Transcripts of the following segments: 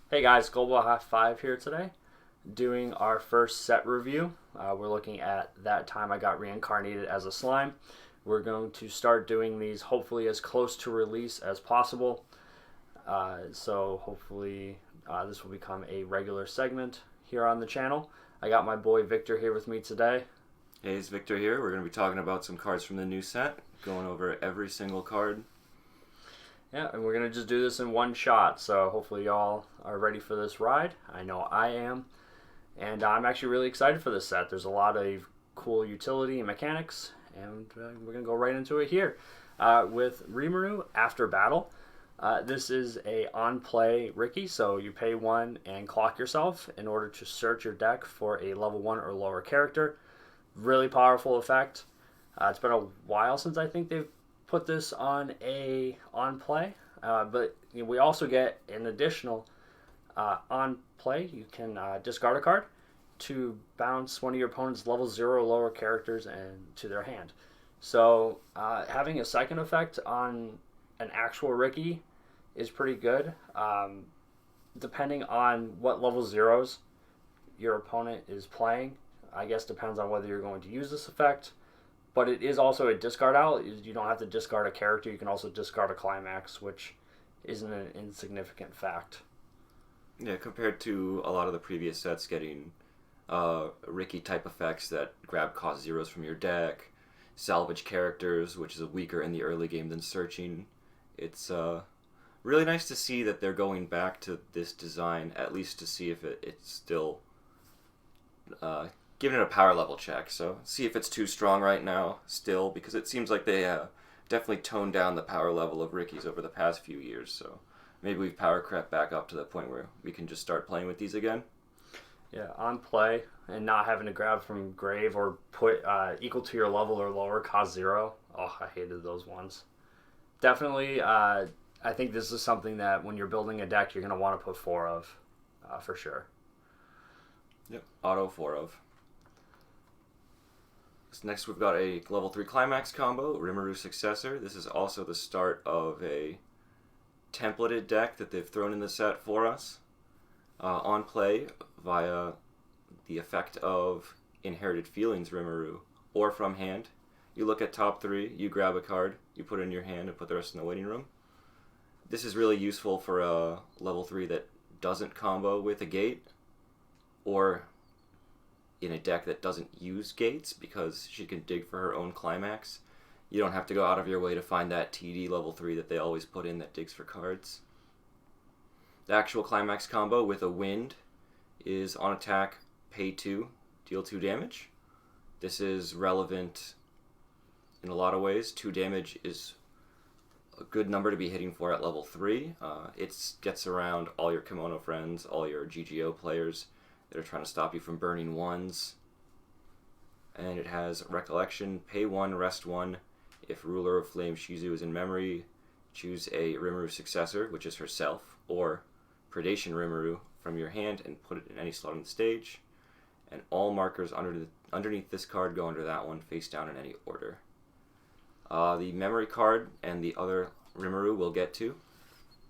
Hey guys, Global High Five here today, doing our first set review. We're looking at that time I got reincarnated as a slime. We're going to start doing these hopefully as close to release as possible. So hopefully this will become a regular segment here on the channel. I got my boy Victor here with me today. Hey, it's Victor here. We're going to be talking about some cards from the new set, going over every single card. Yeah, and we're going to just do this in one shot, so hopefully y'all are ready for this ride. I know I am. And I'm actually really excited for this set. There's a lot of cool utility and mechanics, and we're going to go right into it here. With Rimuru After Battle, this is a on-play Ricky, so you pay one and clock yourself in order to search your deck for a level 1 or lower character. Really powerful effect. It's been a while since I think they've put this on play, but we also get an additional on play. You can discard a card to bounce one of your opponent's level 0 or lower characters into their hand. So having a second effect on an actual Ricky is pretty good. Depending on what level zeros your opponent is playing, I guess depends on whether you're going to use this effect. But it is also a discard out. You don't have to discard a character. You can also discard a climax, which isn't an insignificant fact. Yeah, compared to a lot of the previous sets getting Ricky type effects that grab cost zeros from your deck, salvage characters, which is weaker in the early game than searching. It's really nice to see that they're going back to this design, at least to see if it's still giving it a power level check. So see if it's too strong right now still, because it seems like they definitely toned down the power level of Rickies over the past few years. So maybe we've power crept back up to the point where we can just start playing with these again. Yeah, on play and not having to grab from grave or put equal to your level or lower cost 0. Oh, I hated those ones. Definitely, I think this is something that when you're building a deck, you're going to want to put 4 of, for sure. Yep, auto 4 of. Next, we've got a level 3 climax combo, Rimuru Successor. This is also the start of a templated deck that they've thrown in the set for us. On play via the effect of Inherited Feelings Rimuru, or from hand. You look at top 3, you grab a card, you put it in your hand and put the rest in the waiting room. This is really useful for a level 3 that doesn't combo with a gate, or in a deck that doesn't use gates, because she can dig for her own climax. You don't have to go out of your way to find that TD level 3 that they always put in that digs for cards. The actual climax combo with a wind is on attack, pay 2, deal 2 damage. This is relevant in a lot of ways. 2 damage is a good number to be hitting for at level 3. It gets around all your Kimono friends, all your GGO players that are trying to stop you from burning ones. And it has Recollection, pay 1, rest 1. If Ruler of Flame Shizu is in memory, choose a Rimuru Successor, which is herself, or Predation Rimuru from your hand and put it in any slot on the stage. And all markers underneath this card go under that one, face down in any order. The memory card and the other Rimuru we'll get to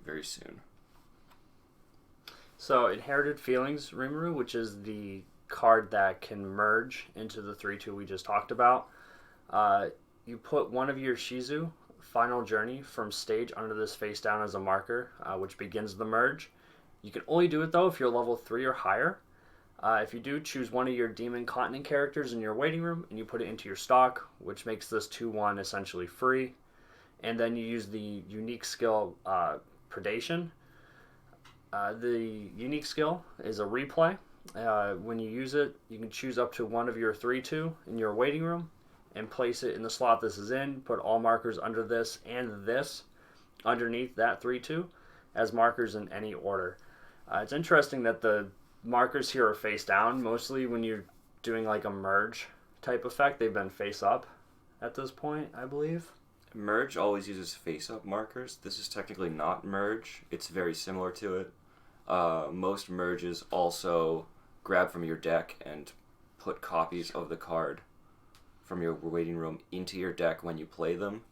very soon. So Inherited Feelings Rimuru, which is the card that can merge into the 3-2 we just talked about. You put one of your Shizu Final Journey from stage under this face down as a marker, which begins the merge. You can only do it though if you're level 3 or higher. If you do, choose one of your Demon Continent characters in your waiting room and you put it into your stock, which makes this 2-1 essentially free. And then you use the unique skill Predation. The unique skill is a replay. When you use it, you can choose up to one of your 3-2 in your waiting room and place it in the slot this is in. Put all markers under this and this underneath that 3-2 as markers in any order. It's interesting that the markers here are face down. Mostly when you're doing like a merge type effect, they've been face up at this point, I believe. Merge always uses face-up markers. This is technically not merge. It's very similar to it. Most merges also grab from your deck and put copies of the card from your waiting room into your deck when you play them.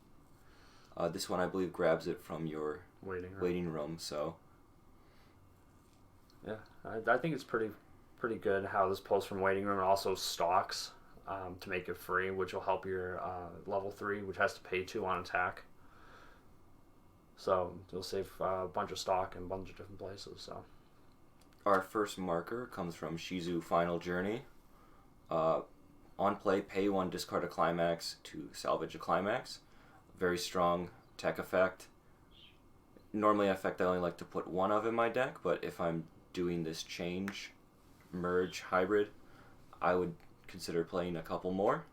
This one, I believe, grabs it from your waiting room. So Yeah, I think it's pretty good how this pulls from waiting room and also stocks to make it free, which will help your level 3, which has to pay 2 on attack. So you'll save a bunch of stock in a bunch of different places. So our first marker comes from Shizu Final Journey. On play, pay 1, discard a climax to salvage a climax. Very strong tech effect. Normally, an effect I only like to put 1 of in my deck, but if I'm doing this change, merge, hybrid, I would consider playing a couple more.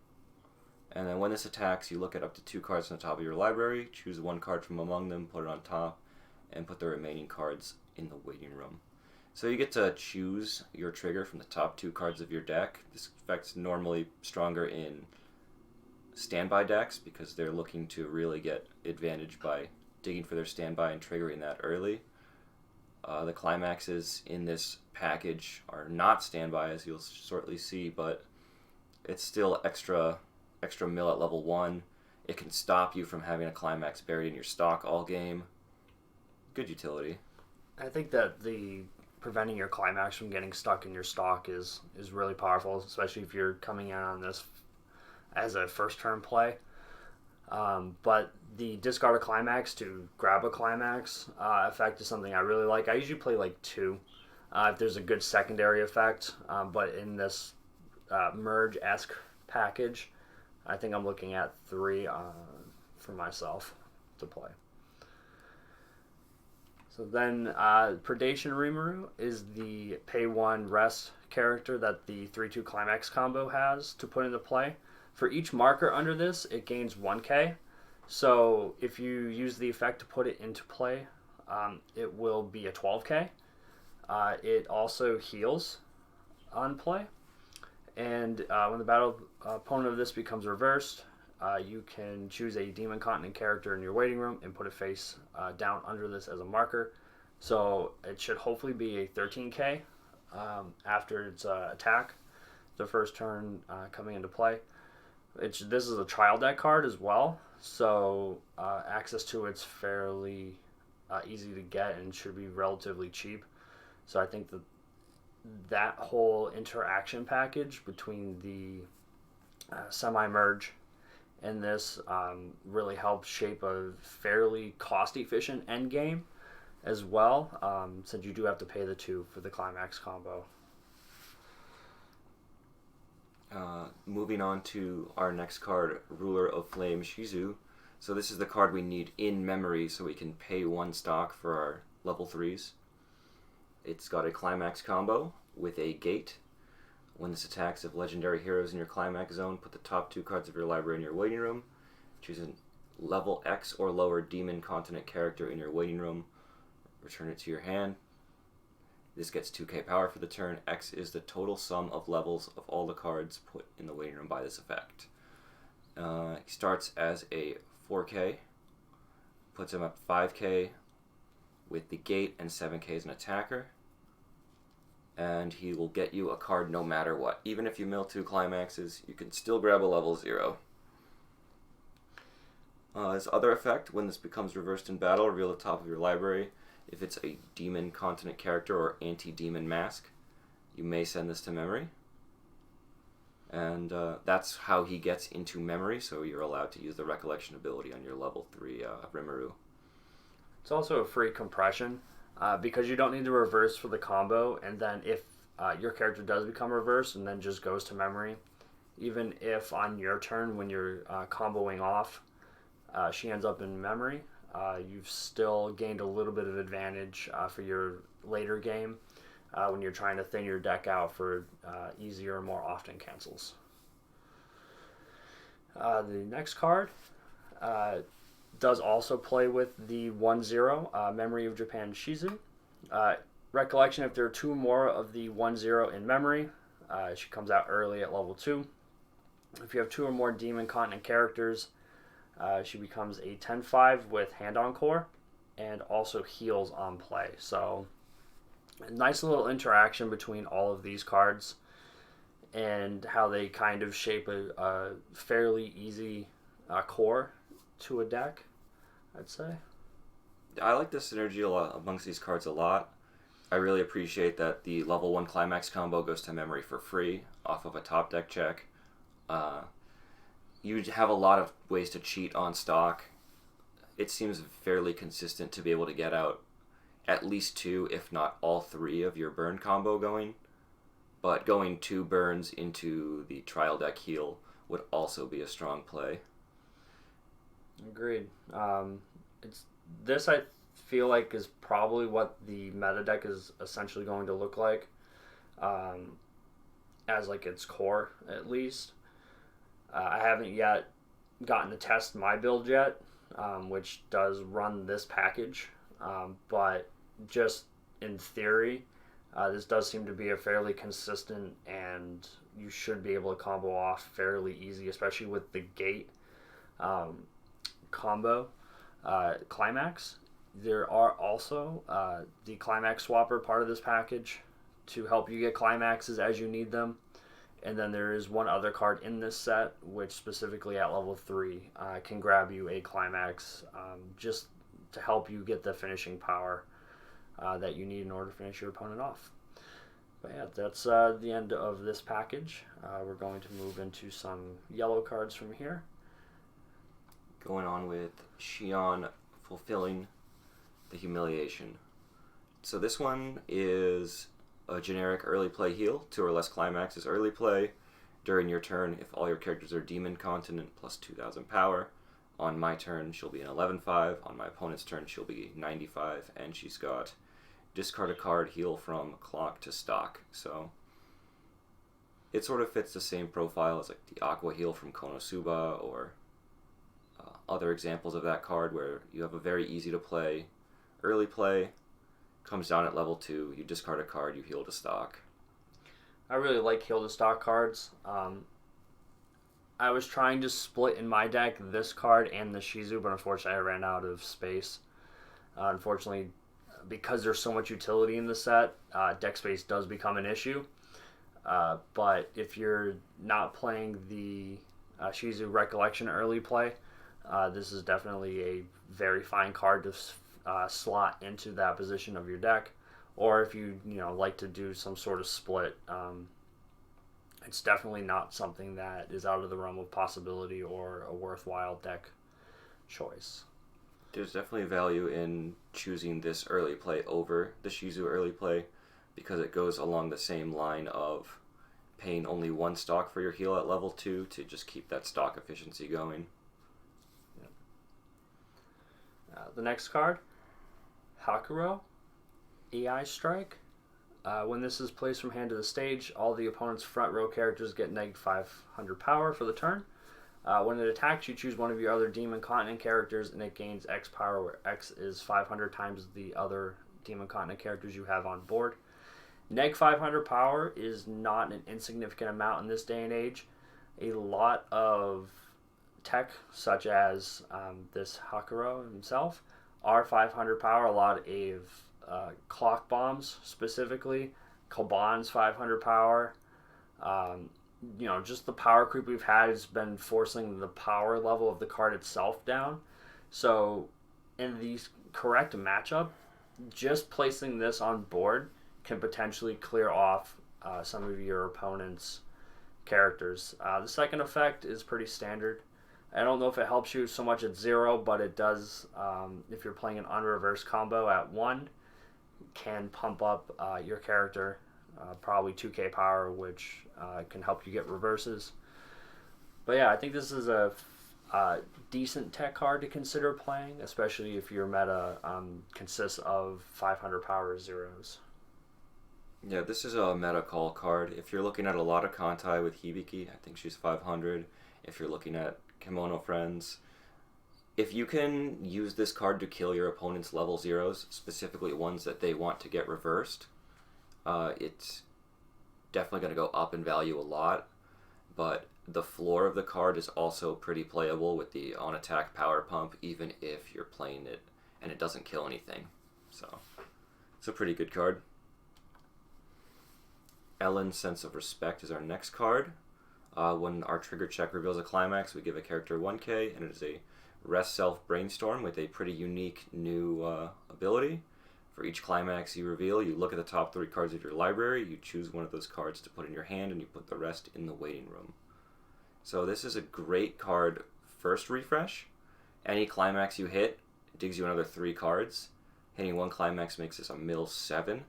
And then when this attacks, you look at up to 2 cards on the top of your library, choose 1 card from among them, put it on top, and put the remaining cards in the waiting room. So you get to choose your trigger from the top 2 cards of your deck. This effect's normally stronger in standby decks because they're looking to really get advantage by digging for their standby and triggering that early. The climaxes in this package are not standby, as you'll shortly see, but it's still extra mill at level 1. It can stop you from having a climax buried in your stock all game. Good utility. I think that the preventing your climax from getting stuck in your stock is really powerful, especially if you're coming in on this as a first turn play. But the discard a climax to grab a climax effect is something I really like. I usually play like 2 if there's a good secondary effect, but in this merge-esque package, I think I'm looking at 3 for myself to play. So then Predation Rimuru is the pay 1 rest character that the 3/2 climax combo has to put into play. For each marker under this, it gains 1k. So if you use the effect to put it into play, it will be a 12k. It also heals on play. And when the battle opponent of this becomes reversed, you can choose a Demon Continent character in your waiting room and put it face down under this as a marker. So it should hopefully be a 13k after its attack, the first turn coming into play. This is a trial deck card as well, so access to it's fairly easy to get and should be relatively cheap. So I think that whole interaction package between the semi-merge and this really helps shape a fairly cost-efficient end game as well, since you do have to pay the 2 for the climax combo. Moving on to our next card, Ruler of Flame Shizu. So this is the card we need in memory so we can pay 1 stock for our level 3s. It's got a climax combo with a gate. When this attacks, if legendary heroes in your climax zone, put the top 2 cards of your library in your waiting room. Choose a level X or lower Demon Continent character in your waiting room. Return it to your hand. This gets 2k power for the turn. X is the total sum of levels of all the cards put in the waiting room by this effect. He starts as a 4k, puts him up 5k with the gate and 7k as an attacker. And he will get you a card no matter what. Even if you mill 2 climaxes, you can still grab a level 0. His other effect, when this becomes reversed in battle, reveal the top of your library. If it's a Demon Continent character or anti-demon mask, you may send this to memory. And that's how he gets into memory, so you're allowed to use the recollection ability on your level 3 Rimuru. It's also a free compression. Because you don't need to reverse for the combo, and then if your character does become reversed and then just goes to memory, even if on your turn when you're comboing off, she ends up in memory, you've still gained a little bit of advantage for your later game when you're trying to thin your deck out for easier, more often cancels. The next card does also play with the 1/0 Memory of Japan Shizu. Recollection, if there are 2 more of the 1/0 in memory, she comes out early at level 2. If you have 2 or more Demon Continent characters, she becomes a 10/5 with Hand Encore and also heals on play. So a nice little interaction between all of these cards and how they kind of shape a fairly easy core to a deck, I'd say. I like the synergy a lot amongst these cards a lot. I really appreciate that the level 1 climax combo goes to memory for free off of a top deck check. You have a lot of ways to cheat on stock. It seems fairly consistent to be able to get out at least 2, if not all 3 of your burn combo going. But going 2 burns into the trial deck heal would also be a strong play. Agreed. This I feel like is probably what the meta deck is essentially going to look like, as like its core at least. I haven't yet gotten to test my build yet, which does run this package, but just in theory, this does seem to be a fairly consistent, and you should be able to combo off fairly easy, especially with the gate combo climax. There are also the climax swapper part of this package to help you get climaxes as you need them. And then there is one other card in this set, which specifically at level 3 can grab you a climax just to help you get the finishing power that you need in order to finish your opponent off. But yeah, that's the end of this package. We're going to move into some yellow cards from here. Going on with Xion fulfilling the humiliation. So this one is a generic early play heal. 2 or less climaxes early play. During your turn, if all your characters are demon continent, plus 2,000 power. On my turn, she'll be an 11/5. On my opponent's turn, she'll be 95. And she's got discard a card, heal from clock to stock. So it sort of fits the same profile as like the Aqua heal from Konosuba, or other examples of that card where you have a very easy to play early play, comes down at level 2, you discard a card, you heal to stock. I really like heal to stock cards. I was trying to split in my deck this card and the Shizu, but unfortunately I ran out of space. Unfortunately, because there's so much utility in the set, deck space does become an issue. But if you're not playing the Shizu Recollection early play, this is definitely a very fine card to slot into that position of your deck. Or if you like to do some sort of split, it's definitely not something that is out of the realm of possibility or a worthwhile deck choice. There's definitely value in choosing this early play over the Shizu early play, because it goes along the same line of paying only 1 stock for your heal at level 2 to just keep that stock efficiency going. The next card, Hakuro, AI Strike. When this is placed from hand to the stage, all the opponent's front row characters get -500 power for the turn. When it attacks, you choose one of your other Demon Continent characters, and it gains X power, where X is 500 times the other Demon Continent characters you have on board. -500 power is not an insignificant amount in this day and age. A lot of tech, such as this Hakuro himself, are 500 power. A lot of clock bombs, specifically Kaban's 500 power. Just the power creep we've had has been forcing the power level of the card itself down. So in the correct matchup, just placing this on board can potentially clear off some of your opponent's characters. The second effect is pretty standard. I don't know if it helps you so much at 0, but it does, if you're playing an unreversed combo at 1, can pump up your character, probably 2k power, which can help you get reverses. But yeah, I think this is a decent tech card to consider playing, especially if your meta consists of 500 power zeros. Yeah, this is a meta call card. If you're looking at a lot of Kantai with Hibiki, I think she's 500. If you're looking at Kimono Friends, if you can use this card to kill your opponent's level 0s, specifically ones that they want to get reversed, it's definitely going to go up in value a lot. But the floor of the card is also pretty playable with the on-attack power pump, even if you're playing it and it doesn't kill anything. So it's a pretty good card. Ellen's Sense of Respect is our next card. When our trigger check reveals a climax, we give a character 1k, and it is a Rest Self Brainstorm with a pretty unique new ability. For each climax you reveal, you look at the top 3 cards of your library, you choose one of those cards to put in your hand, and you put the rest in the waiting room. So this is a great card first refresh. Any climax you hit digs you another 3 cards. Hitting 1 climax makes this a mill 7.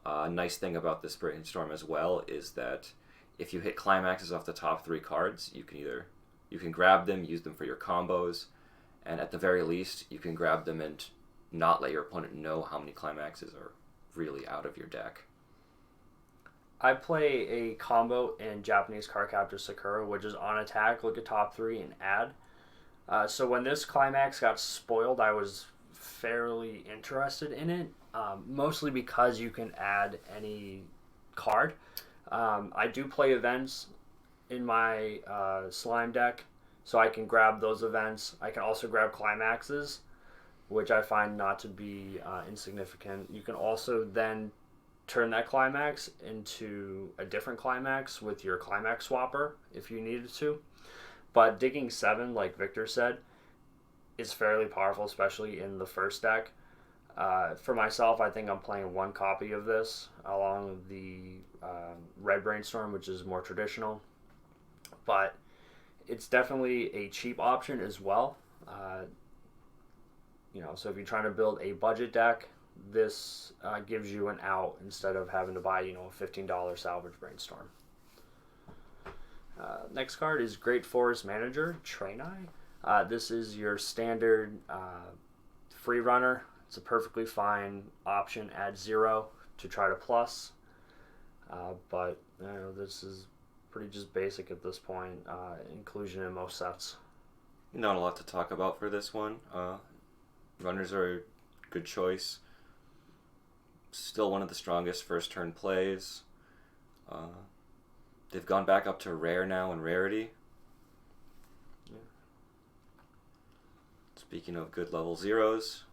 A nice thing about this brainstorm as well is that if you hit climaxes off the top 3 cards, you can grab them, use them for your combos, and at the very least, you can grab them and not let your opponent know how many climaxes are really out of your deck. I play a combo in Japanese Cardcaptor Sakura, which is on attack, look at top 3, and add. So when this climax got spoiled, I was fairly interested in it, mostly because you can add any card. I do play events in my slime deck, so I can grab those events. I can also grab climaxes, which I find not to be insignificant. You can also then turn that climax into a different climax with your climax swapper if you needed to. But digging 7, like Victor said, is fairly powerful, especially in the first deck. For myself, I think I'm playing 1 copy of this along with the Red Brainstorm, which is more traditional. But it's definitely a cheap option as well. So if you're trying to build a budget deck, this gives you an out instead of having to buy, a $15 salvage brainstorm. Next card is Great Forest Manager, Traineye. This is your standard free runner. It's a perfectly fine option at 0 to try to plus. But this is pretty just basic at this point. Inclusion in most sets. Not a lot to talk about for this one. Runners are a good choice. Still one of the strongest first turn plays. They've gone back up to rare now in rarity. Yeah. Speaking of good level 0s,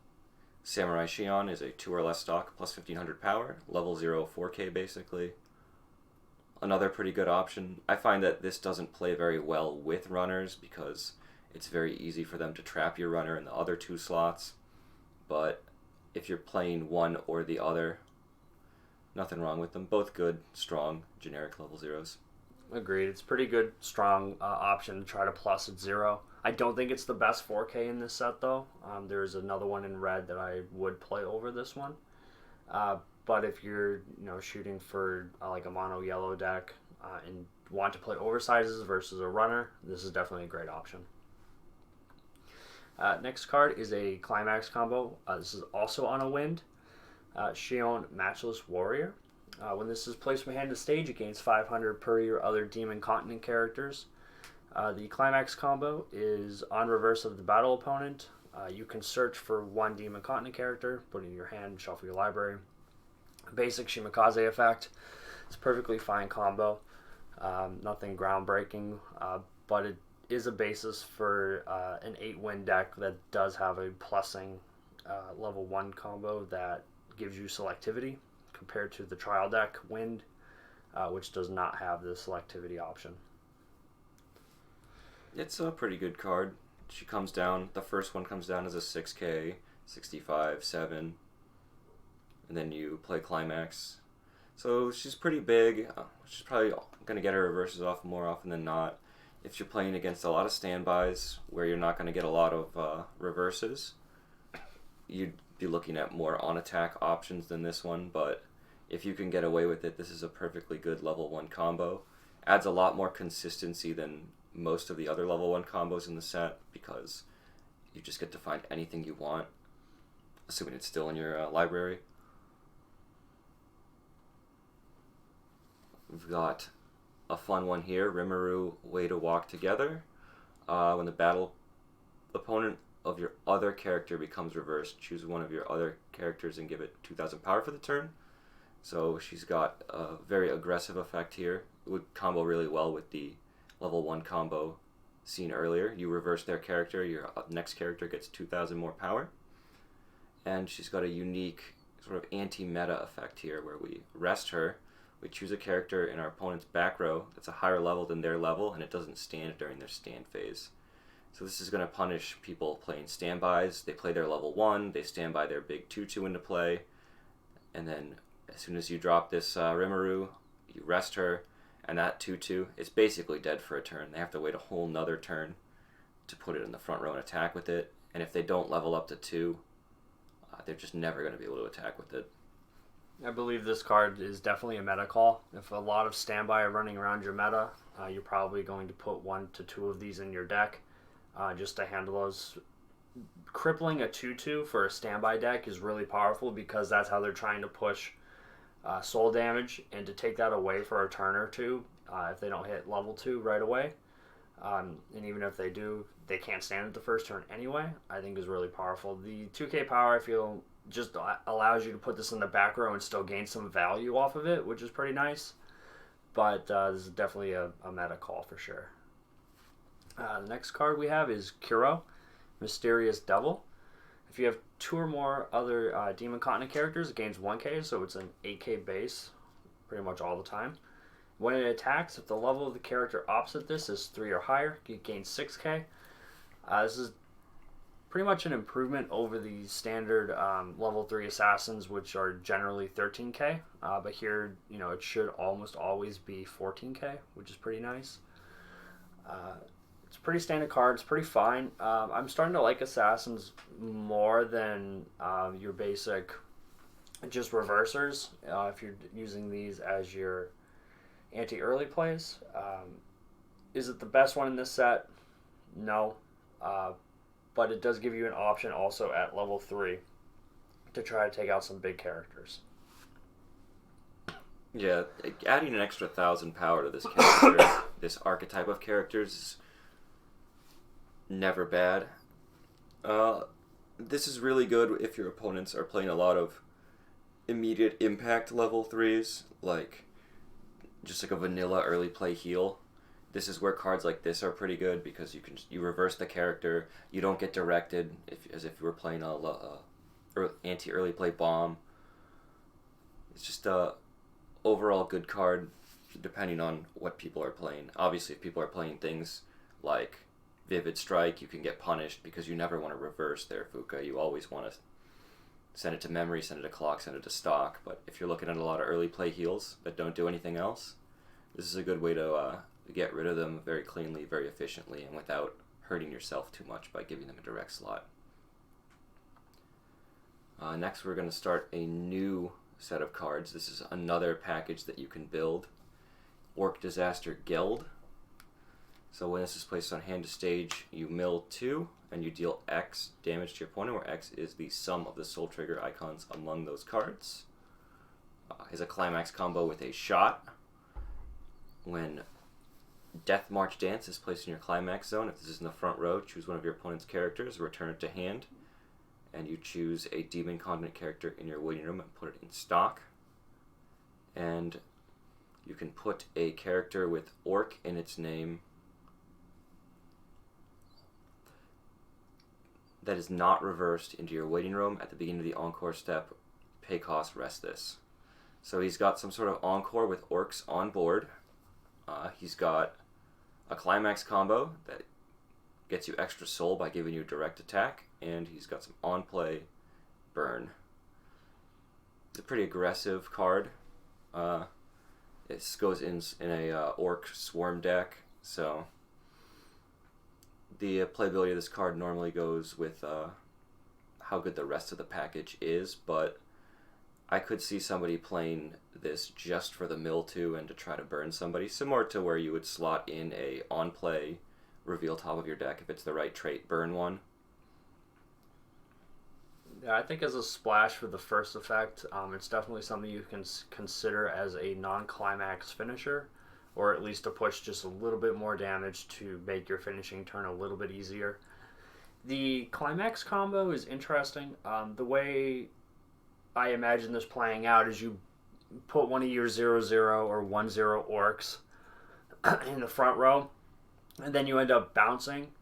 Samurai Shion is a 2 or less stock plus 1500 power. Level 0 4K basically. Another pretty good option. I find that this doesn't play very well with runners because it's very easy for them to trap your runner in the other 2 slots. But if you're playing one or the other, nothing wrong with them. Both good, strong, generic level 0s. Agreed. It's pretty good, strong option to try to plus at 0. I don't think it's the best 4K in this set, though. There's another one in red that I would play over this one. But if you're shooting for like a mono yellow deck and want to play oversizes versus a runner, this is definitely a great option. Next card is a climax combo. This is also on a wind. Shion Matchless Warrior. When this is placed from hand to stage, it gains 500 per your other Demon Continent characters. The climax combo is on reverse of the battle opponent. You can search for 1 Demon Continent character, put it in your hand, shuffle your library. Basic Shimikaze effect. It's a perfectly fine combo. Nothing groundbreaking, but it is a basis for an 8-win deck that does have a plussing level 1 combo that gives you selectivity compared to the trial deck Wind, which does not have the selectivity option. It's a pretty good card. She comes down, the first one comes down as a 6K, 65, 7, and then you play Climax. So she's pretty big. She's probably going to get her reverses off more often than not. If you're playing against a lot of standbys where you're not going to get a lot of reverses, you'd be looking at more on-attack options than this one, but if you can get away with it, this is a perfectly good level 1 combo. Adds a lot more consistency than most of the other level 1 combos in the set because you just get to find anything you want, assuming it's still in your library. We've got a fun one here, Rimuru Way to Walk Together. When the battle opponent of your other character becomes reversed, choose one of your other characters and give it 2,000 power for the turn. So she's got a very aggressive effect here. It would combo really well with the level 1 combo seen earlier. You reverse their character, your next character gets 2,000 more power. And she's got a unique sort of anti-meta effect here where we rest her. We choose a character in our opponent's back row that's a higher level than their level, and it doesn't stand during their stand phase. So this is going to punish people playing standbys. They play their level 1, they stand by their big 2/2 into play, and then as soon as you drop this Rimuru, you rest her, and that 2/2 is basically dead for a turn. They have to wait a whole nother turn to put it in the front row and attack with it, and if they don't level up to 2, they're just never going to be able to attack with it. I believe this card is definitely a meta call. If a lot of standby are running around your meta, you're probably going to put 1 to 2 of these in your deck just to handle those. Crippling a 2/2 for a standby deck is really powerful because that's how they're trying to push soul damage, and to take that away for a turn or two if they don't hit level 2 right away, and even if they do, they can't stand it the first turn anyway, I think is really powerful. The 2k power, I feel, just allows you to put this in the back row and still gain some value off of it, which is pretty nice. But this is definitely a meta call for sure. The next card we have is Kuro, Mysterious Devil. If you have 2 or more other Demon Continent characters, it gains 1k, so it's an 8k base pretty much all the time. When it attacks, if the level of the character opposite this is 3 or higher, it gains 6k. This is pretty much an improvement over the standard level 3 assassins, which are generally 13k, but here, it should almost always be 14k, which is pretty nice. It's a pretty standard card. It's pretty fine. I'm starting to like assassins more than your basic just reversers. If you're using these as your anti-early plays, is it the best one in this set? No. But it does give you an option also at level 3 to try to take out some big characters. Yeah, adding an extra 1,000 power to this character, this archetype of characters, is never bad. This is really good if your opponents are playing a lot of immediate impact level 3s, like just like a vanilla early play heal. This is where cards like this are pretty good because you reverse the character, you don't get directed as if you were playing a anti-early play bomb. It's just a overall good card depending on what people are playing. Obviously, if people are playing things like Vivid Strike, you can get punished because you never want to reverse their Fuka. You always want to send it to memory, send it to clock, send it to stock. But if you're looking at a lot of early play heals that don't do anything else, this is a good way to get rid of them very cleanly, very efficiently, and without hurting yourself too much by giving them a direct slot. Next, we're going to start a new set of cards. This is another package that you can build. Orc Disaster Geld. So when this is placed on hand to stage, you mill 2, and you deal X damage to your opponent, where X is the sum of the soul trigger icons among those cards. Is a climax combo with a shot. When Death March Dance is placed in your climax zone, if this is in the front row, choose one of your opponent's characters, return it to hand, and you choose a Demon Continent character in your waiting room and put it in stock. And you can put a character with Orc in its name that is not reversed into your waiting room at the beginning of the Encore step. Pay cost, rest this. So he's got some sort of Encore with Orcs on board. He's got a Climax combo that gets you extra soul by giving you direct attack, and he's got some on-play burn. It's a pretty aggressive card. It goes in a Orc Swarm deck, so the playability of this card normally goes with how good the rest of the package is, but I could see somebody playing this just for the mill 2 and to try to burn somebody, similar to where you would slot in a on-play reveal top of your deck if it's the right trait, burn one. Yeah, I think as a splash for the first effect, it's definitely something you can consider as a non-climax finisher, or at least to push just a little bit more damage to make your finishing turn a little bit easier. The climax combo is interesting. The way I imagine this playing out is you put one of your 0/0 or 1/0 orcs in the front row, and then you end up bouncing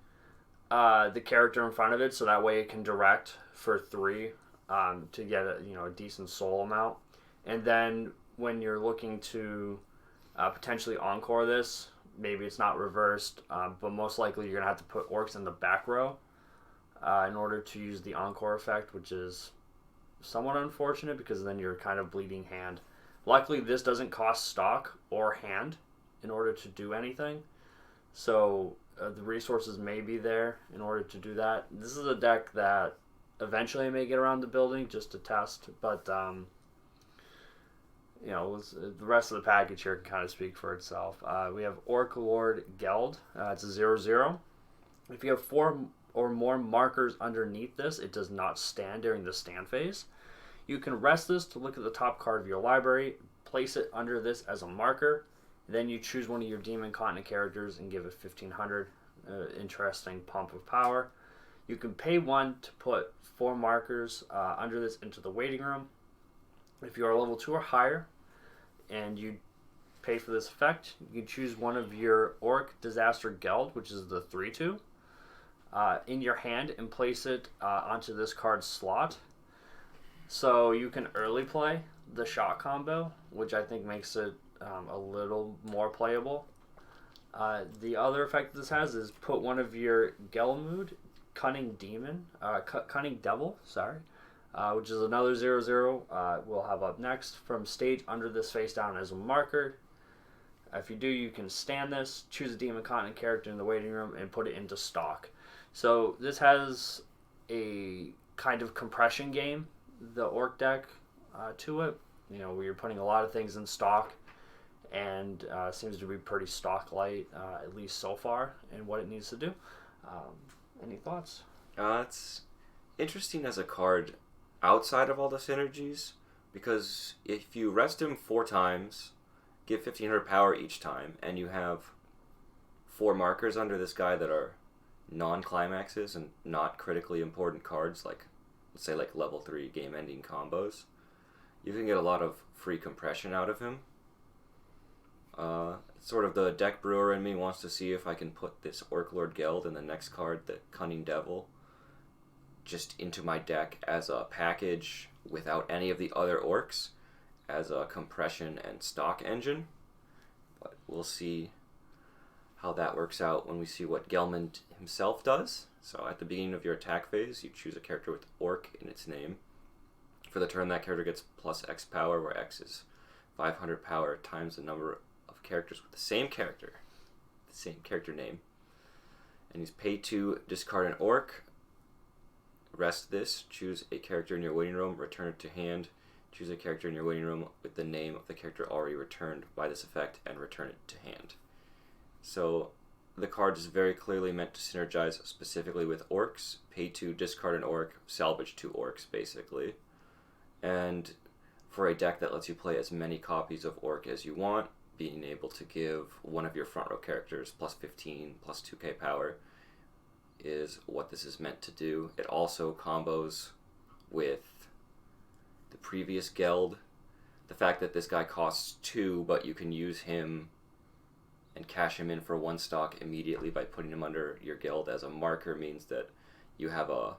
the character in front of it, so that way it can direct for 3 to get a decent soul amount. And then when you're looking to potentially encore this, maybe it's not reversed, but most likely you're going to have to put orcs in the back row in order to use the encore effect, which is somewhat unfortunate because then you're kind of bleeding hand. Luckily, this doesn't cost stock or hand in order to do anything, so the resources may be there in order to do that. This is a deck that eventually I may get around to building just to test, but you know, the rest of the package here can kind of speak for itself. We have Orc Lord Geld. It's a 0/0. If you have 4 or more markers underneath this, it does not stand during the stand phase. You can rest this to look at the top card of your library, place it under this as a marker, then you choose one of your Demon Continent characters and give it 1500. Interesting pump of power. You can pay 1 to put 4 markers under this into the waiting room. If you are level 2 or higher and you pay for this effect, you can choose one of your Orc Disaster Geld, which is the 3/2, in your hand and place it onto this card's slot. So you can early play the shot combo, which I think makes it a little more playable. The other effect this has is put one of your Gelmud, Cunning Devil, which is another 0/0. We'll have up next. From stage under this face down as a marker. If you do, you can stand this, choose a Demon Continent character in the waiting room, and put it into stock. So this has a kind of compression game, the Orc deck, to it. You know, where you're putting a lot of things in stock, and seems to be pretty stock light, at least so far, in what it needs to do. Any thoughts? It's interesting as a card outside of all the synergies, because if you rest him 4 times, give 1500 power each time, and you have 4 markers under this guy that are non-climaxes and not critically important cards, like, let's say, like level 3 game-ending combos, you can get a lot of free compression out of him. Sort of the deck brewer in me wants to see if I can put this Orc Lord Geld and the next card, the Cunning Devil, just into my deck as a package without any of the other orcs, as a compression and stock engine. But we'll see how that works out when we see what Gelman himself does. So at the beginning of your attack phase, you choose a character with Orc in its name. For the turn, that character gets plus X power, where X is 500 power times the number of characters with the same character name. And he's paid to discard an Orc. Rest this, choose a character in your waiting room, return it to hand, choose a character in your waiting room with the name of the character already returned by this effect, and return it to hand. So the card is very clearly meant to synergize specifically with orcs. Pay to discard an orc, salvage 2 orcs, basically. And for a deck that lets you play as many copies of orc as you want, being able to give one of your front row characters plus 15, plus 2k power is what this is meant to do. It also combos with the previous Geld. The fact that this guy costs 2, but you can use him and cash him in for 1 stock immediately by putting him under your Geld as a marker means that you have a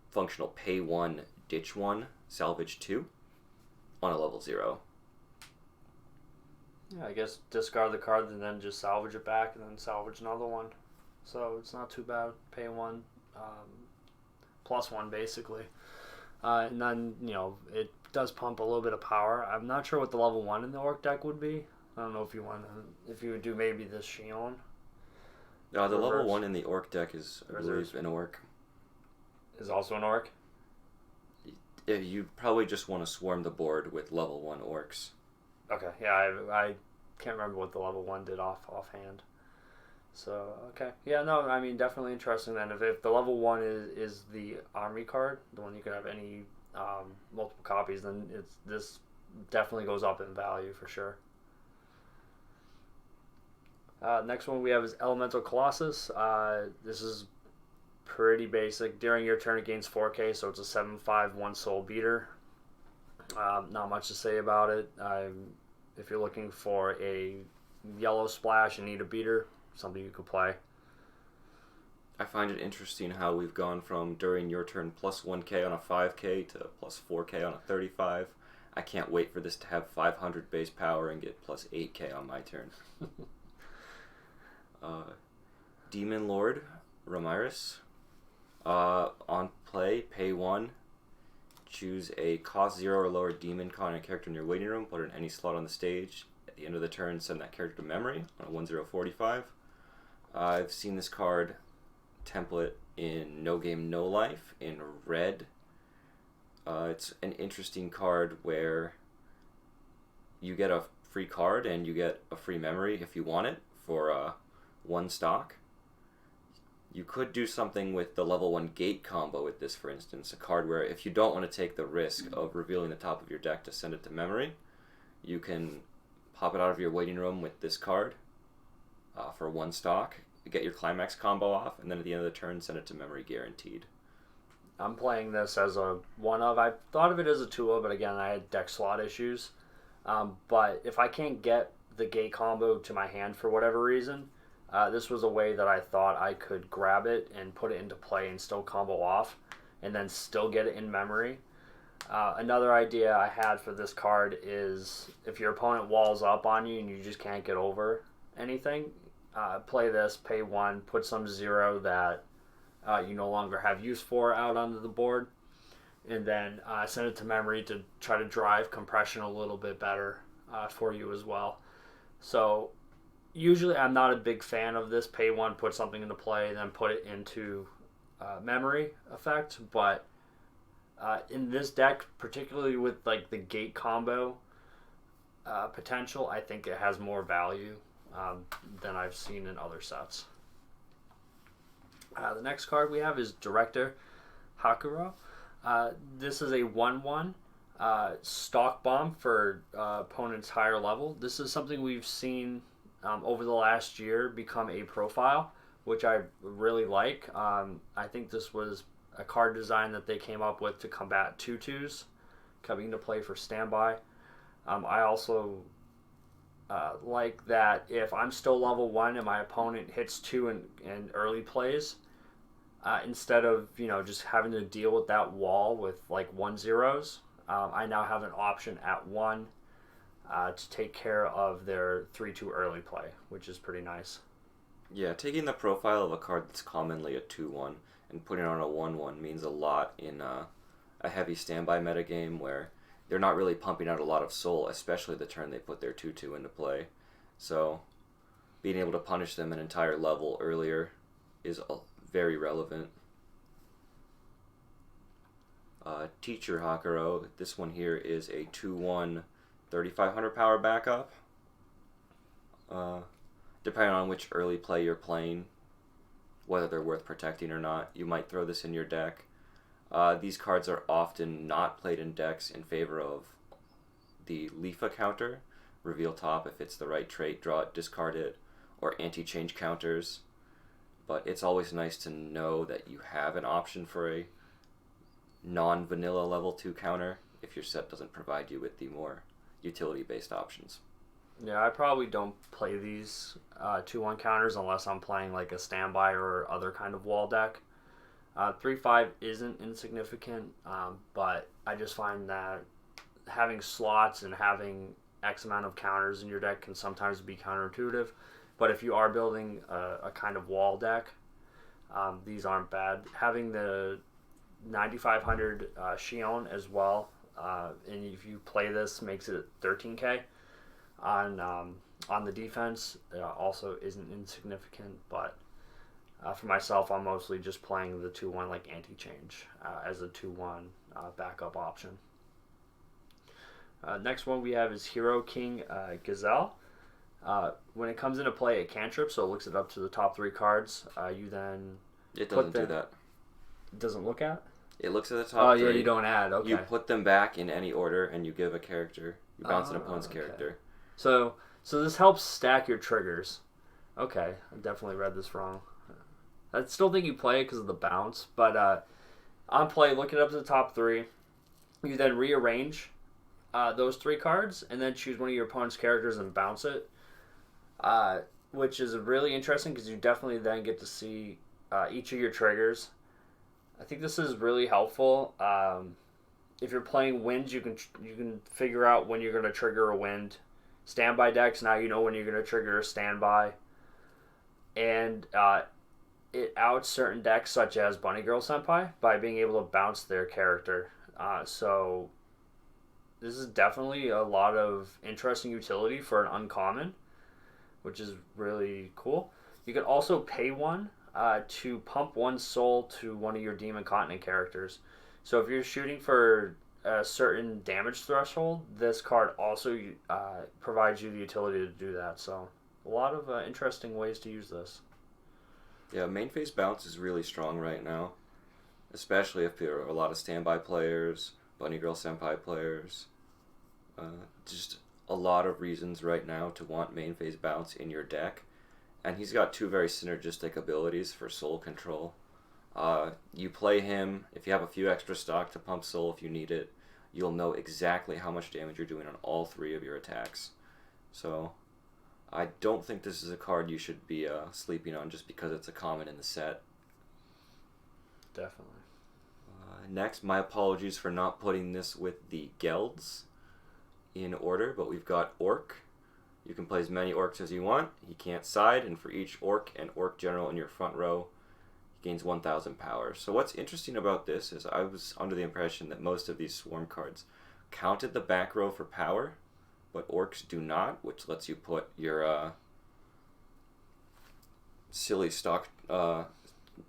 functional pay 1, ditch 1, salvage 2 on a level 0. Yeah, I guess discard the card and then just salvage it back and then salvage another one. So it's not too bad. Pay 1, plus 1 basically. And then, you know, it does pump a little bit of power. I'm not sure what the level 1 in the Orc deck would be. I don't know if you would do maybe this Shion. The level 1 in the Orc deck is, I believe, an Orc. Is also an Orc? You probably just want to swarm the board with level 1 Orcs. Okay, yeah, I can't remember what the level 1 did offhand. So, okay. Yeah, no, I mean, definitely interesting then. If the level 1 is the army card, the one you can have any multiple copies, then this definitely goes up in value for sure. Next one we have is Elemental Colossus. This is pretty basic. During your turn it gains 4k, so it's a 7/5 1 soul beater. Not much to say about it. If you're looking for a yellow splash and need a beater, something you could play. I find it interesting how we've gone from during your turn plus 1k on a 5k to plus 4k on a 35. I can't wait for this to have 500 base power and get plus 8k on my turn. Demon Lord Ramirez. On play, pay 1. Choose a cost 0 or lower demon con character in your waiting room. Put it in any slot on the stage. At the end of the turn, send that character to memory on a 1/0/45. I've seen this card template in No Game No Life in red. It's an interesting card where you get a free card and you get a free memory if you want it for 1 stock. You could do something with the level 1 gate combo with this, for instance. A card where if you don't want to take the risk of revealing the top of your deck to send it to memory, you can pop it out of your waiting room with this card for 1 stock, get your climax combo off, and then at the end of the turn, send it to memory guaranteed. I'm playing this as a 1-of. I thought of it as a 2-of, but again, I had deck slot issues. But if I can't get the gate combo to my hand for whatever reason, this was a way that I thought I could grab it and put it into play and still combo off, and then still get it in memory. Another idea I had for this card is if your opponent walls up on you and you just can't get over anything, play this, pay 1, put some 0 that you no longer have use for out onto the board, and then send it to memory to try to drive compression a little bit better for you as well. So usually I'm not a big fan of this pay 1, put something into play, then put it into memory effect, but in this deck, particularly with like the gate combo potential, I think it has more value than I've seen in other sets. The next card we have is Director Hakuro. This is a 1/1 stock bomb for opponent's higher level. This is something we've seen over the last year become a profile, which I really like. I think this was a card design that they came up with to combat 2/2s coming into play for standby. I also like that if I'm still level 1 and my opponent hits 2 in early plays, instead of just having to deal with that wall with like 1/0s, I now have an option at 1 to take care of their 3/2 early play, which is pretty nice. Yeah, taking the profile of a card that's commonly a 2/1 and putting it on a 1/1 means a lot in a heavy standby metagame where they're not really pumping out a lot of soul, especially the turn they put their 2/2 into play. So being able to punish them an entire level earlier is very relevant. Teacher Hakuro, this one here is a 2/1 3500 power backup. Depending on which early play you're playing, whether they're worth protecting or not, you might throw this in your deck. These cards are often not played in decks in favor of the Leafa counter, reveal top if it's the right trait, draw it, discard it, or anti-change counters. But it's always nice to know that you have an option for a non-vanilla level 2 counter if your set doesn't provide you with the more utility-based options. Yeah, I probably don't play these 2/1 counters unless I'm playing like a standby or other kind of wall deck. 3/5 isn't insignificant, but I just find that having slots and having X amount of counters in your deck can sometimes be counterintuitive. But if you are building a kind of wall deck, these aren't bad. Having the 9500 Shion as well, and if you play this, makes it 13k on the defense, also isn't insignificant. But for myself, I'm mostly just playing the 2/1 like anti-change as a 2/1 backup option. Next one we have is Hero King Gazelle. When it comes into play at cantrip, so it looks it up to the top 3 cards, you then It doesn't do that. It doesn't look at? It looks at the top 3. Oh yeah, you don't add, okay. You put them back in any order and you give a character. You bounce an opponent's character. So this helps stack your triggers. Okay, I definitely read this wrong. I still think you play it because of the bounce, but on play, look it up to the top 3. You then rearrange those 3 cards and then choose one of your opponent's characters and bounce it, which is really interesting because you definitely then get to see each of your triggers. I think this is really helpful. If you're playing winds, you can figure out when you're going to trigger a wind. Standby decks, now you know when you're going to trigger a standby. and it outs certain decks such as Bunny Girl Senpai by being able to bounce their character. So this is definitely a lot of interesting utility for an uncommon, which is really cool. You can also pay one to pump one soul to one of your Demon Continent characters. So if you're shooting for a certain damage threshold, this card also provides you the utility to do that. So a lot of interesting ways to use this. Yeah, main phase bounce is really strong right now, especially if there are a lot of standby players, Bunny Girl Senpai players. Just a lot of reasons right now to want main phase bounce in your deck. And he's got two very synergistic abilities for soul control. You play him, if you have a few extra stock to pump soul if you need it, you'll know exactly how much damage you're doing on all three of your attacks. So I don't think this is a card you should be sleeping on just because it's a common in the set. Definitely. Next, my apologies for not putting this with the Gelds in order, but we've got Orc. You can play as many Orcs as you want. He can't side, and for each Orc and Orc General in your front row, he gains 1,000 power. So what's interesting about this is I was under the impression that most of these Swarm cards counted the back row for power, but Orcs do not, which lets you put your silly stock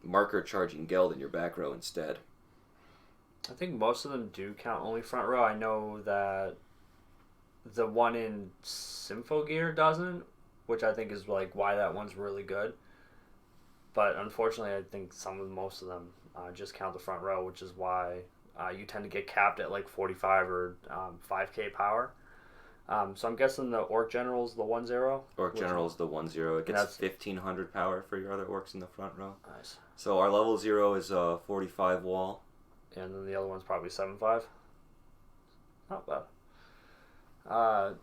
marker charging Geld in your back row instead. I think most of them do count only front row. I know that the one in Symphogear doesn't, which I think is like why that one's really good. But unfortunately, I think most of them just count the front row, which is why you tend to get capped at like 45 or 5k power. So I'm guessing the Orc General is the 1-0. Orc General is the 1-0. It gets 1,500 power for your other Orcs in the front row. Nice. So our level 0 is 45 wall. And then the other one's probably 7-5. Not bad.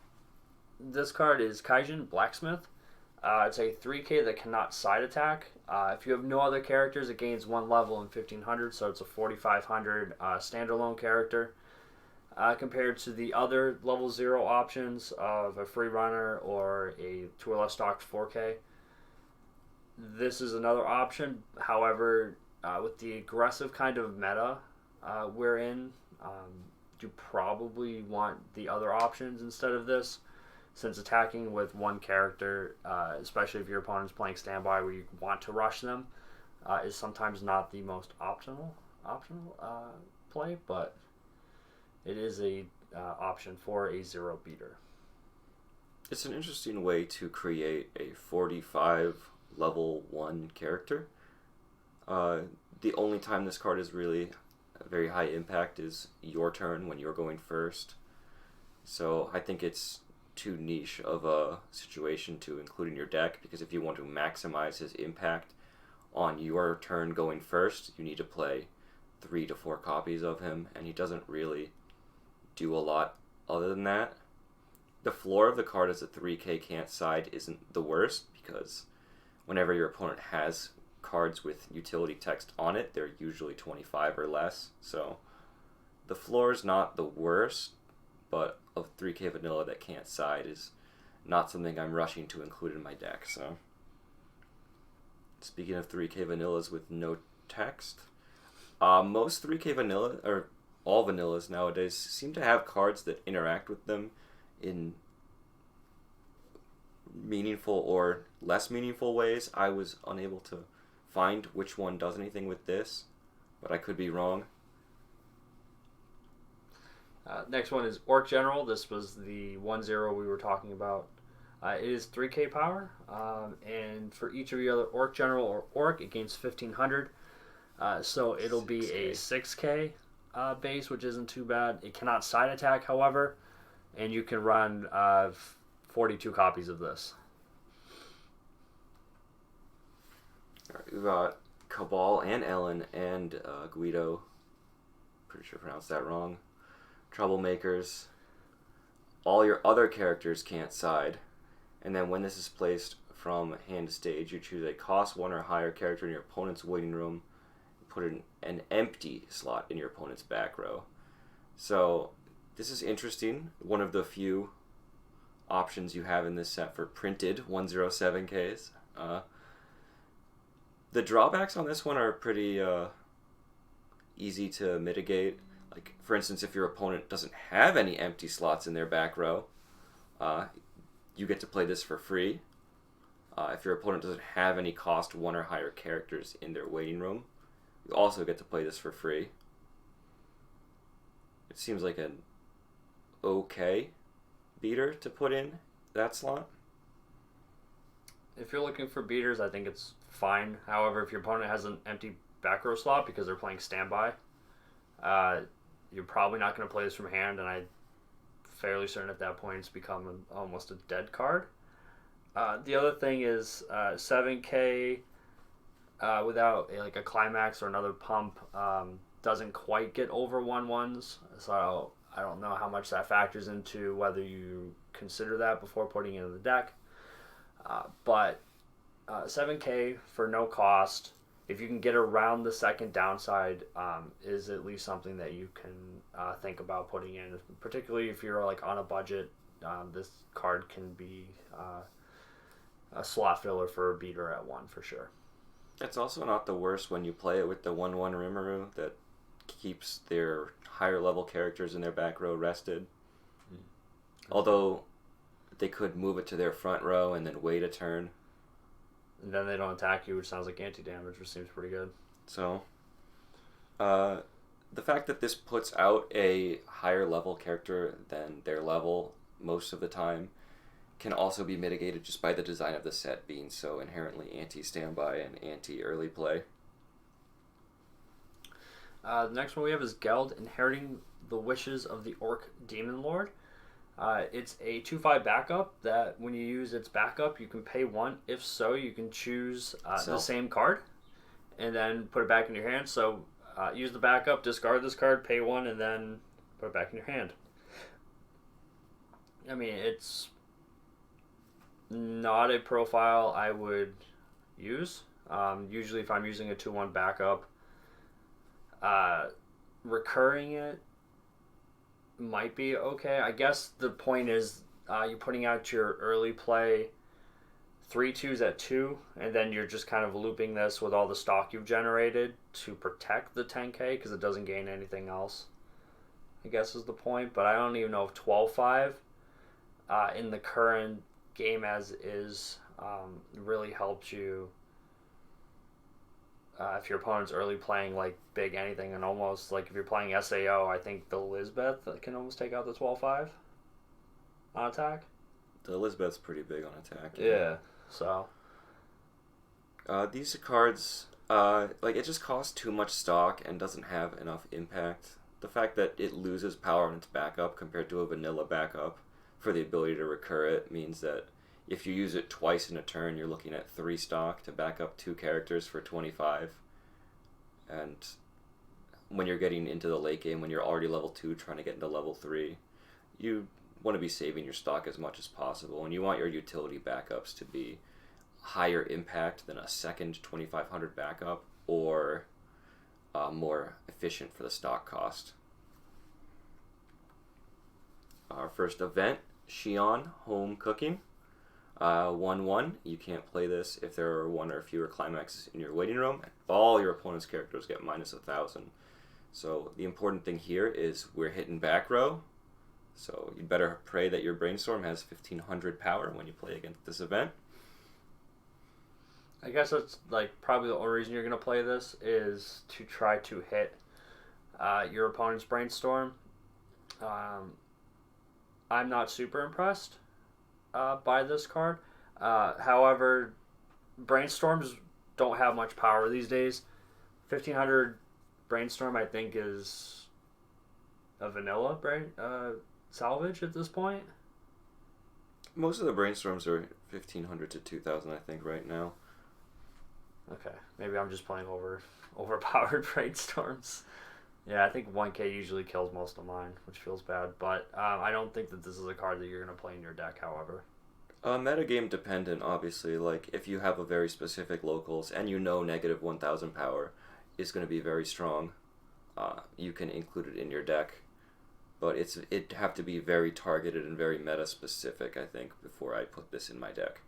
This card is Kaijin Blacksmith. It's a 3k that cannot side attack. If you have no other characters, it gains 1 level in 1,500, so it's a 4,500 standalone character. Compared to the other level 0 options of a free runner or a 2 or less stocked 4k. This is another option. However, with the aggressive kind of meta we're in, you probably want the other options instead of this, since attacking with one character, especially if your opponent's playing standby where you want to rush them, is sometimes not the most optimal play, but it is a option for a 0 beater. It's an interesting way to create a 45 level 1 character. The only time this card is really a very high impact is your turn when you're going first. So I think it's too niche of a situation to include in your deck, because if you want to maximize his impact on your turn going first, you need to play 3 to 4 copies of him, and he doesn't really do a lot other than that. The floor of the card as a 3k can't side isn't the worst, because whenever your opponent has cards with utility text on it, they're usually 25 or less. So the floor is not the worst, but a 3k vanilla that can't side is not something I'm rushing to include in my deck. So speaking of 3k vanillas with no text, most 3k vanilla, or all vanillas nowadays, seem to have cards that interact with them in meaningful or less meaningful ways. I was unable to find which one does anything with this, but I could be wrong. Next one is Orc General. This was the 1-0 we were talking about. It is 3k power, and for each of your other Orc General or Orc, it gains 1,500. So it'll 6K. Be a 6k base, which isn't too bad. It cannot side attack, however, and you can run 42 copies of this. Alright, we've got Cabal and Ellen and Guido. Pretty sure I pronounced that wrong. Troublemakers. All your other characters can't side. And then when this is placed from hand to stage, you choose a cost 1 or higher character in your opponent's waiting room. Put an empty slot in your opponent's back row. So this is interesting. One of the few options you have in this set for printed 107Ks. The drawbacks on this one are pretty easy to mitigate. Like, for instance, if your opponent doesn't have any empty slots in their back row, you get to play this for free. If your opponent doesn't have any cost 1 or higher characters in their waiting room, you also get to play this for free. It seems like an okay beater to put in that slot. If you're looking for beaters, I think it's fine. However, if your opponent has an empty back row slot because they're playing standby, you're probably not going to play this from hand, and I'm fairly certain at that point it's become almost a dead card. The other thing is 7K without a climax or another pump doesn't quite get over 1/1s, so I don't know how much that factors into whether you consider that before putting it in the deck. But 7K for no cost, if you can get around the second downside, is at least something that you can think about putting in. Particularly if you're on a budget, this card can be a slot filler for a beater at 1 for sure. It's also not the worst when you play it with the 1/1 Rimuru that keeps their higher level characters in their back row rested. Although they could move it to their front row and then wait a turn. And then they don't attack you, which sounds like anti-damage, which seems pretty good. So, the fact that this puts out a higher level character than their level most of the time can also be mitigated just by the design of the set being so inherently anti-standby and anti-early play. The next one we have is Geld, Inheriting the Wishes of the Orc Demon Lord. It's a 2/5 backup that when you use its backup, you can pay 1. If so, you can choose the same card and then put it back in your hand. So use the backup, discard this card, pay 1, and then put it back in your hand. I mean, it's not a profile I would use. Usually if I'm using a 2/1 backup, recurring it might be okay. I guess the point is you're putting out your early play 3/2s at 2, and then you're just kind of looping this with all the stock you've generated to protect the 10K because it doesn't gain anything else, I guess is the point. But I don't even know if 12/5 in the current game as is really helps you if your opponent's early playing big anything, and almost if you're playing SAO, I think the Lisbeth can almost take out the 12/5 on attack. The Lisbeth's pretty big on attack. Yeah, so these cards, it just costs too much stock and doesn't have enough impact. The fact that it loses power on its backup compared to a vanilla backup for the ability to recur it means that if you use it twice in a turn, you're looking at 3 stock to back up 2 characters for 25. And when you're getting into the late game, when you're already level 2 trying to get into level 3, you want to be saving your stock as much as possible. And you want your utility backups to be higher impact than a second 2500 backup, or more efficient for the stock cost. Our first event, Shion Home Cooking. 1/1, you can't play this if there are 1 or fewer climaxes in your waiting room. All your opponent's characters get minus 1,000. So the important thing here is we're hitting back row. So you'd better pray that your brainstorm has 1,500 power when you play against this event. I guess that's probably the only reason you're going to play this is to try to hit your opponent's brainstorm. I'm not super impressed by this card. However, brainstorms don't have much power these days. 1,500 brainstorm, I think, is a vanilla salvage at this point. Most of the brainstorms are 1,500 to 2,000, I think, right now. Okay, maybe I'm just playing overpowered brainstorms. Yeah, I think 1K usually kills most of mine, which feels bad. But I don't think that this is a card that you're going to play in your deck, however. Metagame dependent, obviously. If you have a very specific locals and negative 1,000 power is going to be very strong, you can include it in your deck. But it'd have to be very targeted and very meta-specific, I think, before I put this in my deck.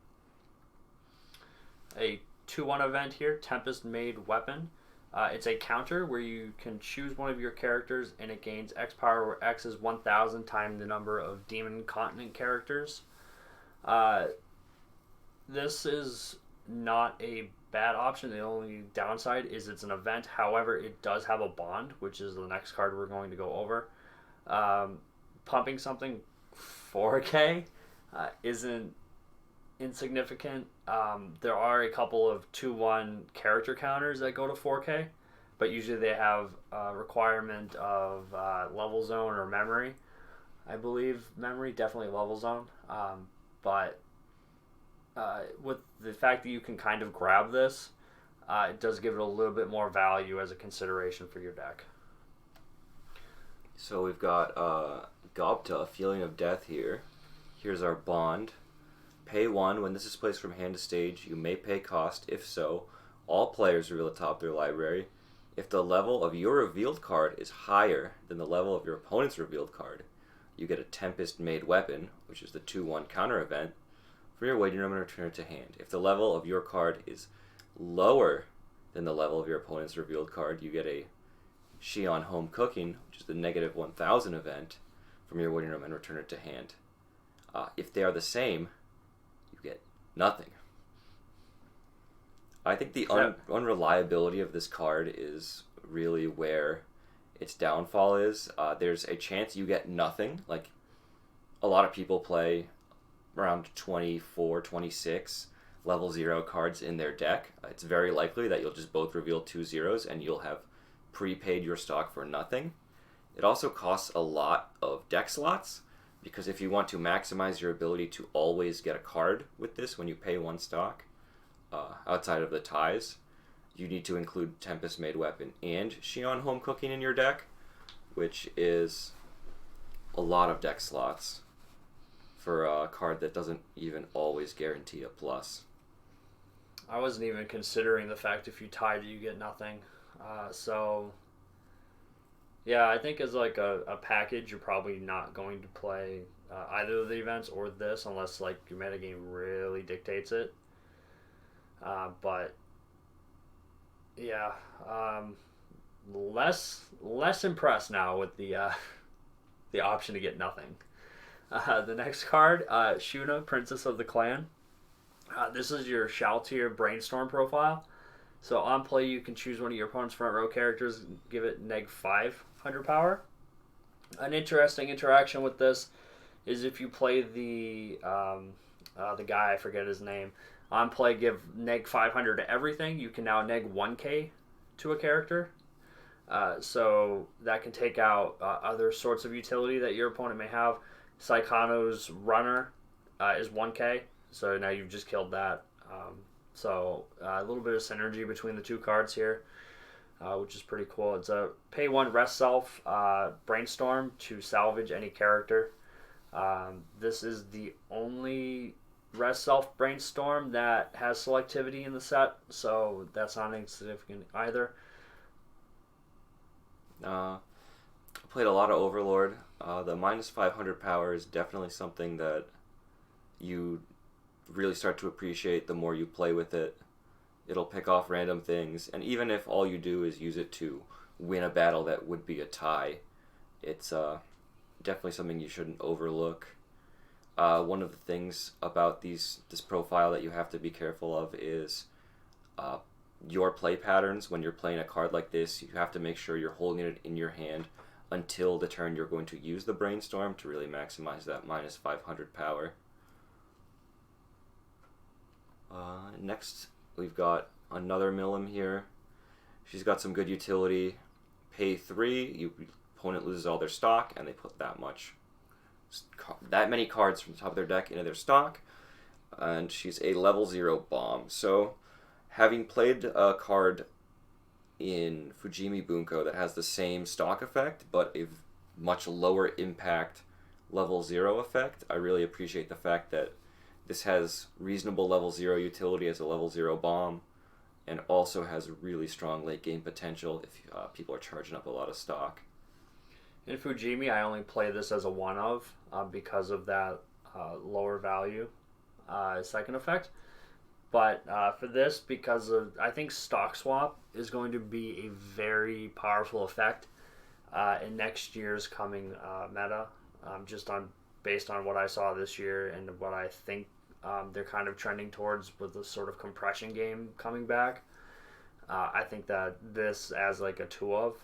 A 2/1 event here, Tempest Made Weapon. It's a counter where you can choose one of your characters and it gains X power, where X is 1,000 times the number of Demon Continent characters. This is not a bad option. The only downside is it's an event. However, it does have a bond, which is the next card we're going to go over. Pumping something 4K isn't insignificant. There are a couple of 2/1 character counters that go to 4K, but usually they have a requirement of level zone or memory. I believe memory, definitely level zone. But with the fact that you can kind of grab this, it does give it a little bit more value as a consideration for your deck. So we've got Gobta, Feeling of Death here. Here's our bond. Pay 1. When this is placed from hand to stage, you may pay cost. If so, all players reveal the top of their library. If the level of your revealed card is higher than the level of your opponent's revealed card, you get a Tempest Made Weapon, which is the 2/1 counter event, for your waiting room and return it to hand. If the level of your card is lower than the level of your opponent's revealed card, you get a Shion Home Cooking, which is the -1,000 event, from your waiting room and return it to hand. If they are the same, you get nothing. I think the unreliability of this card is really where its downfall is. There's a chance you get nothing. Like, a lot of people play around 24, 26 level 0 cards in their deck. It's very likely that you'll just both reveal 2 zeros and you'll have prepaid your stock for nothing. It also costs a lot of deck slots, because if you want to maximize your ability to always get a card with this when you pay 1 stock, outside of the ties, you need to include Tempest Made Weapon and Shion Home Cooking in your deck, which is a lot of deck slots for a card that doesn't even always guarantee a plus. I wasn't even considering the fact if you tie that you get nothing. So, yeah, I think as like a package, you're probably not going to play either of the events or this unless like your metagame really dictates it. But yeah, less impressed now with the option to get nothing. The next card, Shuna, Princess of the Clan. This is your Shaltir Brainstorm profile. So on play, you can choose one of your opponent's front row characters and give it -500 power. An interesting interaction with this is if you play the guy, I forget his name, on play give -500 to everything, you can now -1k to a character. So that can take out other sorts of utility that your opponent may have. Saikano's Runner is 1k, so now you've just killed that. So a little bit of synergy between the two cards here, which is pretty cool. It's a pay 1 rest self Brainstorm to salvage any character. This is the only rest self Brainstorm that has selectivity in the set, so that's not insignificant either. I played a lot of Overlord. The -500 power is definitely something that you really start to appreciate the more you play with it. It'll pick off random things, and even if all you do is use it to win a battle that would be a tie, it's definitely something you shouldn't overlook. One of the things about this profile that you have to be careful of is your play patterns. When you're playing a card like this, you have to make sure you're holding it in your hand until the turn you're going to use the Brainstorm to really maximize that -500 power. Next, we've got another Milim here. She's got some good utility. Pay 3, your opponent loses all their stock, and they put that many cards from the top of their deck into their stock. And she's a level 0 bomb. So, having played a card in Fujimi Bunko that has the same stock effect, but a much lower impact level 0 effect, I really appreciate the fact that this has reasonable level 0 utility as a level 0 bomb, and also has really strong late game potential if people are charging up a lot of stock. In Fujimi, I only play this as a one-of because of that lower value second effect. But for this, because of I think stock swap is going to be a very powerful effect in next year's coming meta. Just on based on what I saw this year and what I think they're kind of trending towards with the sort of compression game coming back. I think that this as like a 2 of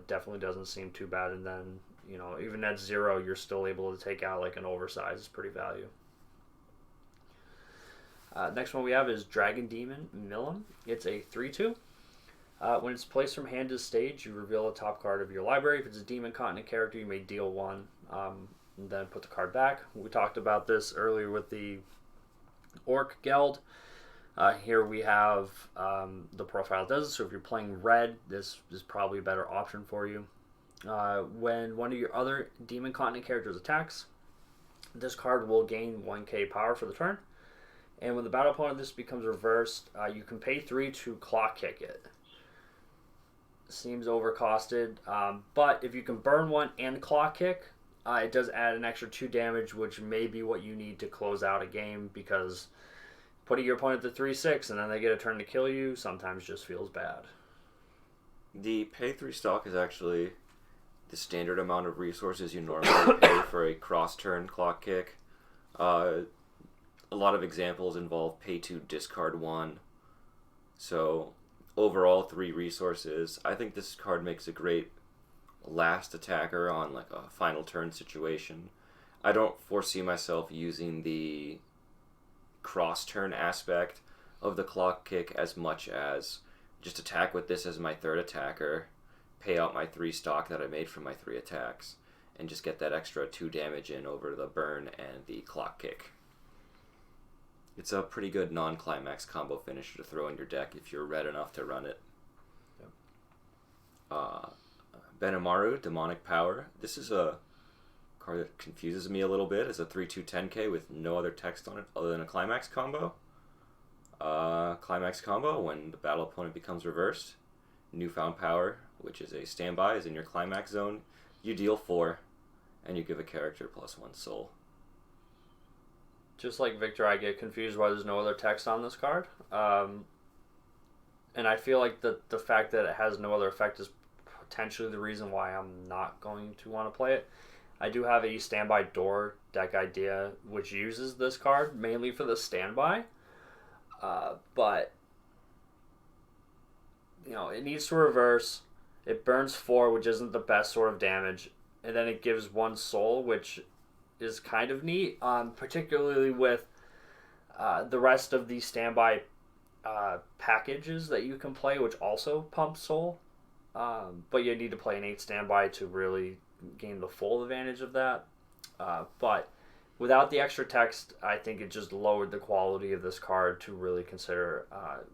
definitely doesn't seem too bad. And then, even at 0, you're still able to take out like an oversized. It's pretty value. Next one we have is Dragon Demon Milim. It's a 3/2. When it's placed from hand to stage, you reveal the top card of your library. If it's a Demon Continent character, you may deal 1, and then put the card back. We talked about this earlier with the Orc Geld. Here we have the profile does it, so if you're playing red, this is probably a better option for you. When one of your other Demon Continent characters attacks, this card will gain 1k power for the turn. And when the battle opponent this becomes reversed, you can pay 3 to clock kick it. Seems overcosted, but if you can burn 1 and clock kick, it does add an extra 2 damage, which may be what you need to close out a game, because putting your opponent to 3/6 and then they get a turn to kill you sometimes just feels bad. The pay 3 stock is actually the standard amount of resources you normally pay for a cross-turn clock kick. A lot of examples involve pay 2, discard 1. So overall 3 resources. I think this card makes a great last attacker on like a final turn situation. I don't foresee myself using the cross-turn aspect of the clock kick as much as just attack with this as my 3rd attacker, pay out my 3 stock that I made from my 3 attacks, and just get that extra 2 damage in over the burn and the clock kick. It's a pretty good non-climax combo finisher to throw in your deck if you're red enough to run it. Yep. Benamaru, Demonic Power. This is a card that confuses me a little bit. It's a 3/2 10k with no other text on it other than a climax combo. Climax combo, when the battle opponent becomes reversed, Newfound Power, which is a standby, is in your climax zone. You deal 4, and you give a character +1 soul. Just like Victor, I get confused why there's no other text on this card. And I feel like the fact that it has no other effect is potentially the reason why I'm not going to want to play it. I do have a standby door deck idea which uses this card mainly for the standby. But it needs to reverse. It burns 4, which isn't the best sort of damage, and then it gives 1 soul, which is kind of neat, particularly with the rest of the standby packages that you can play, which also pump soul. But you need to play an 8 standby to really gain the full advantage of that. But without the extra text, I think it just lowered the quality of this card to really consider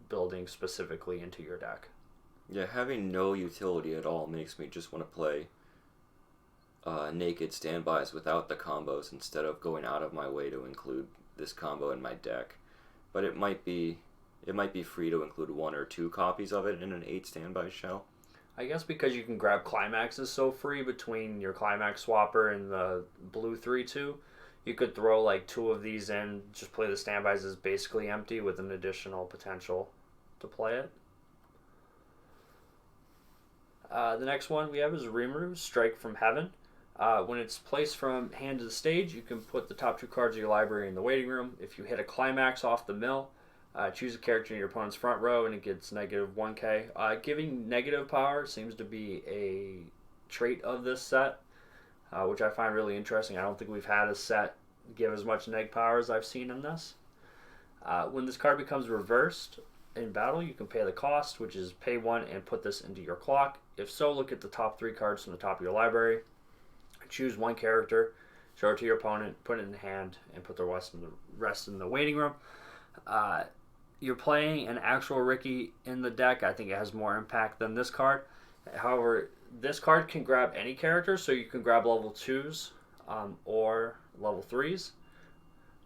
building specifically into your deck. Yeah, having no utility at all makes me just want to play naked standbys without the combos instead of going out of my way to include this combo in my deck. But it might be free to include 1 or 2 copies of it in an 8 standby shell. I guess because you can grab climaxes so free between your climax swapper and the blue 3/2, you could throw like 2 of these in, just play the standbys as basically empty with an additional potential to play it. The next one we have is Rimuru, Strike from Heaven. When it's placed from hand to the stage, you can put the top 2 cards of your library in the waiting room. If you hit a climax off the mill, choose a character in your opponent's front row and it gets negative 1k. Giving negative power seems to be a trait of this set, which I find really interesting. I don't think we've had a set give as much neg power as I've seen in this. When this card becomes reversed in battle, you can pay the cost, which is pay 1 and put this into your clock. If so, look at the top 3 cards from the top of your library. Choose 1 character, show it to your opponent, put it in hand, and put the rest in the waiting room. You're playing an actual Ricky in the deck. I think it has more impact than this card. However, this card can grab any character, so you can grab level 2s or level 3s,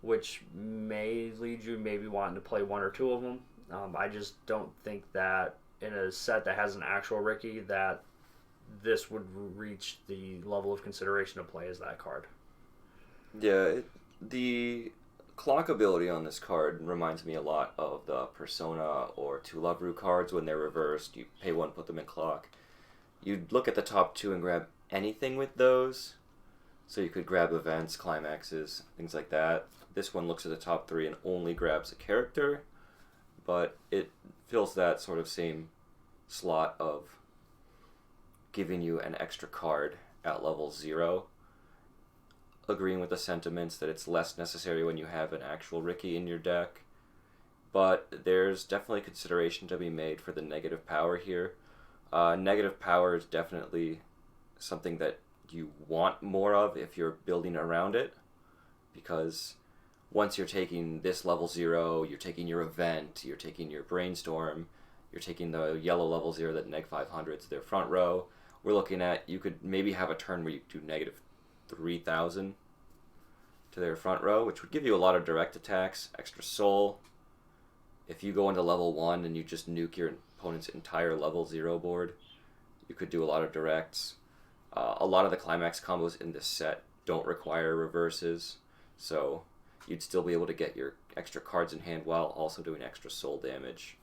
which may lead you maybe wanting to play 1 or 2 of them. I just don't think that in a set that has an actual Ricky that this would reach the level of consideration to play as that card. Yeah, the clock ability on this card reminds me a lot of the Persona or Two Love Ru cards when they're reversed. You pay one, put them in clock. You'd look at the top two and grab anything with those. So you could grab events, climaxes, things like that. This one looks at the top three and only grabs a character, but it fills that sort of same slot of giving you an extra card at level 0. Agreeing with the sentiments that it's less necessary when you have an actual Ricky in your deck, but there's definitely consideration to be made for the negative power here. Negative power is definitely something that you want more of if you're building around it, because once you're taking this level 0, you're taking your event, you're taking your brainstorm, you're taking the yellow level 0 that neg 500 to their front row. We're looking at, you could maybe have a turn where you do negative 3,000 to their front row, which would give you a lot of direct attacks, extra soul. If you go into level 1 and you just nuke your opponent's entire level 0 board, you could do a lot of directs. A lot of the climax combos in this set don't require reverses, so you'd still be able to get your extra cards in hand while also doing extra soul damage.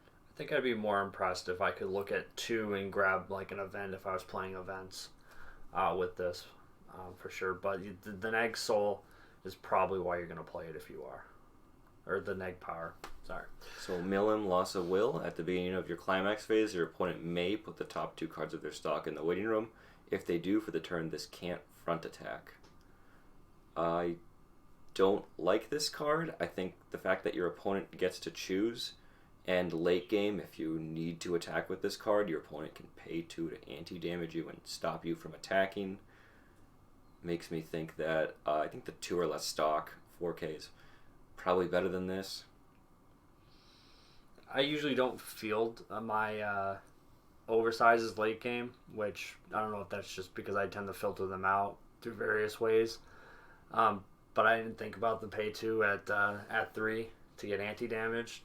I think I'd be more impressed if I could look at 2 and grab like an event if I was playing events with this, for sure. But the neg soul is probably why you're going to play it if you are. Or the neg power, sorry. So Milim, loss of will. At the beginning of your climax phase, your opponent may put the top 2 cards of their stock in the waiting room. If they do for the turn, this can't front attack. I don't like this card. I think the fact that your opponent gets to choose, and late game, if you need to attack with this card, your opponent can pay 2 to anti-damage you and stop you from attacking, makes me think that I think the 2 or less stock 4K is probably better than this. I usually don't field my oversizes late game, which I don't know if that's just because I tend to filter them out through various ways. But I didn't think about the pay 2 at 3 to get anti-damaged.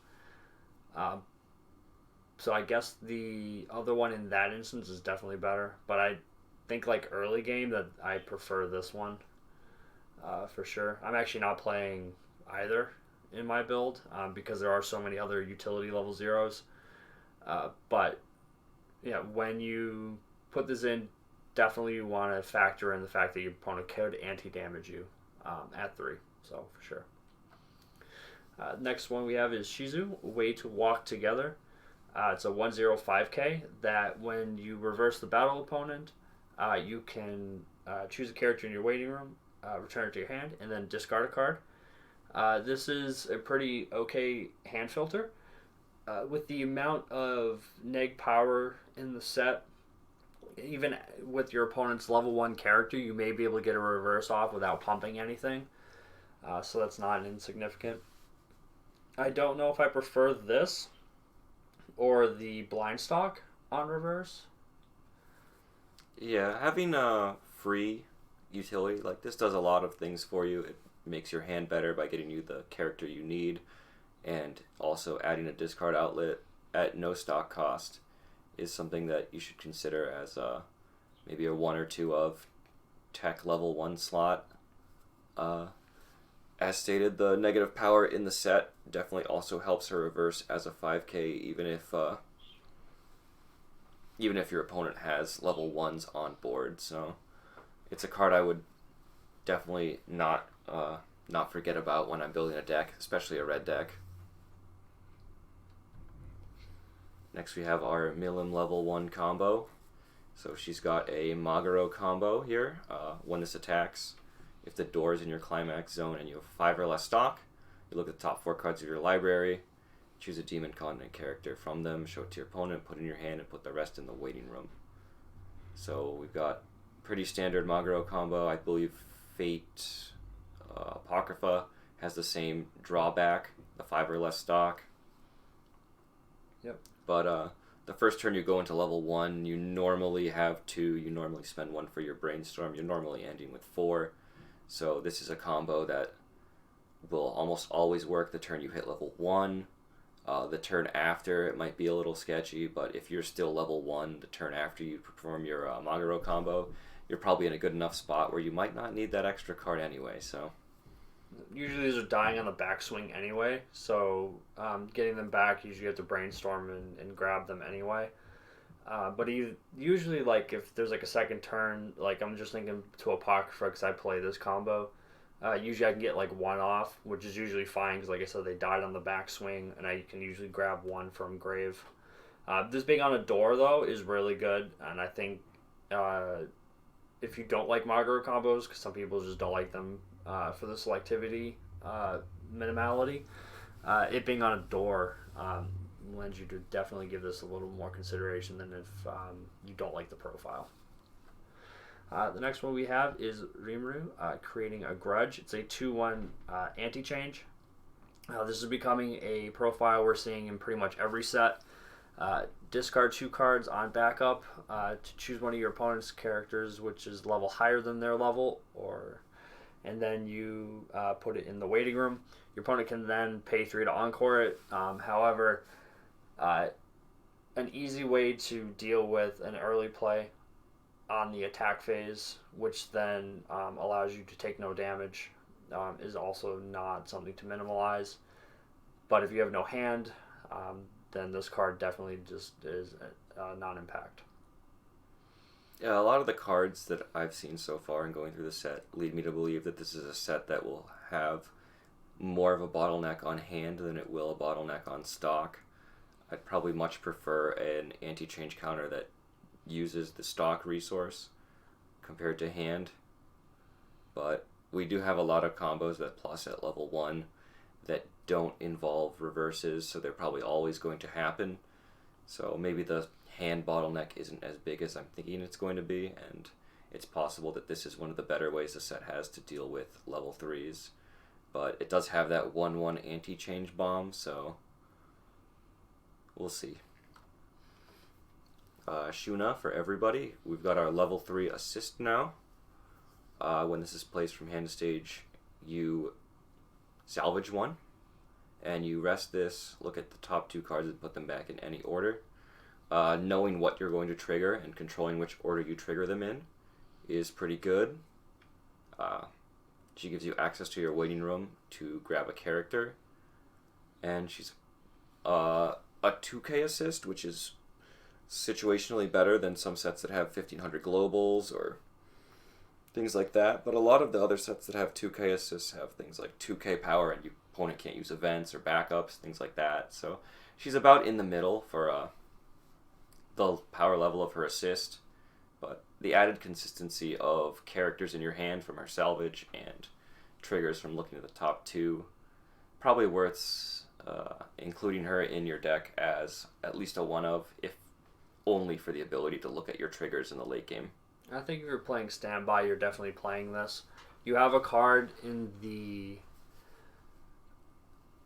So I guess the other one in that instance is definitely better. But I think like early game that I prefer this one for sure. I'm actually not playing either in my build because there are so many other utility level 0s. But yeah, when you put this in, definitely you want to factor in the fact that your opponent could anti-damage you at 3. So for sure. Next one we have is Shizu, Way to Walk Together. It's a 1/0/5K that when you reverse the battle opponent, you can choose a character in your waiting room, return it to your hand, and then discard a card. This is a pretty okay hand filter. With the amount of neg power in the set, even with your opponent's level 1 character, you may be able to get a reverse off without pumping anything. So that's not insignificant. I don't know if I prefer this or the blind stock on reverse. Yeah, having a free utility like this does a lot of things for you. It makes your hand better by getting you the character you need, and also adding a discard outlet at no stock cost is something that you should consider as maybe a 1 or 2 of tech level 1 slot. As stated, the negative power in the set definitely also helps her reverse as a 5K, even if your opponent has level 1s on board. So it's a card I would definitely not forget about when I'm building a deck, especially a red deck. Next we have our Milim level 1 combo. So she's got a Maguro combo here. When this attacks, if the door is in your climax zone and you have 5 or less stock, you look at the top 4 cards of your library, choose a Demon Continent character from them, show it to your opponent, put it in your hand, and put the rest in the waiting room. So we've got pretty standard Maguro combo. I believe Fate Apocrypha has the same drawback, the 5 or less stock. Yep. But the first turn you go into level 1, you normally have 2, you normally spend 1 for your brainstorm, you're normally ending with 4. So this is a combo that will almost always work the turn you hit level 1. The turn after, it might be a little sketchy, but if you're still level 1, the turn after you perform your Maguro combo, you're probably in a good enough spot where you might not need that extra card anyway. So usually these are dying on the backswing anyway, so getting them back, usually you have to brainstorm and grab them anyway. But usually, like, if there's like a second turn, like I'm just thinking to Apocrypha because I play this combo. Usually I can get like one off, which is usually fine because, like I said, they died on the backswing, and I can usually grab one from Grave. This being on a door, though, is really good, and I think if you don't like Maguro combos, because some people just don't like them for the selectivity minimality, it being on a door lends you to definitely give this a little more consideration than if you don't like the profile. The next one we have is Rimuru, creating a Grudge. It's a 2-1 anti-change. This is becoming a profile we're seeing in pretty much every set. Discard 2 cards on backup to choose one of your opponent's characters, which is level higher than their level, and then you put it in the waiting room. Your opponent can then pay 3 to encore it. However, an easy way to deal with an early play on the attack phase, which then allows you to take no damage, is also not something to minimalize. But if you have no hand, then this card definitely just is non-impact. Yeah, a lot of the cards that I've seen so far in going through the set lead me to believe that this is a set that will have more of a bottleneck on hand than it will a bottleneck on stock. I'd probably much prefer an anti-change counter that uses the stock resource compared to hand. But we do have a lot of combos that plus at level 1 that don't involve reverses, so they're probably always going to happen. So maybe the hand bottleneck isn't as big as I'm thinking it's going to be, and it's possible that this is one of the better ways the set has to deal with level 3s. But it does have that 1/1 anti-change bomb, so we'll see. Shuna for everybody. We've got our level 3 assist now. When this is placed from hand to stage, you salvage one, and you rest this, look at the top 2 cards and put them back in any order. Knowing what you're going to trigger and controlling which order you trigger them in is pretty good. She gives you access to your waiting room to grab a character, and she's a 2k assist, which is situationally better than some sets that have 1500 globals or things like that. But a lot of the other sets that have 2k assists have things like 2k power, and your opponent can't use events or backups, things like that. So she's about in the middle for the power level of her assist, but the added consistency of characters in your hand from her salvage and triggers from looking at the top 2, probably worth including her in your deck as at least a one of, if only for the ability to look at your triggers in the late game. I think if you're playing standby, you're definitely playing this. You have a card in the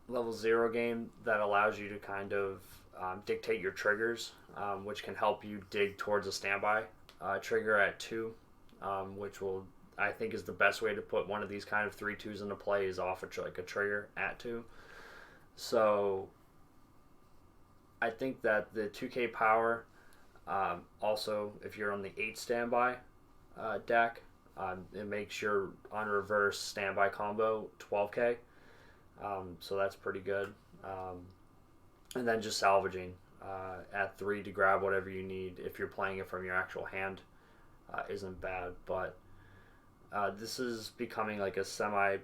level 0 game that allows you to kind of dictate your triggers, which can help you dig towards a standby trigger at 2, which will, I think, is the best way to put one of these kind of 3/2s into play, is off a trigger at 2. So I think that the 2k power, also if you're on the 8 standby deck, it makes your on reverse standby combo 12k, so that's pretty good. And then just salvaging at 3 to grab whatever you need if you're playing it from your actual hand isn't bad. But this is becoming like a semi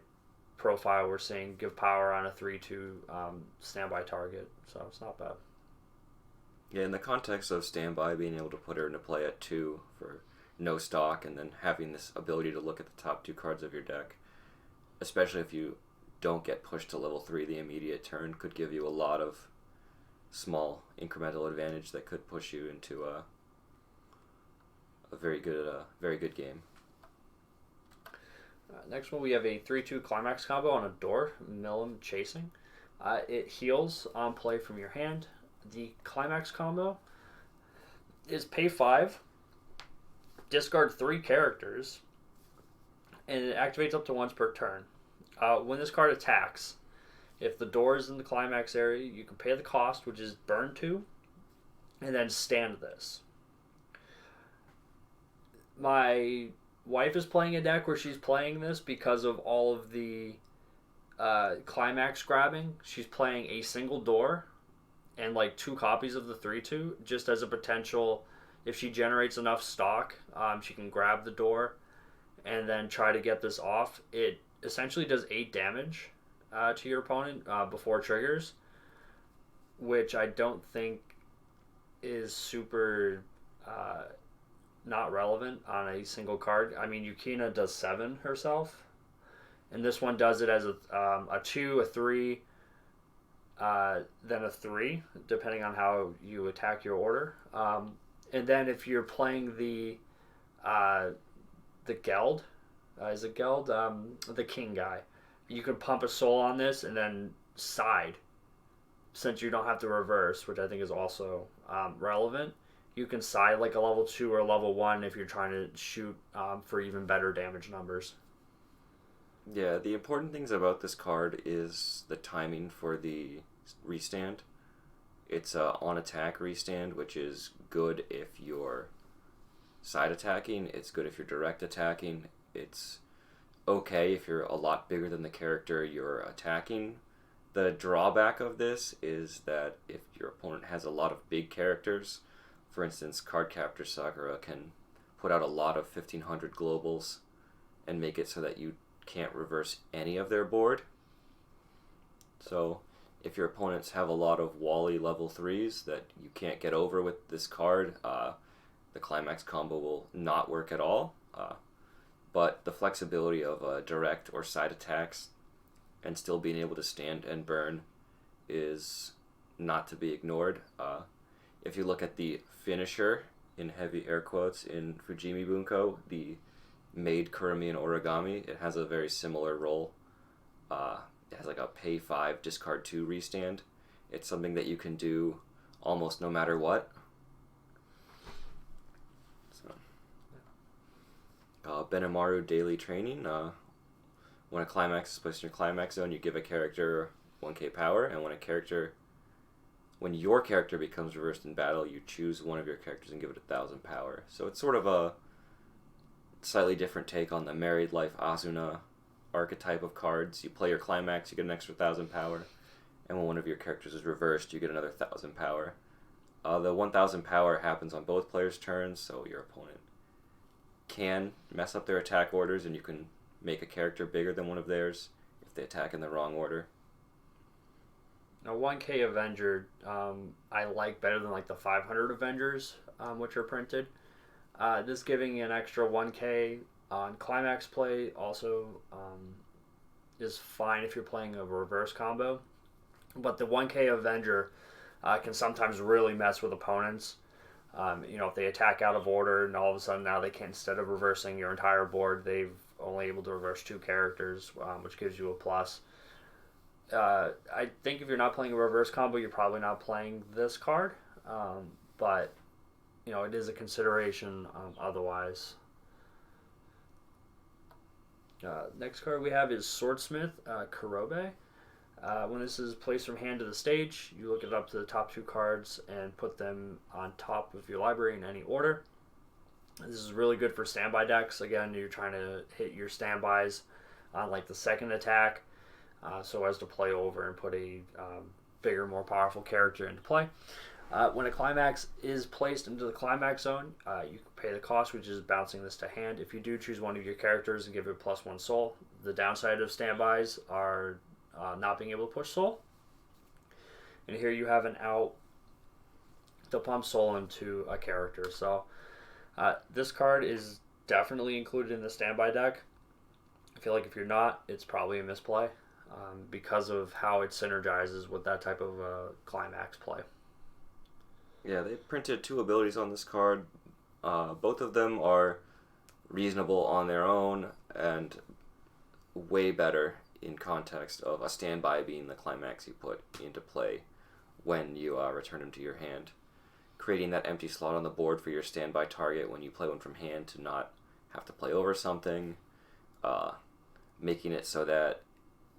profile we're seeing give power on a 3/2 standby target, so it's not bad. Yeah, in the context of standby, being able to put her into play at 2 for no stock, and then having this ability to look at the top 2 cards of your deck, especially if you don't get pushed to level 3 the immediate turn, could give you a lot of small incremental advantage that could push you into a very good game. Next one, we have a 3/2 climax combo on a door, Milim Chasing. It heals on play from your hand. The climax combo is pay 5, discard 3 characters, and it activates up to once per turn. When this card attacks, if the door is in the climax area, you can pay the cost, which is burn 2, and then stand this. My wife is playing a deck where she's playing this because of all of the climax grabbing. She's playing a single door and like 2 copies of the 3/2 just as a potential. If she generates enough stock, she can grab the door and then try to get this off. It essentially does 8 damage to your opponent before triggers, which I don't think is super not relevant on a single card. I mean, Yukina does 7 herself, and this one does it as a 2, a 3, then a 3, depending on how you attack your order. And then if you're playing the Geld, is it Geld? The king guy. You can pump a soul on this and then side, since you don't have to reverse, which I think is also relevant. You can side like a level 2 or a level 1 if you're trying to shoot for even better damage numbers. Yeah, the important things about this card is the timing for the restand. It's a on attack restand, which is good if you're side attacking. It's good if you're direct attacking. It's okay if you're a lot bigger than the character you're attacking. The drawback of this is that if your opponent has a lot of big characters, for instance, Cardcaptor Sakura can put out a lot of 1500 globals and make it so that you can't reverse any of their board. So if your opponents have a lot of Wally level 3s that you can't get over with this card, the climax combo will not work at all. But the flexibility of direct or side attacks and still being able to stand and burn is not to be ignored. If you look at the finisher, in heavy air quotes, in Fujimi Bunko, the made Kurumi and Origami, it has a very similar role. It has like a pay 5, discard 2 restand. It's something that you can do almost no matter what. So, Benamaru daily training. When a climax is placed in your climax zone, you give a character 1k power, and when your character becomes reversed in battle, you choose one of your characters and give it 1000 power. So it's sort of a slightly different take on the Married Life Asuna archetype of cards. You play your climax, you get an extra 1000 power, and when one of your characters is reversed, you get another 1000 power. The 1000 power happens on both players' turns, so your opponent can mess up their attack orders, and you can make a character bigger than one of theirs if they attack in the wrong order. Now, 1K Avenger, I like better than like the 500 Avengers, which are printed. This giving an extra 1K on climax play also is fine if you're playing a reverse combo. But the 1K Avenger can sometimes really mess with opponents. If they attack out of order and all of a sudden now they can, instead of reversing your entire board, they've only able to reverse 2 characters, which gives you a plus. I think if you're not playing a reverse combo, you're probably not playing this card. But it is a consideration otherwise. Next card we have is Swordsmith Kurobe. When this is placed from hand to the stage, you look it up to the top 2 cards and put them on top of your library in any order. This is really good for standby decks. Again, you're trying to hit your standbys on like the second attack, so as to play over and put a bigger, more powerful character into play. When a climax is placed into the climax zone, you can pay the cost, which is bouncing this to hand. If you do choose one of your characters and give it +1 soul, the downside of standbys are not being able to push soul. And here you have an out to pump soul into a character. So this card is definitely included in the standby deck. I feel like if you're not, it's probably a misplay because of how it synergizes with that type of climax play. Yeah, they printed 2 abilities on this card. Both of them are reasonable on their own and way better in context of a standby being the climax you put into play when you return them to your hand. Creating that empty slot on the board for your standby target when you play one from hand to not have to play over something. Making it so that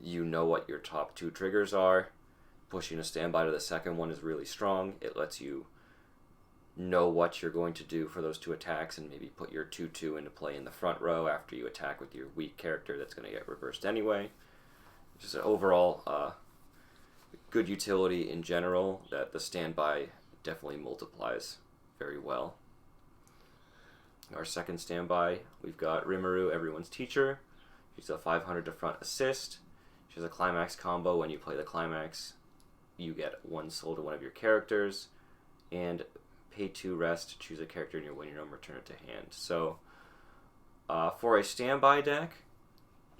you know what your top 2 triggers are. Pushing a standby to the second one is really strong. It lets you know what you're going to do for those 2 attacks and maybe put your 2/2 into play in the front row after you attack with your weak character that's going to get reversed anyway. just an overall good utility in general that the standby definitely multiplies very well. Our second standby, we've got Rimuru, Everyone's Teacher. She's a 500 to front assist. She has a climax combo. When you play the climax, you get 1 soul to one of your characters, and pay 2 rest, choose a character in your winning room, return it to hand. So, for a standby deck,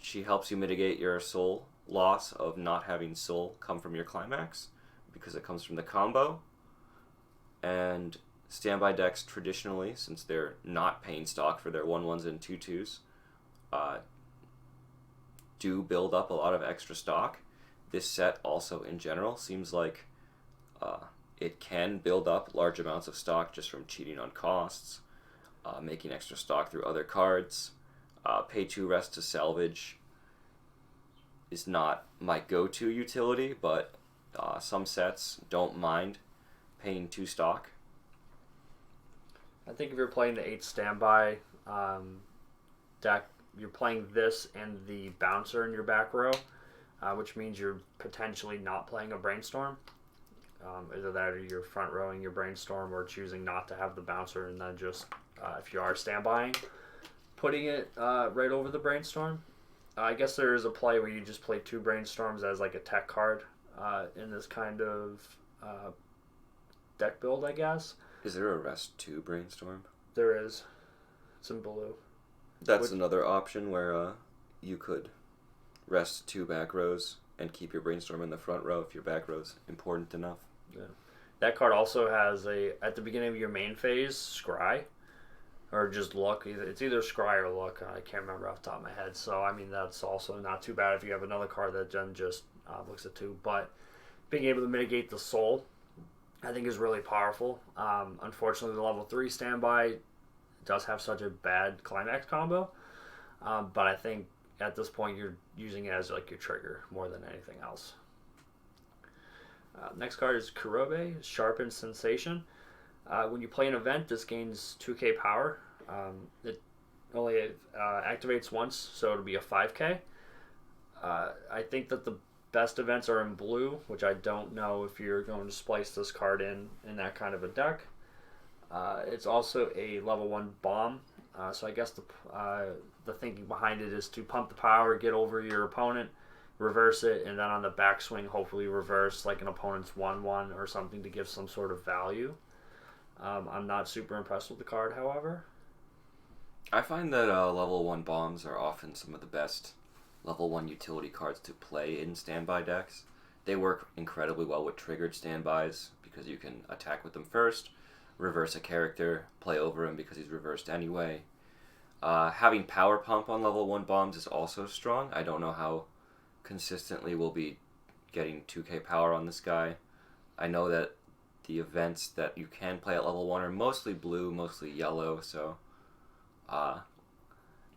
she helps you mitigate your soul loss of not having soul come from your climax, because it comes from the combo. And standby decks traditionally, since they're not paying stock for their 1/1s and 2/2s, do build up a lot of extra stock. This set also in general seems like it can build up large amounts of stock just from cheating on costs, making extra stock through other cards. Pay 2 rest to salvage is not my go-to utility, but some sets don't mind paying 2 stock. I think if you're playing the 8 standby deck, you're playing this and the bouncer in your back row, which means you're potentially not playing a brainstorm. Either that or you're front rowing your brainstorm or choosing not to have the bouncer, and then just, if you are standbying, putting it right over the brainstorm. I guess there is a play where you just play 2 brainstorms as like a tech card in this kind of deck build, I guess. Is there a rest 2 brainstorm? There is. It's in blue. That's another option where you could rest 2 back rows and keep your brainstorm in the front row if your back row's important enough. Yeah. That card also has at the beginning of your main phase, scry. Or just look. It's either scry or look. I can't remember off the top of my head. So, I mean, that's also not too bad if you have another card that then just looks at 2. But being able to mitigate the soul, I think, is really powerful. Unfortunately, the level 3 standby does have such a bad climax combo. But I think at this point you're using it as like your trigger more than anything else. Next card is Kurobe, Sharpened Sensation. When you play an event, this gains 2k power. It only activates once, so it'll be a 5k. I think that the best events are in blue, which I don't know if you're going to splice this card in that kind of a deck. It's also a level 1 bomb, so I guess the thinking behind it is to pump the power, get over your opponent, reverse it, and then on the backswing hopefully reverse like an opponent's 1/1 or something to give some sort of value. I'm not super impressed with the card, however. I find that level 1 bombs are often some of the best level 1 utility cards to play in standby decks. They work incredibly well with triggered standbys because you can attack with them first, reverse a character, play over him because he's reversed anyway. Having power pump on level 1 bombs is also strong. I don't know how consistently we'll be getting 2k power on this guy. I know that the events that you can play at level 1 are mostly blue, mostly yellow, so a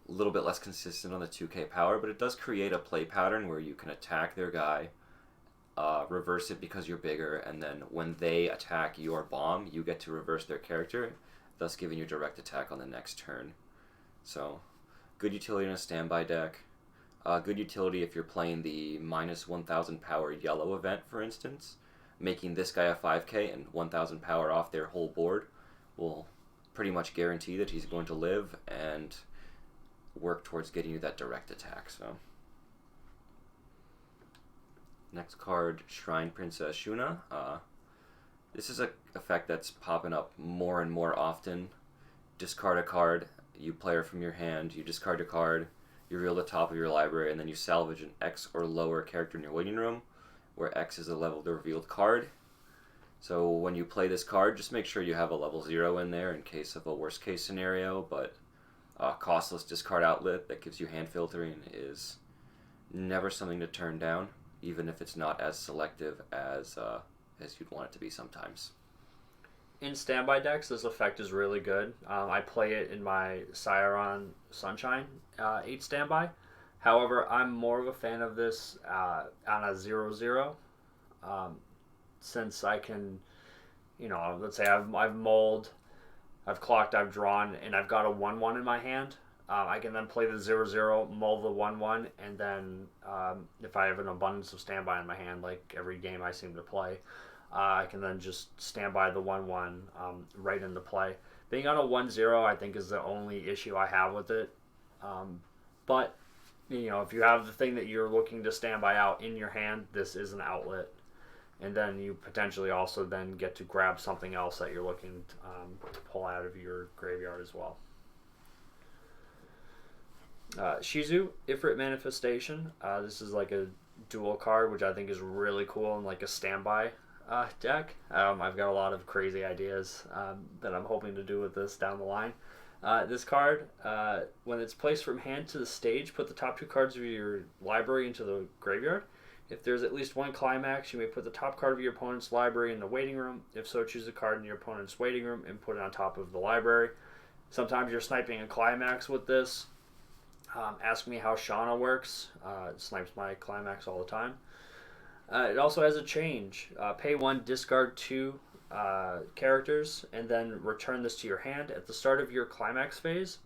little bit less consistent on the 2k power, but it does create a play pattern where you can attack their guy, reverse it because you're bigger, and then when they attack your bomb, you get to reverse their character, thus giving you direct attack on the next turn. So, good utility in a standby deck. Good utility if you're playing the minus 1000 power yellow event, for instance. Making this guy a 5k and 1000 power off their whole board will pretty much guarantee that he's going to live and work towards getting you that direct attack. So, next card, Shrine Princess Shuna. This is an effect that's popping up more and more often. Discard a card, you play her from your hand, you discard a card, you reveal the top of your library, and then you salvage an X or lower character in your waiting room, where X is the level of the revealed card. So when you play this card, just make sure you have a level 0 in there in case of a worst case scenario, but costless discard outlet that gives you hand filtering is never something to turn down, even if it's not as selective as you'd want it to be sometimes. In standby decks, this effect is really good. I play it in my Sciron Sunshine 8 standby. However, I'm more of a fan of this on a 0/0. Since I can, let's say I've mulled, I've clocked, I've drawn, and I've got a 1/1 in my hand. I can then play the 0/0, mull the 1/1, and then if I have an abundance of standby in my hand, like every game I seem to play, I can then just stand by the 1/1 right into play. Being on a 1/0, I think, is the only issue I have with it. But, if you have the thing that you're looking to stand by out in your hand, this is an outlet. And then you potentially also then get to grab something else that you're looking to pull out of your graveyard as well. Shizu, Ifrit Manifestation. This is like a dual card, which I think is really cool and like a standby deck. I've got a lot of crazy ideas that I'm hoping to do with this down the line. This card, when it's placed from hand to the stage, put the top 2 cards of your library into the graveyard. If there's at least one climax, you may put the top card of your opponent's library in the waiting room. If so, choose a card in your opponent's waiting room and put it on top of the library. Sometimes you're sniping a climax with this. Ask me how Shauna works. It snipes my climax all the time. It also has a change. Pay 1, discard 2 characters, and then return this to your hand. At the start of your climax phase,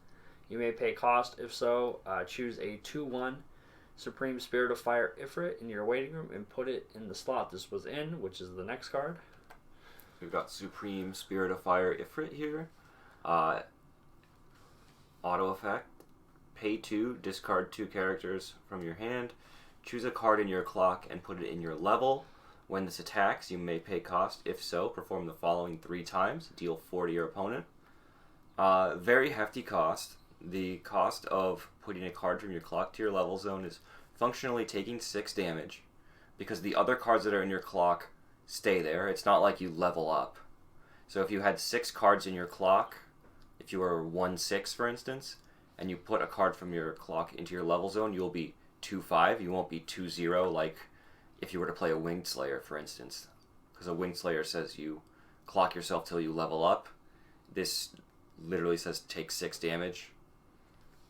you may pay cost. If so, choose a 2/1 Supreme Spirit of Fire Ifrit in your waiting room and put it in the slot this was in, which is the next card. We've got Supreme Spirit of Fire Ifrit here. Auto effect. Pay 2, discard 2 characters from your hand. Choose a card in your clock and put it in your level. When this attacks, you may pay cost. If so, perform the following 3 times. Deal 4 to your opponent. Very hefty cost. The cost of putting a card from your clock to your level zone is functionally taking 6 damage because the other cards that are in your clock stay there. It's not like you level up. So if you had 6 cards in your clock, if you were 1/6 for instance, and you put a card from your clock into your level zone, you'll be 2/5. You won't be 2/0 like if you were to play a Winged Slayer, for instance. Because a Winged Slayer says you clock yourself till you level up. This literally says take 6 damage.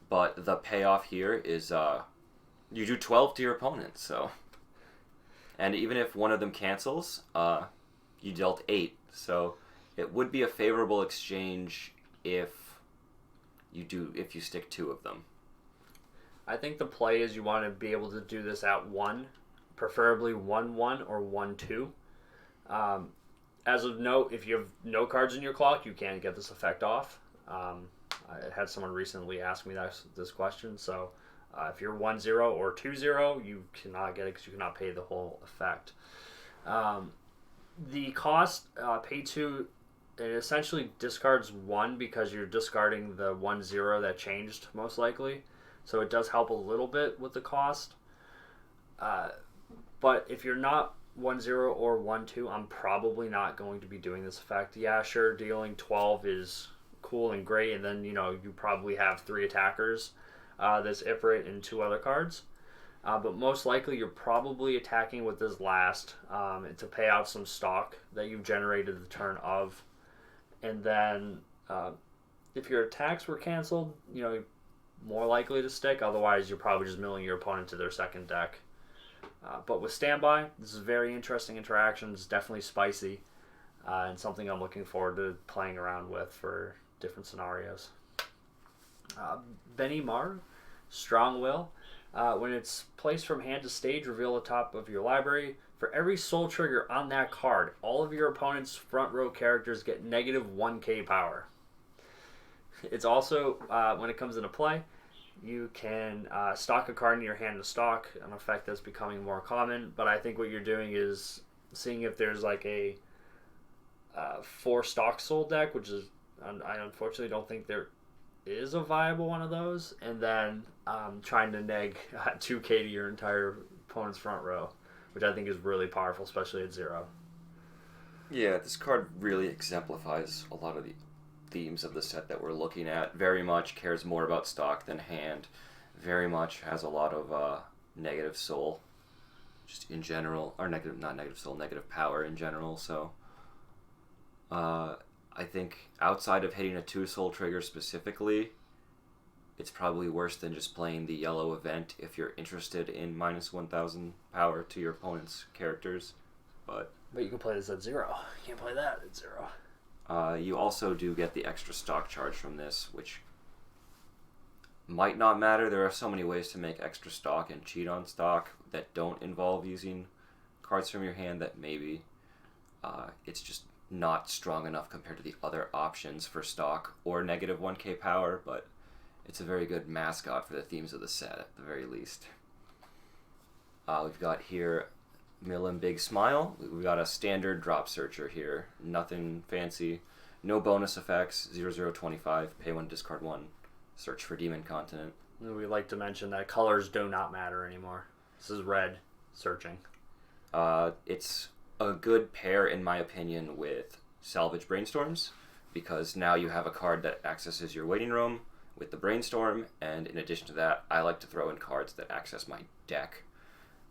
But the payoff here is you do 12 to your opponent, so. And even if one of them cancels, you dealt 8. So it would be a favorable exchange if you stick 2 of them. I think the play is you want to be able to do this at 1, preferably 1/1 or 1/2. As of note, if you have no cards in your clock, you can't get this effect off. I had someone recently ask me this question, so if you're 1/0 or 2/0, you cannot get it because you cannot pay the whole effect. The cost, pay 2, it essentially discards 1 because you're discarding the 1/0 that changed most likely, so it does help a little bit with the cost. But if you're not 1/0 or 1/2, I'm probably not going to be doing this effect. Yeah, sure, dealing 12 is cool and great, and then you probably have 3 attackers, this Ifrit and 2 other cards, but most likely you're probably attacking with this last to pay out some stock that you've generated the turn of, and then if your attacks were canceled, you're more likely to stick. Otherwise, you're probably just milling your opponent to their second deck. But with standby, this is a very interesting interaction. It's definitely spicy, and something I'm looking forward to playing around with for different scenarios. Benny Mar, Strong Will. When it's placed from hand to stage, reveal the top of your library. For every soul trigger on that card, all of your opponent's front row characters get negative 1k power. It's also, when it comes into play, you can stock a card in your hand to stock, an effect that's becoming more common, but I think what you're doing is seeing if there's like a 4 stock soul deck, which is, I unfortunately don't think there is a viable one of those, and then trying to neg 2k to your entire opponent's front row, which I think is really powerful, especially at 0. Yeah, this card really exemplifies a lot of the themes of the set that we're looking at. Very much cares more about stock than hand. Very much has a lot of negative soul, just in general, or negative power in general. So I think outside of hitting a 2 soul trigger specifically, it's probably worse than just playing the yellow event if you're interested in minus 1000 power to your opponent's characters. But you can play this at 0. You can't play that at 0. You also do get the extra stock charge from this, which might not matter. There are so many ways to make extra stock and cheat on stock that don't involve using cards from your hand that maybe it's just not strong enough compared to the other options for stock or negative 1k power, but it's a very good mascot for the themes of the set at the very least. We've got here Mill and Big Smile. We've got a standard drop searcher here. Nothing fancy. No bonus effects. 0025. Pay 1, discard 1. Search for Demon Continent. We like to mention that colors do not matter anymore. This is red searching. It's a good pair, in my opinion, with Salvage Brainstorms, because now you have a card that accesses your waiting room with the Brainstorm, and in addition to that, I like to throw in cards that access my deck.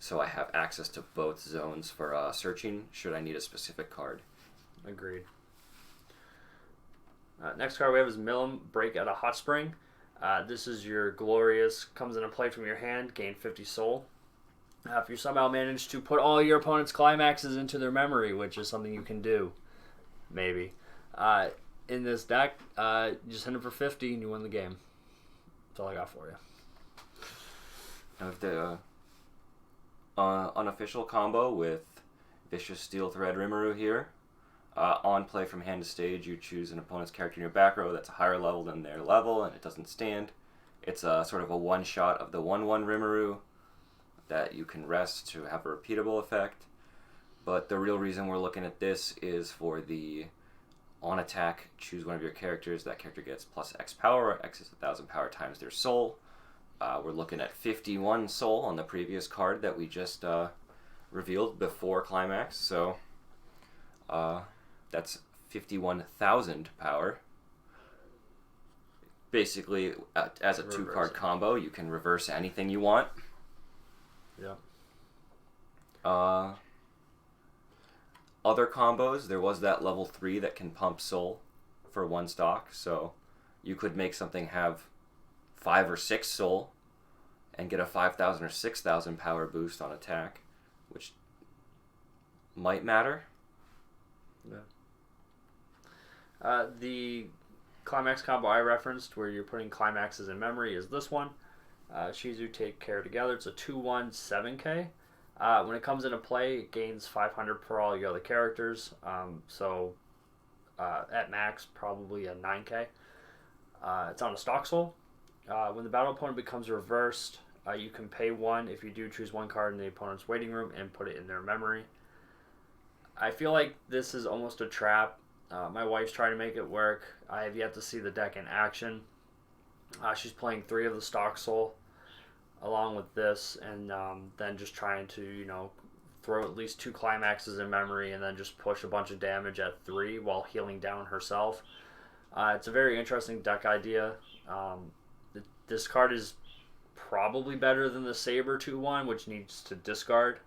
So I have access to both zones for searching should I need a specific card. Agreed. Next card we have is Millum Break at a Hot Spring. This is your glorious, comes into play from your hand, gain 50 soul. If you somehow manage to put all your opponent's climaxes into their memory, which is something you can do, maybe. In this deck, you just hit him for 50 and you win the game. That's all I got for you. Now the unofficial combo with Vicious Steel Thread Rimuru here. On play from hand to stage, you choose an opponent's character in your back row that's a higher level than their level, and it doesn't stand. It's a sort of a one-shot of the 1/1 Rimuru that you can rest to have a repeatable effect. But the real reason we're looking at this is for the on attack, choose one of your characters. That character gets plus X power. X is 1,000 power times their soul. We're looking at 51 soul on the previous card that we just revealed before Climax. So that's 51,000 power. Basically, as a two-card combo, you can reverse anything you want. Yeah. Other combos, there was that level 3 that can pump soul for 1 stock, so you could make something have 5 or 6 soul and get a 5,000 or 6,000 power boost on attack, which might matter. Yeah. The Climax combo I referenced, where you're putting climaxes in memory, is this one. Shizu Take Care Together. It's a 2/1 7k. When it comes into play, it gains 500 per all your other characters. At max, probably a 9k. It's on a stock soul. When the battle opponent becomes reversed, you can pay 1 if you do choose 1 card in the opponent's waiting room and put it in their memory. I feel like this is almost a trap. My wife's trying to make it work. I have yet to see the deck in action. She's playing 3 of the stock soul along with this, and then just trying to, throw at least 2 climaxes in memory and then just push a bunch of damage at 3 while healing down herself. It's a very interesting deck idea. This card is probably better than the Saber 2/1, which needs to discard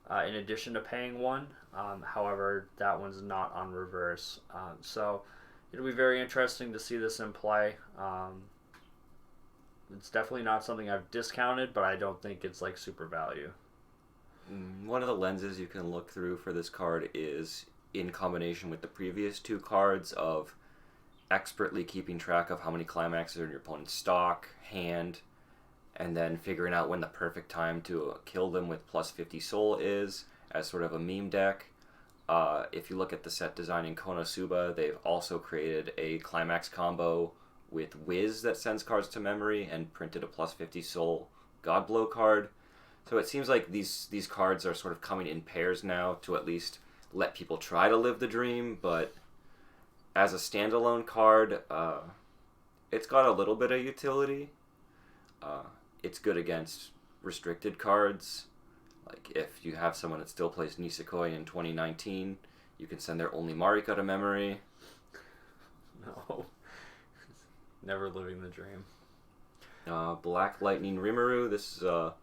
in addition to paying 1. However, that one's not on reverse. So it'll be very interesting to see this in play. It's definitely not something I've discounted, but I don't think it's like super value. One of the lenses you can look through for this card is in combination with the previous 2 cards of expertly keeping track of how many climaxes are in your opponent's stock, hand, and then figuring out when the perfect time to kill them with plus 50 soul is, as sort of a meme deck. If you look at the set design in Konosuba, they've also created a climax combo with Wiz that sends cards to memory and printed a plus 50 soul Godblow card. So it seems like these cards are sort of coming in pairs now to at least let people try to live the dream, but as a standalone card, it's got a little bit of utility. It's good against restricted cards. Like if you have someone that still plays Nisekoi in 2019, you can send their only Marika to memory. No. Never living the dream. Black Lightning Rimuru. This is a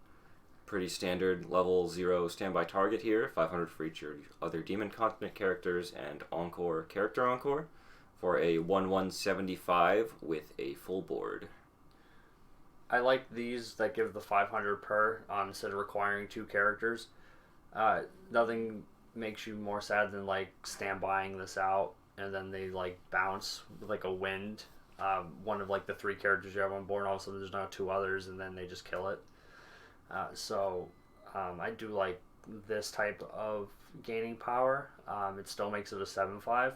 pretty standard level 0 standby target here. 500 for each of your other Demon Continent characters and Encore character Encore for a 1/175 with a full board. I like these that give the 500 per instead of requiring 2 characters. Nothing makes you more sad than like standbying this out and then they like bounce with like a wind one of like the 3 characters you have on board, and all of a sudden there's now 2 others, and then they just kill it. I do like this type of gaining power. It still makes it a 7/5.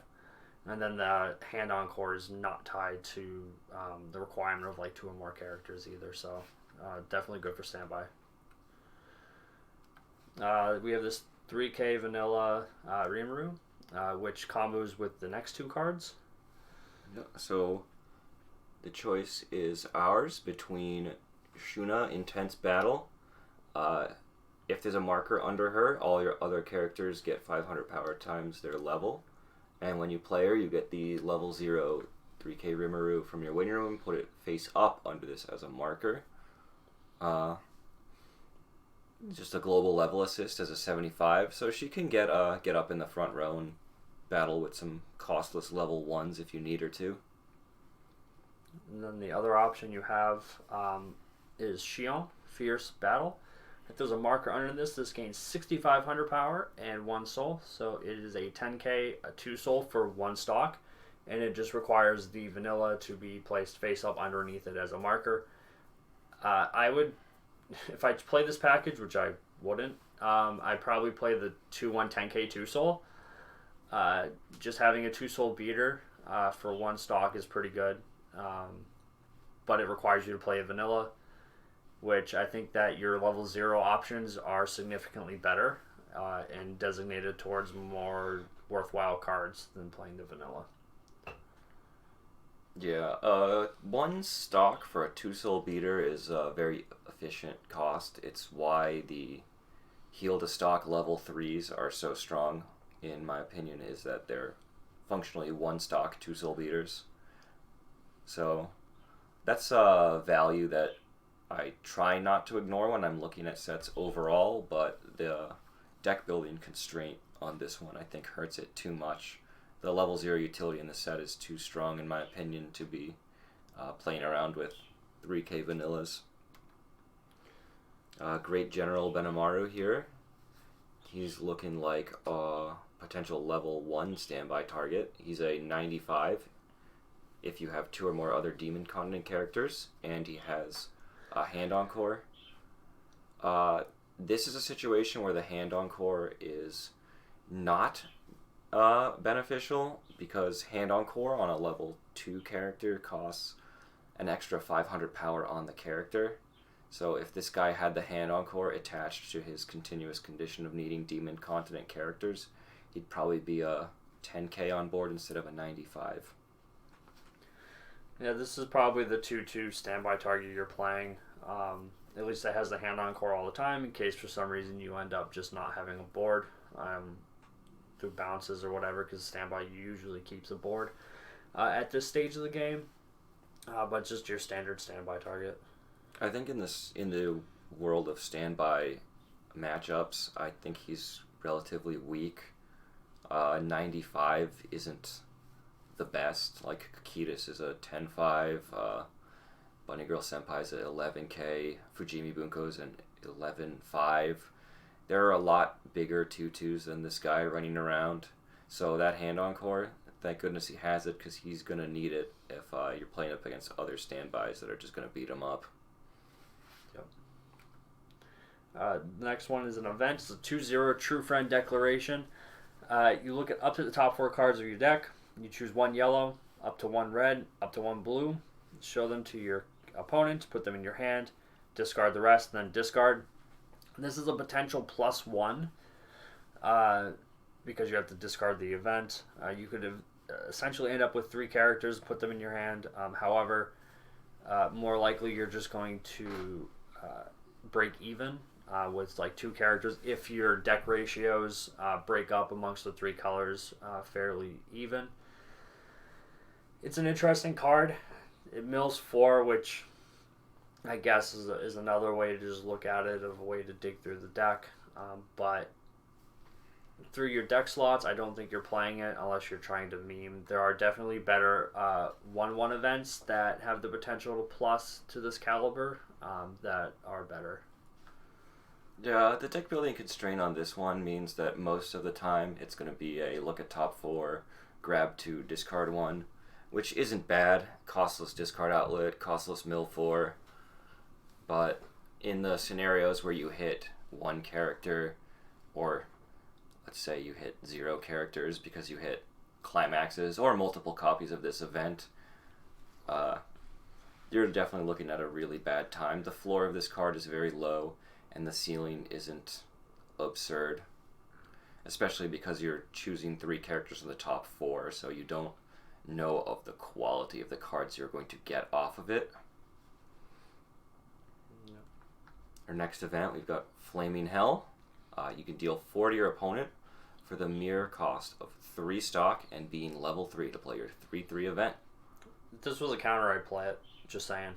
And then the hand-on core is not tied to the requirement of like 2 or more characters either, so definitely good for standby. We have this 3K vanilla Rimuru, which combos with the next 2 cards. So the choice is ours between Shuna, Intense Battle. If there's a marker under her, all your other characters get 500 power times their level. And when you play her, you get the level 0 3K Rimuru from your waiting room, put it face up under this as a marker. Just a global level assist as a 75, so she can get up in the front row and battle with some costless level 1s if you need her to. And then the other option you have is Xion, Fierce Battle. If there's a marker under this gains 6,500 power and 1 soul, so it is a 10k, a 2 soul for 1 stock, and it just requires the vanilla to be placed face up underneath it as a marker. I would, if I play this package, which I wouldn't, I'd probably play the 2/1 10k 2 soul. Just having a 2 soul beater for 1 stock is pretty good, but it requires you to play a vanilla, which I think that your level 0 options are significantly better and designated towards more worthwhile cards than playing the vanilla. Yeah, 1 stock for a 2 soul beater is a very efficient cost. It's why the heal to stock level 3s are so strong, in my opinion, is that they're functionally 1 stock 2 soul beaters. So that's a value that I try not to ignore when I'm looking at sets overall, but the deck building constraint on this one I think hurts it too much. The level 0 utility in the set is too strong, in my opinion, to be playing around with 3K vanillas. Great General Benamaru here. He's looking like a potential level 1 standby target. He's a 95 if you have 2 or more other Demon Continent characters, and he has a hand-on core. This is a situation where the hand-on core is not beneficial, because hand-on core on a level 2 character costs an extra 500 power on the character. So if this guy had the hand-on core attached to his continuous condition of needing Demon Continent characters, he'd probably be a 10k on board instead of a 95. Yeah, this is probably the 2/2 standby target you're playing. At least it has the hand-on core all the time, in case for some reason you end up just not having a board through bounces or whatever, because standby usually keeps a board at this stage of the game. But just your standard standby target. I think in the world of standby matchups, I think he's relatively weak. 95 isn't the best. Like Kakitas is a 10/5, Bunny Girl Senpai is a 11k, Fujimi Bunko is an 11/5. There are a lot bigger 2/2s than this guy running around. So that hand-on core, thank goodness he has it, because he's going to need it if you're playing up against other standbys that are just going to beat him up. Yep. The next one is an event. It's a 2/0 True Friend Declaration. You look at up to the top 4 cards of your deck. You choose 1 yellow, up to 1 red, up to 1 blue. Show them to your opponent, put them in your hand, discard the rest, and then discard. This is a potential +1 because you have to discard the event. You could essentially end up with 3 characters, put them in your hand. However, more likely you're just going to break even with like 2 characters if your deck ratios break up amongst the 3 colors fairly even. It's an interesting card. It mills 4, which I guess is another way to just look at it, of a way to dig through the deck. But through your deck slots, I don't think you're playing it unless you're trying to meme. There are definitely better 1/1 events that have the potential to plus to this caliber that are better. Yeah, the deck building constraint on this one means that most of the time it's going to be a look at top 4, grab 2, discard 1. which isn't bad. Costless discard outlet, costless mill 4. But in the scenarios where you hit one character, or let's say you hit 0 characters because you hit climaxes or multiple copies of this event, you're definitely looking at a really bad time. The floor of this card is very low, and the ceiling isn't absurd, especially because you're choosing 3 characters in the top 4, so you don't know of the quality of the cards you're going to get off of it. Yep. Our next event, we've got Flaming Hell. You can deal 4 to your opponent for the mere cost of 3 stock and being level 3 to play your 3/3 event. If this was a counter, I'd play it. Just saying.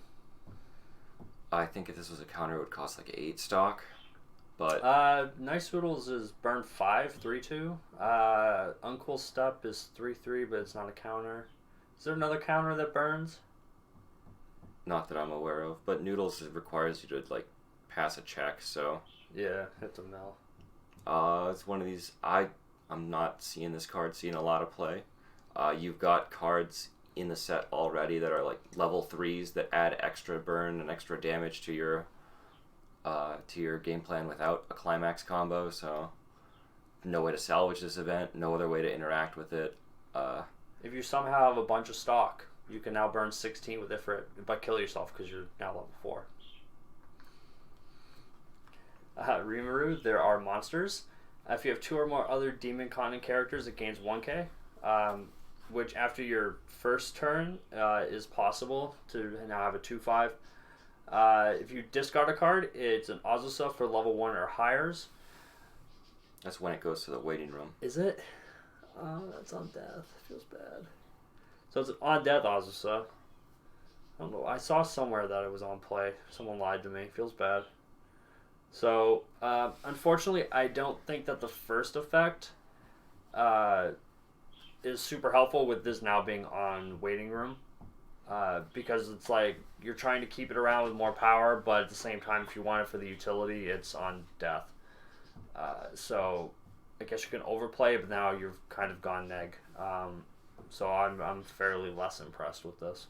I think if this was a counter, it would cost like 8 stock. But Nice Noodles is burn 5, 3/2. Uncool Step is 3/3, but it's not a counter. Is there another counter that burns? Not that I'm aware of, but Noodles requires you to like pass a check, so yeah, hit the mill. It's one of these. I'm not seeing this card seeing a lot of play. You've got cards in the set already that are like level 3s that add extra burn and extra damage to your game plan without a climax combo, so no way to salvage this event, no other way to interact with it. If you somehow have a bunch of stock, you can now burn 16 with Ifrit, but kill yourself because you're now level 4. Rimuru, there are monsters. If you have 2 or more other demon continent characters, it gains 1k, which after your first turn is possible to now have a 2/5. If you discard a card, it's an Azusa for level 1 or higher. That's when it goes to the waiting room. Is it? That's on death. Feels bad. So it's an on death Azusa. I don't know. I saw somewhere that it was on play. Someone lied to me. Feels bad. So, unfortunately, I don't think that the first effect is super helpful with this now being on waiting room. Because it's like you're trying to keep it around with more power, but at the same time, if you want it for the utility, it's on death. So I guess you can overplay, but now you've kind of gone neg. So I'm fairly less impressed with this.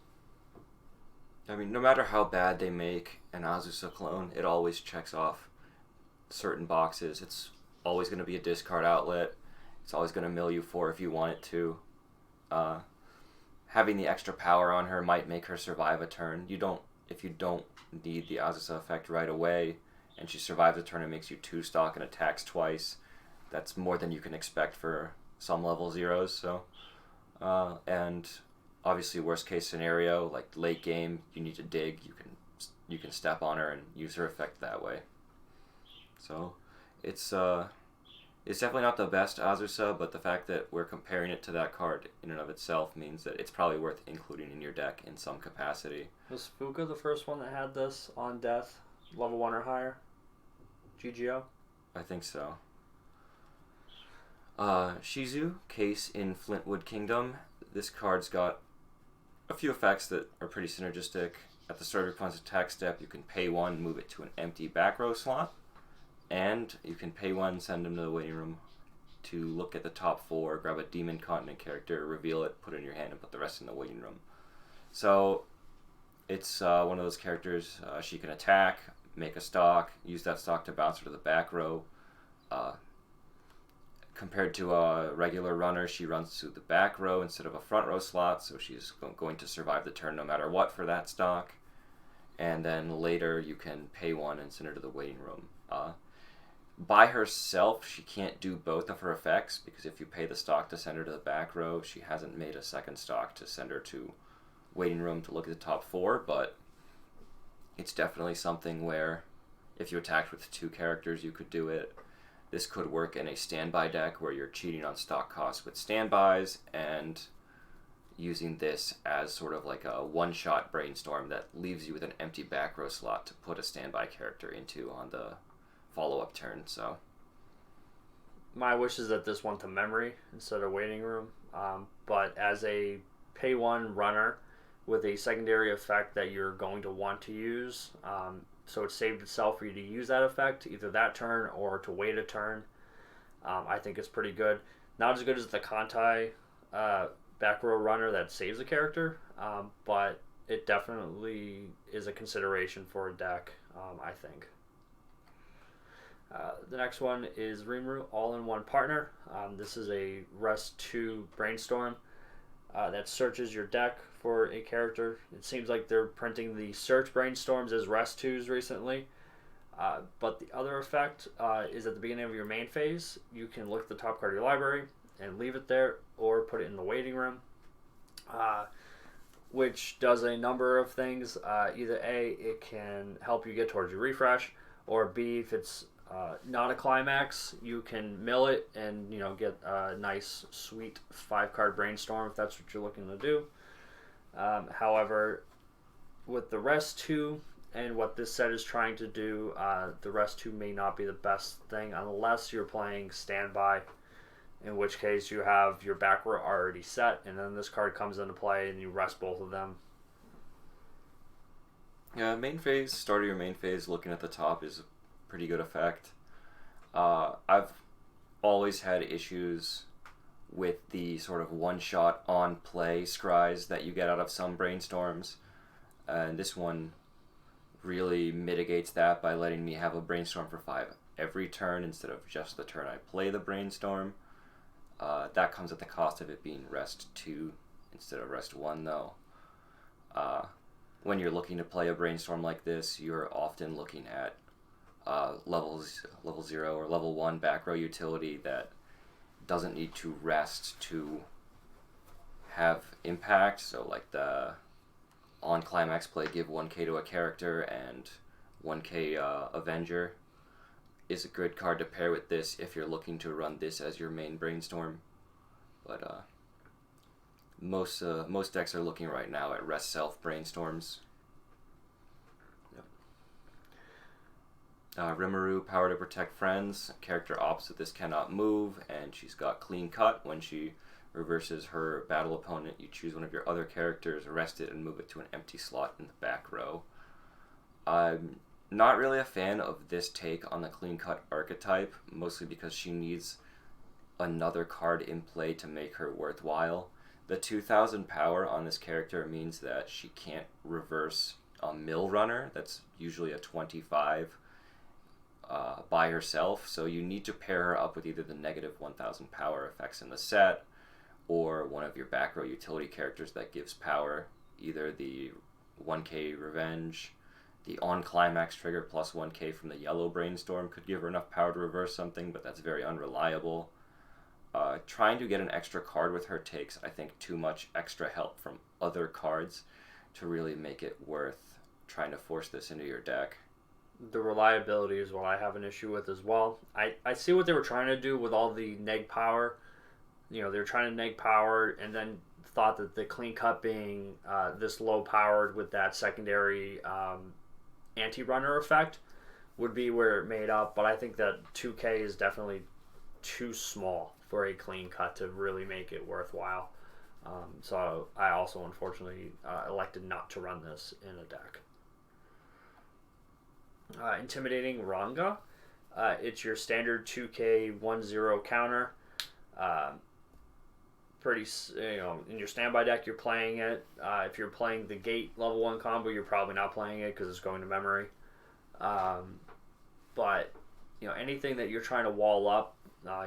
I mean, no matter how bad they make an Azusa clone, it always checks off certain boxes. It's always going to be a discard outlet. It's always going to mill you 4 if you want it to. Having the extra power on her might make her survive a turn. If you don't need the Azusa effect right away, and she survives a turn and makes you 2 stock and attacks twice, that's more than you can expect for some level 0s. So, and obviously, worst case scenario, like late game, you need to dig. You can step on her and use her effect that way. So, it's definitely not the best Azusa, but the fact that we're comparing it to that card in and of itself means that it's probably worth including in your deck in some capacity. Was Fuka the first one that had this on death, level 1 or higher? GGO? I think so. Shizu, Case in Flintwood Kingdom. This card's got a few effects that are pretty synergistic. At the start of your opponent's attack step, you can pay 1, move it to an empty back row slot. And you can pay 1, send him to the waiting room to look at the top 4, grab a Demon Continent character, reveal it, put it in your hand, and put the rest in the waiting room. So it's one of those characters. She can attack, make a stock, use that stock to bounce her to the back row. Compared to a regular runner, she runs to the back row instead of a front row slot, so she's going to survive the turn no matter what for that stock. And then later you can pay 1 and send her to the waiting room. By herself, she can't do both of her effects, because if you pay the stock to send her to the back row, she hasn't made a second stock to send her to waiting room to look at the top 4, but it's definitely something where if you attacked with 2 characters, you could do it. This could work in a standby deck where you're cheating on stock costs with standbys and using this as sort of like a one-shot brainstorm that leaves you with an empty back row slot to put a standby character into on the follow-up turn. So my wish is that this went to memory instead of waiting room, but as a pay 1 runner with a secondary effect that you're going to want to use, so it saved itself for you to use that effect either that turn or to wait a turn. I think it's pretty good. Not as good as the Kantai back row runner that saves a character, but it definitely is a consideration for a deck, I think. The next one is Rimuru, All-in-One Partner. This is a Rest 2 Brainstorm that searches your deck for a character. It seems like they're printing the Search Brainstorms as Rest 2s recently. But the other effect is at the beginning of your main phase, you can look at the top card of your library and leave it there or put it in the waiting room, which does a number of things. Either A, it can help you get towards your refresh, or B, if it's not a climax, you can mill it and get a nice, sweet 5-card brainstorm if that's what you're looking to do. However, with the Rest 2 and what this set is trying to do, the Rest 2 may not be the best thing unless you're playing Standby, in which case you have your back row already set, and then this card comes into play and you rest both of them. Yeah, main phase, start of your main phase, looking at the top is a pretty good effect. I've always had issues with the sort of one-shot on-play scries that you get out of some brainstorms, and this one really mitigates that by letting me have a brainstorm for 5 every turn instead of just the turn I play the brainstorm. That comes at the cost of it being Rest 2 instead of Rest 1, though. When you're looking to play a brainstorm like this, you're often looking at level 0 or level 1 back row utility that doesn't need to rest to have impact. So like the on climax play, give 1k to a character and 1k Avenger is a good card to pair with this if you're looking to run this as your main brainstorm. But most decks are looking right now at Rest Self brainstorms. Rimuru, Power to Protect Friends. Character opposite this cannot move, and she's got Clean Cut. When she reverses her battle opponent, you choose one of your other characters, rest it, and move it to an empty slot in the back row. I'm not really a fan of this take on the Clean Cut archetype, mostly because she needs another card in play to make her worthwhile. The 2000 power on this character means that she can't reverse a mill runner. That's usually a 25 by herself, so you need to pair her up with either the negative 1000 power effects in the set or one of your back row utility characters that gives power, either the 1k Revenge, the on climax trigger plus 1k from the yellow brainstorm could give her enough power to reverse something, but that's very unreliable. Trying to get an extra card with her takes, I think, too much extra help from other cards to really make it worth trying to force this into your deck. The reliability is what I have an issue with as well. I see what they were trying to do with all the neg power. They were trying to neg power and then thought that the Clean Cut being this low powered with that secondary anti-runner effect would be where it made up. But I think that 2k is definitely too small for a Clean Cut to really make it worthwhile. So I also unfortunately elected not to run this in a deck. Intimidating Ranga. It's your standard 2k 1-0 counter. Pretty, in your standby deck you're playing it. If you're playing the gate level 1 combo, you're probably not playing it because it's going to memory. But anything that you're trying to wall up,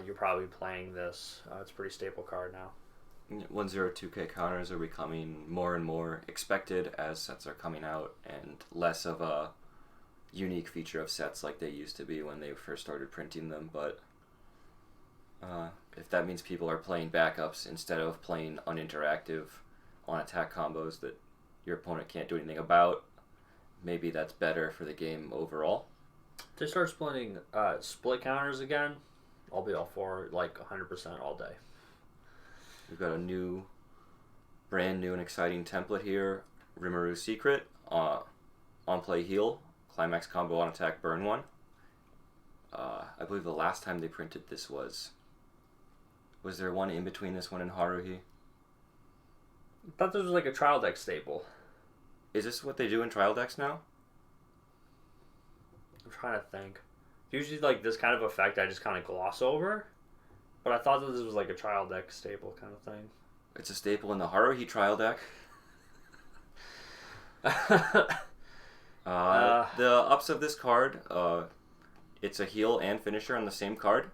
you're probably playing this. It's a pretty staple card now. 1-0 2k counters are becoming more and more expected as sets are coming out, and less of a unique feature of sets like they used to be when they first started printing them. But if that means people are playing backups instead of playing uninteractive on attack combos that your opponent can't do anything about, maybe that's better for the game overall. They start splitting split counters again, I'll be all for 100% all day. We've got a brand new and exciting template here. Rimuru Secret, on play heal, climax combo on attack burn 1. I believe the last time they printed this was there one in between this one and Haruhi? I thought this was a trial deck staple. Is this what they do in trial decks now? I'm trying to think. Usually this kind of effect I just kind of gloss over, but I thought that this was a trial deck staple kind of thing. It's a staple in the Haruhi trial deck. The ups of this card, it's a heal and finisher on the same card.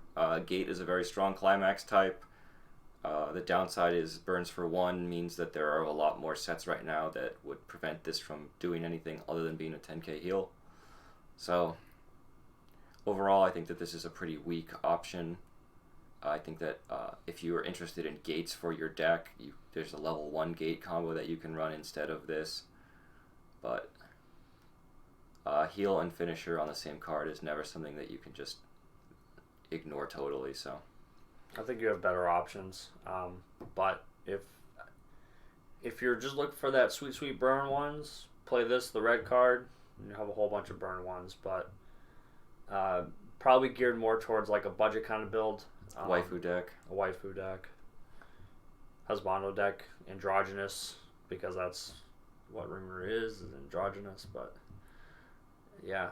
Gate is a very strong climax type. The downside is burns for 1 means that there are a lot more sets right now that would prevent this from doing anything other than being a 10k heal. So, overall, I think that this is a pretty weak option. I think that if you are interested in gates for your deck, there's a level 1 gate combo that you can run instead of this. But heal and finisher on the same card is never something that you can just ignore totally. So I think you have better options. But if you're just looking for that sweet burn ones, play this, the red card, and you have a whole bunch of burn ones. But probably geared more towards like a budget kind of build. Waifu deck. A waifu deck. Husbando deck, androgynous, because that's what Rimuru is androgynous, but yeah,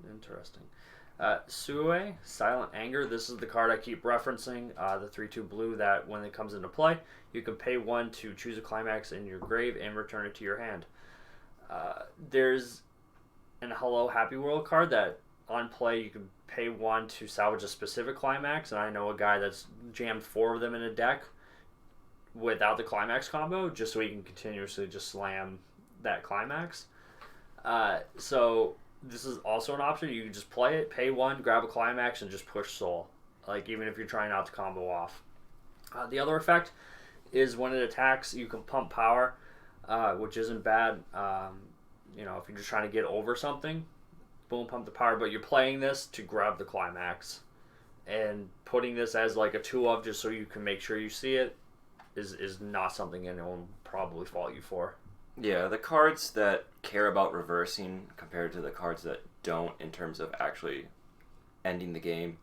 interesting. Sue, Silent Anger, this is the card I keep referencing, the 3/2 blue that when it comes into play, you can pay 1 to choose a climax in your grave and return it to your hand. There's an Hello Happy World card that on play you can pay 1 to salvage a specific climax, and I know a guy that's jammed 4 of them in a deck without the climax combo just so he can continuously just slam that climax. So this is also an option. You can just play it, pay 1, grab a climax, and just push soul, like even if you're trying not to combo off. The other effect is when it attacks you can pump power, which isn't bad. If you're just trying to get over something, boom, pump the power, but you're playing this to grab the climax, and putting this as like a 2-of just so you can make sure you see it is not something anyone will probably fault you for. Yeah, the cards that care about reversing compared to the cards that don't in terms of actually ending the game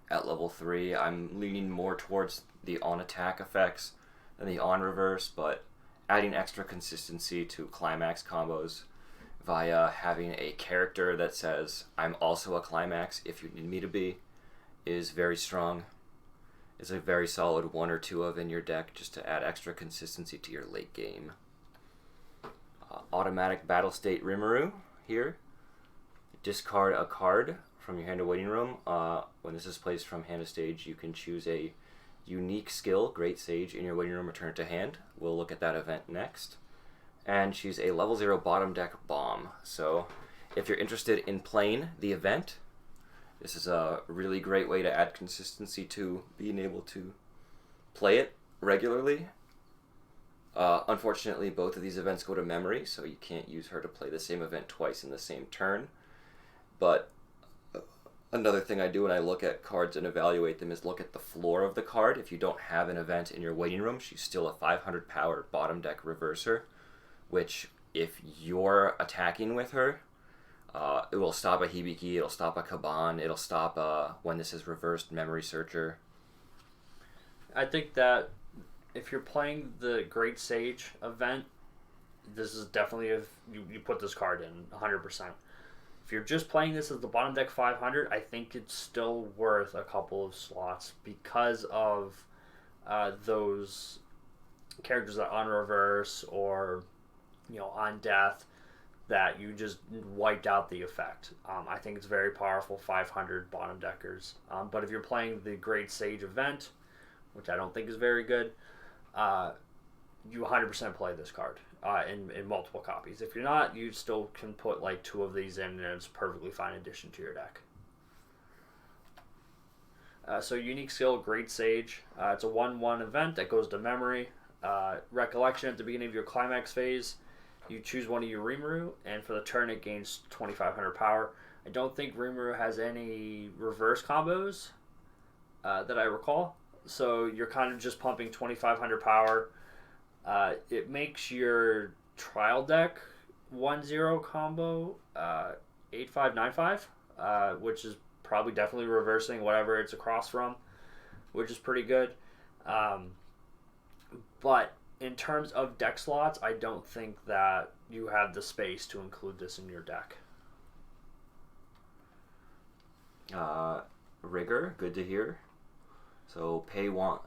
at level 3, I'm leaning more towards the on-attack effects than the on-reverse, but adding extra consistency to climax combos via having a character that says, I'm also a climax if you need me to be, is very strong. It's a very solid 1 or 2 of in your deck just to add extra consistency to your late game. Automatic Battle State Rimuru here. Discard a card from your hand to waiting room. When this is placed from hand to stage, you can choose a unique skill, Great Sage, in your waiting room, return it to hand. We'll look at that event next. And choose a level 0 bottom deck bomb. So if you're interested in playing the event, this is a really great way to add consistency to being able to play it regularly. Unfortunately, both of these events go to memory, so you can't use her to play the same event twice in the same turn. But another thing I do when I look at cards and evaluate them is look at the floor of the card. If you don't have an event in your waiting room, she's still a 500 power bottom deck reverser, which if you're attacking with her, it will stop a Hibiki, it'll stop a Kaban, it'll stop when this is reversed Memory Searcher. I think that if you're playing the Great Sage event, this is definitely you put this card in 100%. If you're just playing this as the bottom deck 500, I think it's still worth a couple of slots because of those characters that on reverse or on death that you just wiped out the effect. I think it's very powerful 500 bottom deckers. But if you're playing the Great Sage event, which I don't think is very good, you 100% play this card in multiple copies. If you're not, you still can put like 2 of these in and it's a perfectly fine addition to your deck. So unique skill, Great Sage. It's a 1/1 event that goes to memory. Recollection at the beginning of your climax phase. You choose one of your Rimuru, and for the turn it gains 2,500 power. I don't think Rimuru has any reverse combos that I recall. So you're kind of just pumping 2,500 power. It makes your trial deck 1/0 combo 8/5/9/5, which is probably definitely reversing whatever it's across from, which is pretty good. But in terms of deck slots, I don't think that you have the space to include this in your deck. Rigor, good to hear. So pay 1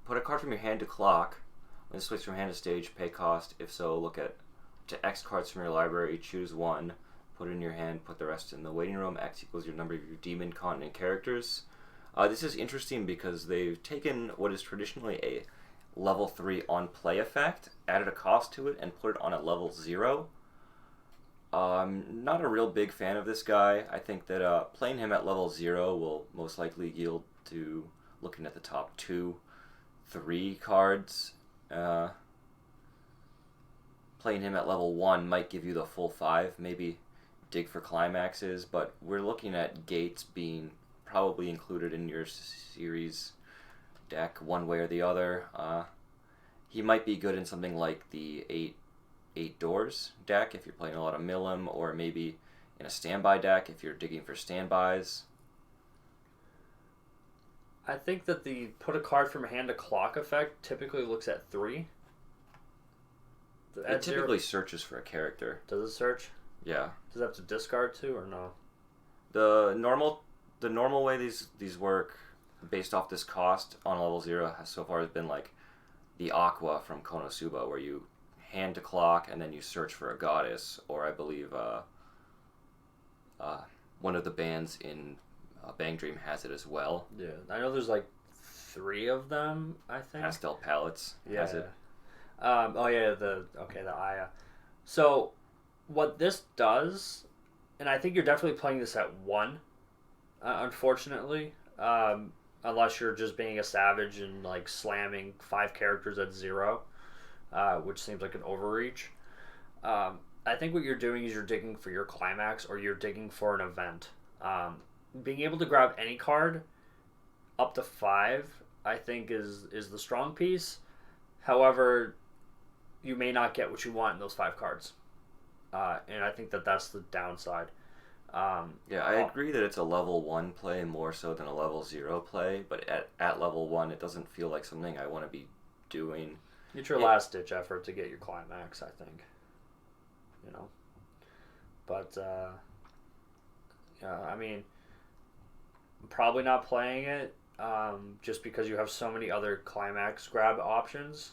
put a card from your hand to clock. When it switches from hand to stage, pay cost. If so, look at to X cards from your library, choose one, put it in your hand, put the rest in the waiting room. X equals your number of your demon continent characters. This is interesting because they've taken what is traditionally a level 3 on play effect, added a cost to it, and put it on at level 0. I'm not a real big fan of this guy. I think that playing him at level 0 will most likely yield to looking at the top 2, 3 cards. Playing him at level 1 might give you the full 5, maybe dig for climaxes, but we're looking at gates being probably included in your series deck one way or the other. He might be good in something like the 8 doors deck if you're playing a lot of Milim, or maybe in a standby deck if you're digging for standbys. I think that the put a card from hand to clock effect typically looks at 3. It typically searches for a character. Does it search? Yeah. Does it have to discard 2 or no? The normal way these work based off this cost on level 0 has so far has been like the Aqua from Konosuba, where you hand to clock and then you search for a goddess, or I believe one of the bands in Bang Dream has it as well. Yeah, I know there's like 3 of them, I think. Pastel Palettes has it. The Aya. So what this does, and I think you're definitely playing this at 1, unfortunately, unless you're just being a savage and like slamming 5 characters at 0, which seems like an overreach. I think what you're doing is you're digging for your climax, or you're digging for an event. Being able to grab any card up to 5, I think, is the strong piece. However, you may not get what you want in those 5 cards. And I think that that's the downside. I agree that it's a level 1 play more so than a level 0 play, but at level 1 it doesn't feel like something I want to be doing. It's your last-ditch effort to get your climax, I think. But, I mean, I'm probably not playing it just because you have so many other climax grab options,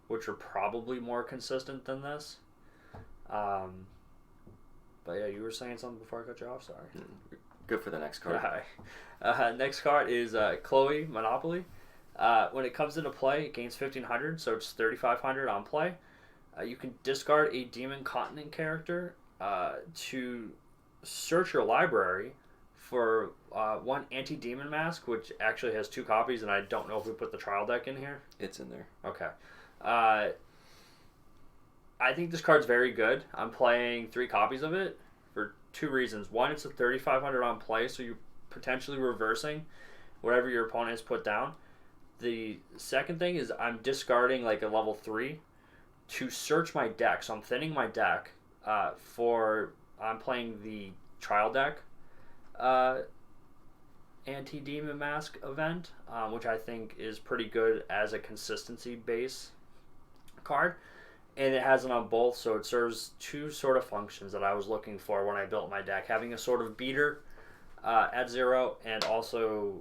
which are probably more consistent than this. But yeah, you were saying something before I cut you off. Sorry. Good for the next card. Next card is Chloe Monopoly. When it comes into play, it gains 1,500, so it's 3,500 on play. You can discard a Demon Continent character to search your library for 1 Anti-Demon Mask, which actually has 2 copies, and I don't know if we put the trial deck in here. It's in there. Okay. I think this card's very good. I'm playing 3 copies of it for 2 reasons. One, it's a 3,500 on play, so you're potentially reversing whatever your opponent has put down. The second thing is I'm discarding like a level 3 to search my deck. So I'm thinning my deck I'm playing the trial deck Anti-Demon Mask event, which I think is pretty good as a consistency base card. And it has it on both, so it serves 2 sort of functions that I was looking for when I built my deck. Having a sort of beater at 0, and also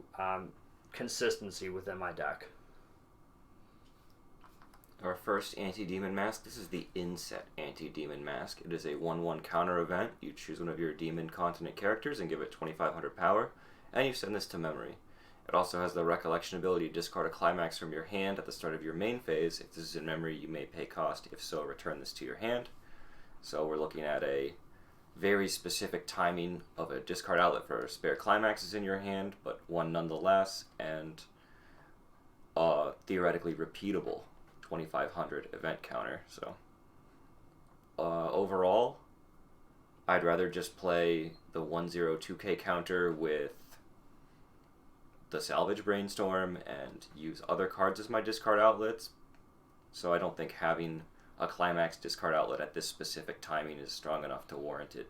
consistency within my deck. Our first Anti-Demon Mask. This is the Inset Anti-Demon Mask. It is a 1/1 counter event. You choose one of your Demon Continent characters and give it 2,500 power, and you send this to memory. It also has the Recollection ability to discard a climax from your hand at the start of your main phase. If this is in memory, you may pay cost. If so, return this to your hand. So we're looking at a very specific timing of a discard outlet for spare climaxes in your hand, but one nonetheless, and theoretically repeatable 2,500 event counter. So overall, I'd rather just play the 1/0 2K counter with the Salvage Brainstorm and use other cards as my discard outlets. So I don't think having a climax discard outlet at this specific timing is strong enough to warrant it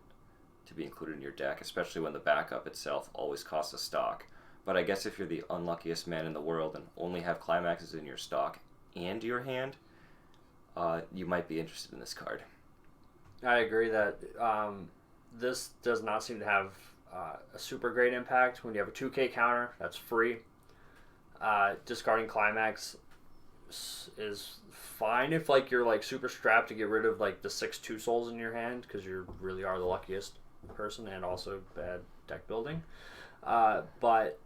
to be included in your deck, especially when the backup itself always costs a stock. But I guess if you're the unluckiest man in the world and only have climaxes in your stock and your hand, you might be interested in this card. I agree that this does not seem to have a super great impact when you have a 2K counter that's free. Discarding climax is fine if like you're like super strapped to get rid of like the 6 2 souls in your hand because you really are the luckiest person and also bad deck building. But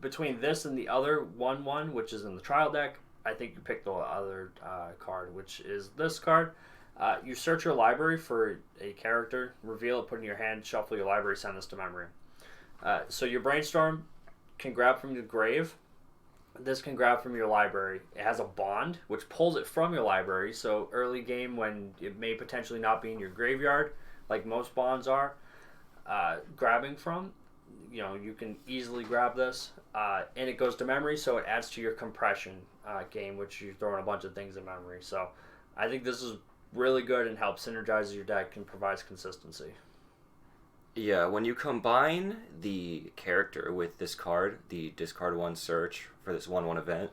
between this and the other 1/1, which is in the trial deck, I think you pick the other card, which is this card. You search your library for a character, reveal it, put it in your hand, shuffle your library, send this to memory. So your brainstorm can grab from the grave. This can grab from your library. It has a bond, which pulls it from your library. So early game, when it may potentially not be in your graveyard, like most bonds are, grabbing from, you can easily grab this. And it goes to memory, so it adds to your compression game, which you throw in a bunch of things in memory. So I think this is really good and helps synergize your deck and provides consistency. Yeah, when you combine the character with this card, the discard 1 search for this 1/1 event,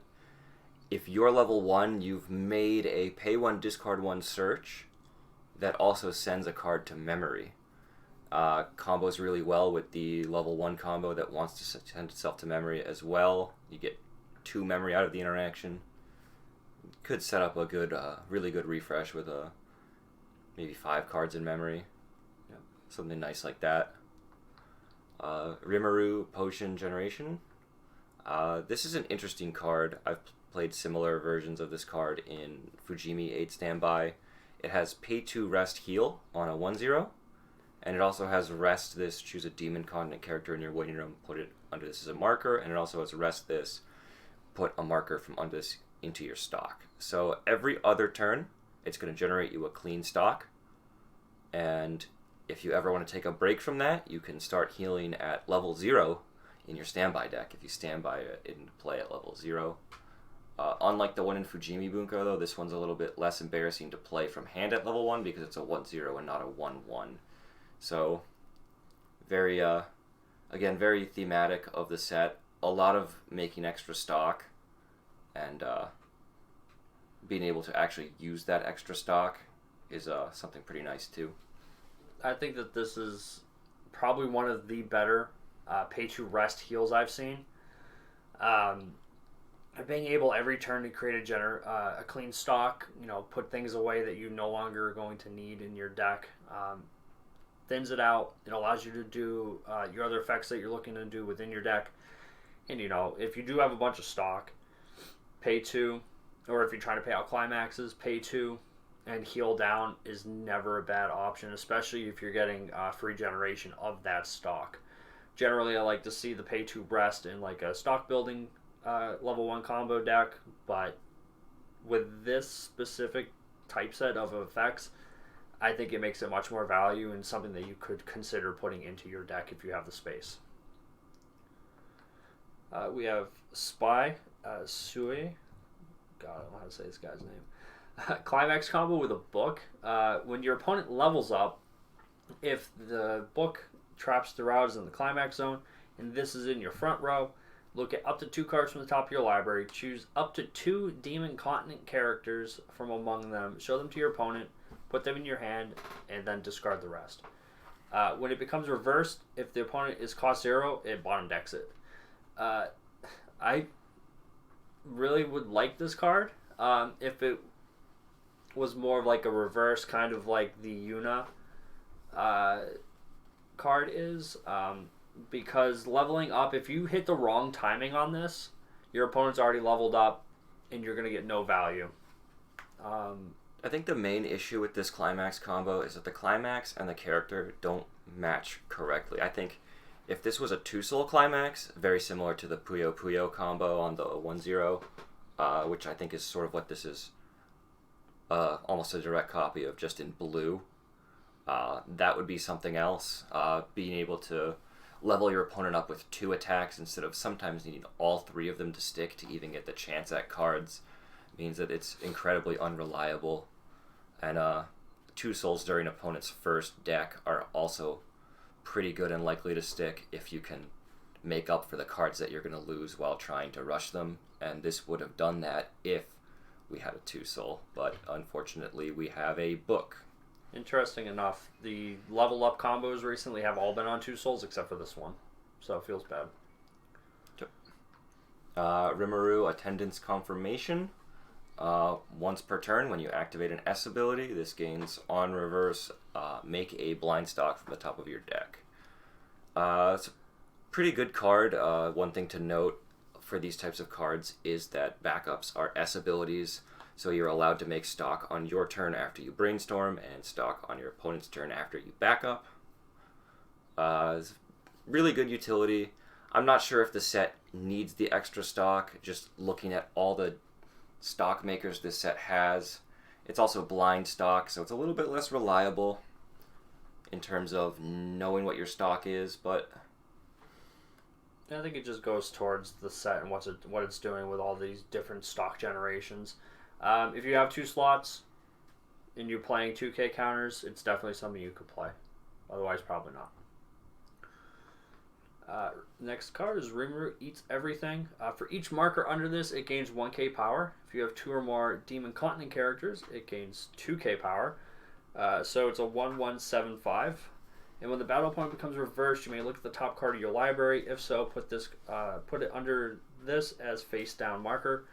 if you're level 1, you've made a pay 1, discard 1 search that also sends a card to memory. Combos really well with the level 1 combo that wants to send itself to memory as well. You get 2 memory out of the interaction. Could set up a good, really good refresh with maybe 5 cards in memory. Something nice like that. Rimuru Potion Generation. This is an interesting card. I've played similar versions of this card in Fujimi 8 Standby. It has pay 2 rest heal on a 1/0. And it also has rest this, choose a demon continent character in your waiting room, put it under this as a marker. And it also has rest this, put a marker from under this into your stock. So every other turn, it's going to generate you a clean stock. And if you ever want to take a break from that, you can start healing at level 0 in your standby deck if you standby it into play at level 0. Unlike the one in Fujimi Bunko, though, this one's a little bit less embarrassing to play from hand at level 1 because it's a 1/0 and not a 1/1. So, very, again, very thematic of the set. A lot of making extra stock and being able to actually use that extra stock is something pretty nice too. I think that this is probably one of the better pay to rest heals I've seen. Being able every turn to create a clean stock, put things away that you no longer are going to need in your deck, thins it out. It allows you to do your other effects that you're looking to do within your deck. And if you do have a bunch of stock, pay 2, or if you're trying to pay out climaxes, pay 2. And heal down is never a bad option, especially if you're getting free generation of that stock. Generally, I like to see the pay 2 rest in like a stock building level 1 combo deck, but with this specific typeset of effects, I think it makes it much more value and something that you could consider putting into your deck if you have the space. We have Spy, Sui. God, I don't know how to say this guy's name. Climax combo with a book. When your opponent levels up, if the book traps the route is in the climax zone and this is in your front row, look at up to 2 cards from the top of your library, choose up to 2 demon continent characters from among them, show them to your opponent, put them in your hand, and then discard the rest. When it becomes reversed, if the opponent is cost 0, it bottom decks it. I really would like this card. If it was more of like a reverse, kind of like the Yuna card is, because leveling up, if you hit the wrong timing on this, your opponent's already leveled up and you're going to get no value. I think the main issue with this climax combo is that the climax and the character don't match correctly. I think if this was a 2-soul climax, very similar to the Puyo Puyo combo on the 1/0, which I think is sort of what this is, almost a direct copy of, just in blue. That would be something else. Being able to level your opponent up with 2 attacks instead of sometimes needing all 3 of them to stick to even get the chance at cards means that it's incredibly unreliable. And 2 souls during opponent's first deck are also pretty good and likely to stick if you can make up for the cards that you're going to lose while trying to rush them. And this would have done that if we had a 2-soul, but unfortunately we have a book. Interesting enough, the level up combos recently have all been on 2 souls except for this one, so it feels bad. Rimuru Attendance Confirmation. Once per turn, when you activate an S ability, this gains on reverse, make a blind stock from the top of your deck. It's a pretty good card. One thing to note for these types of cards is that backups are S abilities, so you're allowed to make stock on your turn after you brainstorm and stock on your opponent's turn after you back up. It's really good utility. I'm not sure if the set needs the extra stock, just looking at all the stock makers this set has. It's also blind stock, so it's a little bit less reliable in terms of knowing what your stock is, but I think it just goes towards the set and what it's doing with all these different stock generations. If you have 2 slots and you're playing 2K counters, it's definitely something you could play. Otherwise, probably not. Next card is Rimuru Eats Everything. For each marker under this, it gains 1k power. If you have 2 or more Demon Continent characters, it gains 2k power. So it's a 1/1/7/5. And when the battle point becomes reversed, you may look at the top card of your library. If so, put it under this as face down marker.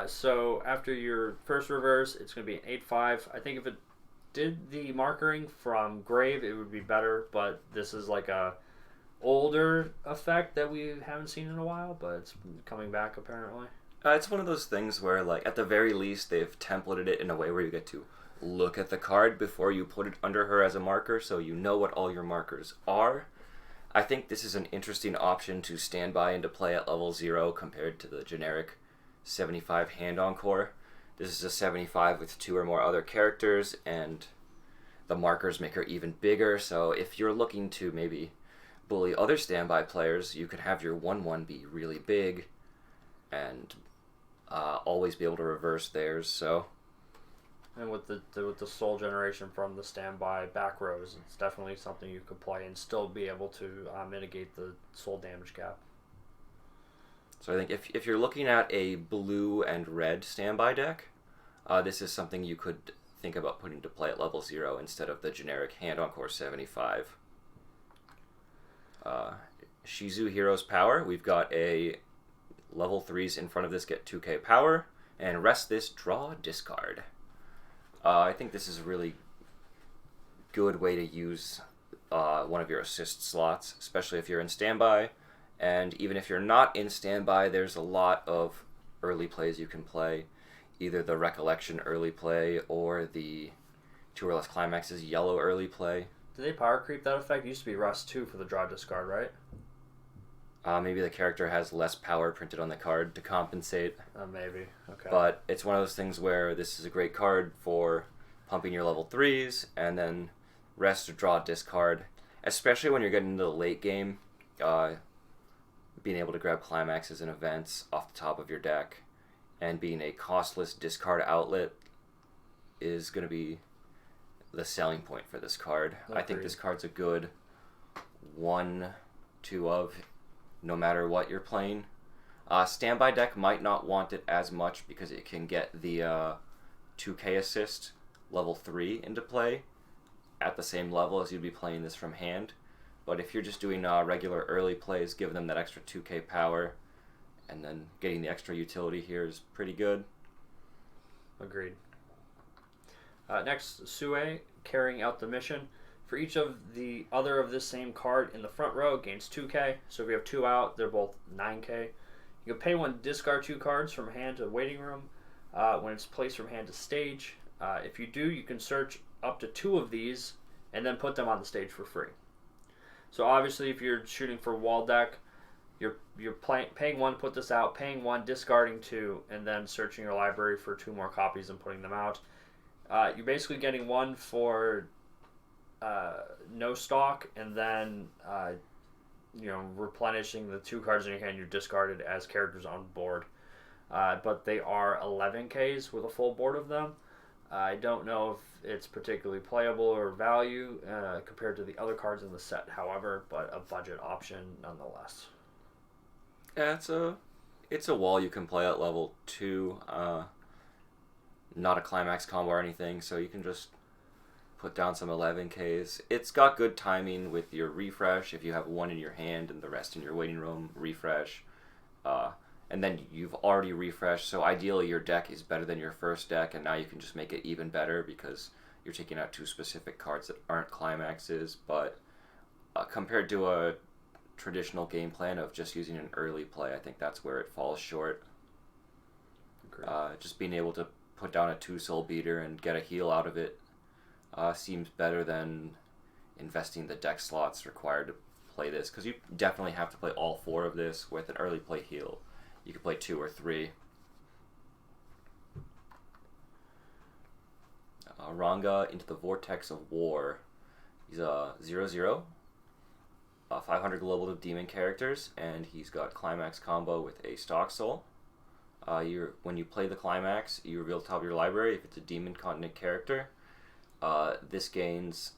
So after your first reverse, it's going to be an 8/5. I think if it did the markering from Grave, it would be better. But this is like a older effect that we haven't seen in a while, but it's coming back apparently. It's one of those things where, like, at the very least, they've templated it in a way where you get to look at the card before you put it under her as a marker, so you know what all your markers are. I think this is an interesting option to stand by and to play at level 0 compared to the generic 75 hand encore. This is a 75 with 2 or more other characters, and the markers make her even bigger, so if you're looking to maybe bully other standby players, you could have your 1/1 be really big and always be able to reverse theirs. So, and with the soul generation from the standby back rows, it's definitely something you could play and still be able to mitigate the soul damage gap. So I think if you're looking at a blue and red standby deck, this is something you could think about putting to play at level 0 instead of the generic hand encore 75. Shizu Hero's Power. We've got a level 3s in front of this get 2k power, and rest this, draw, discard. I think this is a really good way to use one of your assist slots, especially if you're in standby. And even if you're not in standby, there's a lot of early plays you can play. Either the Recollection early play or the 2 or less climaxes yellow early play. Did they power creep that effect? It used to be rest 2 for the draw discard, right? Maybe the character has less power printed on the card to compensate. Maybe. Okay. But it's one of those things where this is a great card for pumping your level 3s and then rest or draw discard. Especially when you're getting into the late game, being able to grab climaxes and events off the top of your deck and being a costless discard outlet is going to be the selling point for this card. Agreed. I think this card's a good 1/2 of no matter what you're playing. Standby deck might not want it as much because it can get the 2k assist level 3 into play at the same level as you'd be playing this from hand. But if you're just doing regular early plays, give them that extra 2k power, and then getting the extra utility here is pretty good. Agreed. Next, Sue, Carrying Out the Mission. For each of the other of this same card in the front row, gains 2k. So if you have 2 out, they're both 9k. You can pay 1, discard 2 cards from hand to waiting room when it's placed from hand to stage. If you do, you can search up to 2 of these and then put them on the stage for free. So obviously, if you're shooting for wall deck, you're paying 1 to put this out, paying 1, discarding 2, and then searching your library for 2 more copies and putting them out. You're basically getting 1 for no stock, and then replenishing the 2 cards in your hand you discarded as characters on board. But they are 11Ks with a full board of them. I don't know if it's particularly playable or value compared to the other cards in the set, however, but a budget option nonetheless. Yeah, it's a wall you can play at level 2. Not a climax combo or anything, so you can just put down some 11Ks. It's got good timing with your refresh. If you have 1 in your hand and the rest in your waiting room, refresh. and then you've already refreshed. So ideally, your deck is better than your first deck, and now you can just make it even better because you're taking out 2 specific cards that aren't climaxes. But compared to a traditional game plan of just using an early play, I think that's where it falls short. Just being able to put down a 2 soul beater and get a heal out of it seems better than investing the deck slots required to play this, because you definitely have to play all 4 of this with an early play heal. You could play 2 or 3. Ranga into the Vortex of War. He's a 0/0, 500 global of demon characters, and he's got climax combo with a stock soul. When you play the climax, you reveal the top of your library. If it's a demon continent character, this gains,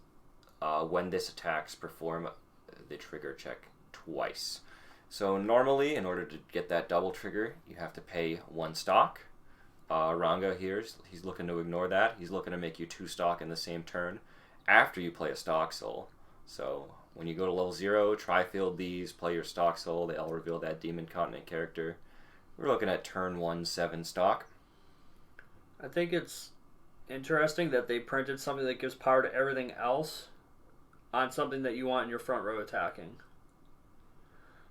when this attacks, perform the trigger check twice. So normally, in order to get that double trigger, you have to pay 1 stock. Ranga here, he's looking to ignore that. He's looking to make you 2 stock in the same turn after you play a stock soul. So when you go to level 0, tri-field these, play your stock soul, they all reveal that demon continent character. We're looking at turn 1, 7 stock. I think it's interesting that they printed something that gives power to everything else on something that you want in your front row attacking.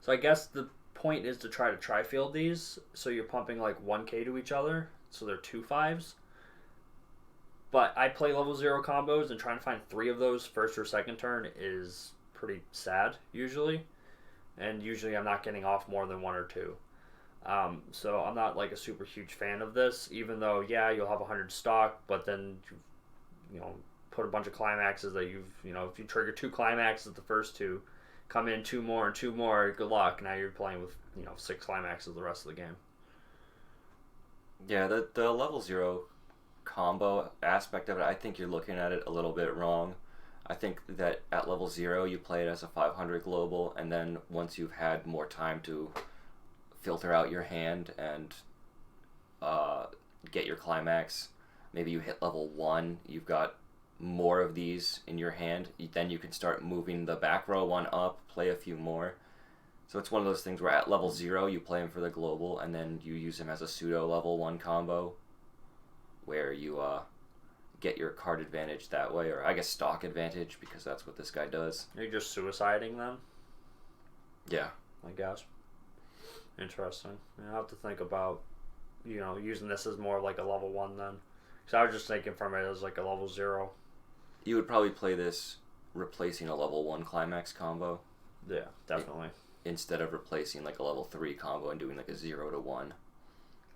So I guess the point is to try to tri-field these, so you're pumping like 1k to each other, so they're 2 5s. But I play level 0 combos, and trying to find 3 of those first or second turn is pretty sad, usually. And usually I'm not getting off more than 1 or 2. So I'm not like a super huge fan of this, even though, yeah, you'll have 100 stock, but then you know, put a bunch of climaxes that if you trigger 2 climaxes, the first 2 come in 2 more and 2 more, good luck. Now you're playing with 6 climaxes the rest of the game. Yeah, the level 0 combo aspect of it, I think you're looking at it a little bit wrong. I think that at level 0 you play it as a 500 global, and then once you've had more time to filter out your hand and get your climax, maybe you hit level 1, you've got more of these in your hand, then you can start moving the back row 1 up, play a few more. So it's one of those things where at level 0 you play him for the global, and then you use him as a pseudo level 1 combo where you get your card advantage that way, or I guess stock advantage, because that's what this guy does. Are you just suiciding them? Yeah. I guess. Interesting. I'll have to think about, using this as more like a level 1 then. Because I was just thinking from it as like a level 0. You would probably play this replacing a level 1 climax combo. Yeah, definitely. Instead of replacing like a level 3 combo and doing like a 0 to 1.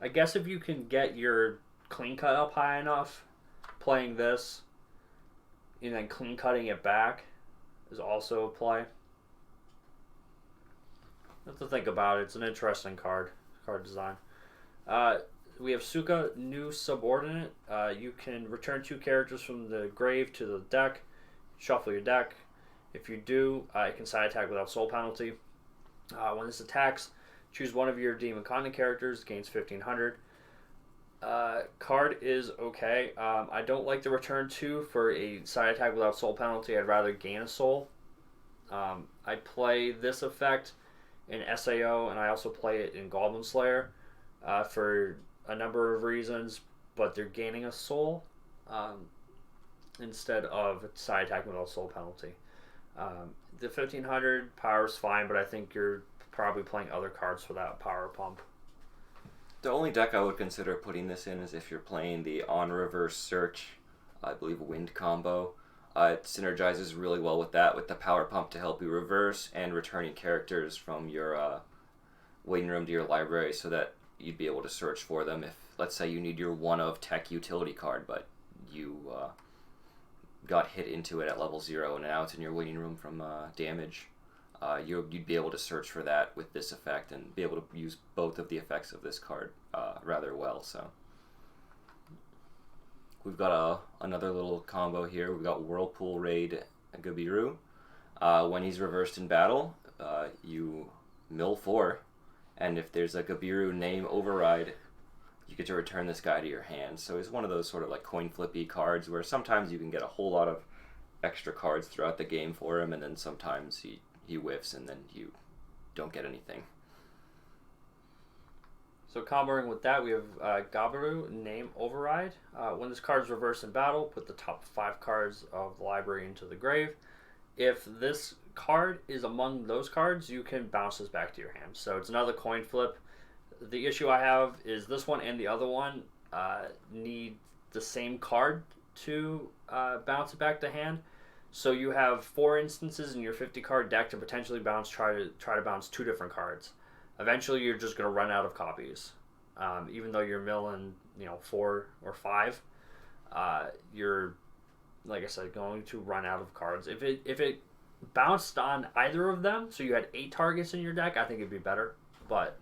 I guess if you can get your clean cut up high enough, playing this, and then clean cutting it back is also a play. Have to think about it. It's an interesting card design. We have Suka, new subordinate. You can return 2 characters from the grave to the deck. Shuffle your deck. If you do, it can side attack without soul penalty. When this attacks, choose one of your demon continent characters. Gains 1500. Card is okay. I don't like the return 2 for a side attack without soul penalty. I'd rather gain a soul. I play this effect in SAO, and I also play it in Goblin Slayer for a number of reasons, but they're gaining a soul instead of side attack without soul penalty. The 1500 power is fine, but I think you're probably playing other cards for that power pump. The only deck I would consider putting this in is if you're playing the on reverse search, I believe wind combo. It synergizes really well with that, with the power pump to help you reverse and returning characters from your waiting room to your library, so that you'd be able to search for them if, let's say, you need your 1 of tech utility card, but you got hit into it at level 0 and now it's in your waiting room from damage. You'd be able to search for that with this effect and be able to use both of the effects of this card rather well. So we've got another little combo here. We've got Whirlpool Raid Gabiru. When he's reversed in battle, you mill 4, and if there's a Gabiru name override, you get to return this guy to your hand. So he's one of those sort of like coin flippy cards where sometimes you can get a whole lot of extra cards throughout the game for him, and then sometimes he whiffs and then you don't get anything. So comboing with that, we have Gabaru, Name Override. When this card is reversed in battle, put the top 5 cards of the library into the grave. If this card is among those cards, you can bounce this back to your hand. So it's another coin flip. The issue I have is this one and the other one need the same card to bounce it back to hand. So you have 4 instances in your 50-card deck to potentially try to bounce 2 different cards. Eventually, you're just going to run out of copies. Even though you're milling, 4 or 5, you're, like I said, going to run out of cards. If it bounced on either of them, so you had 8 targets in your deck, I think it'd be better. But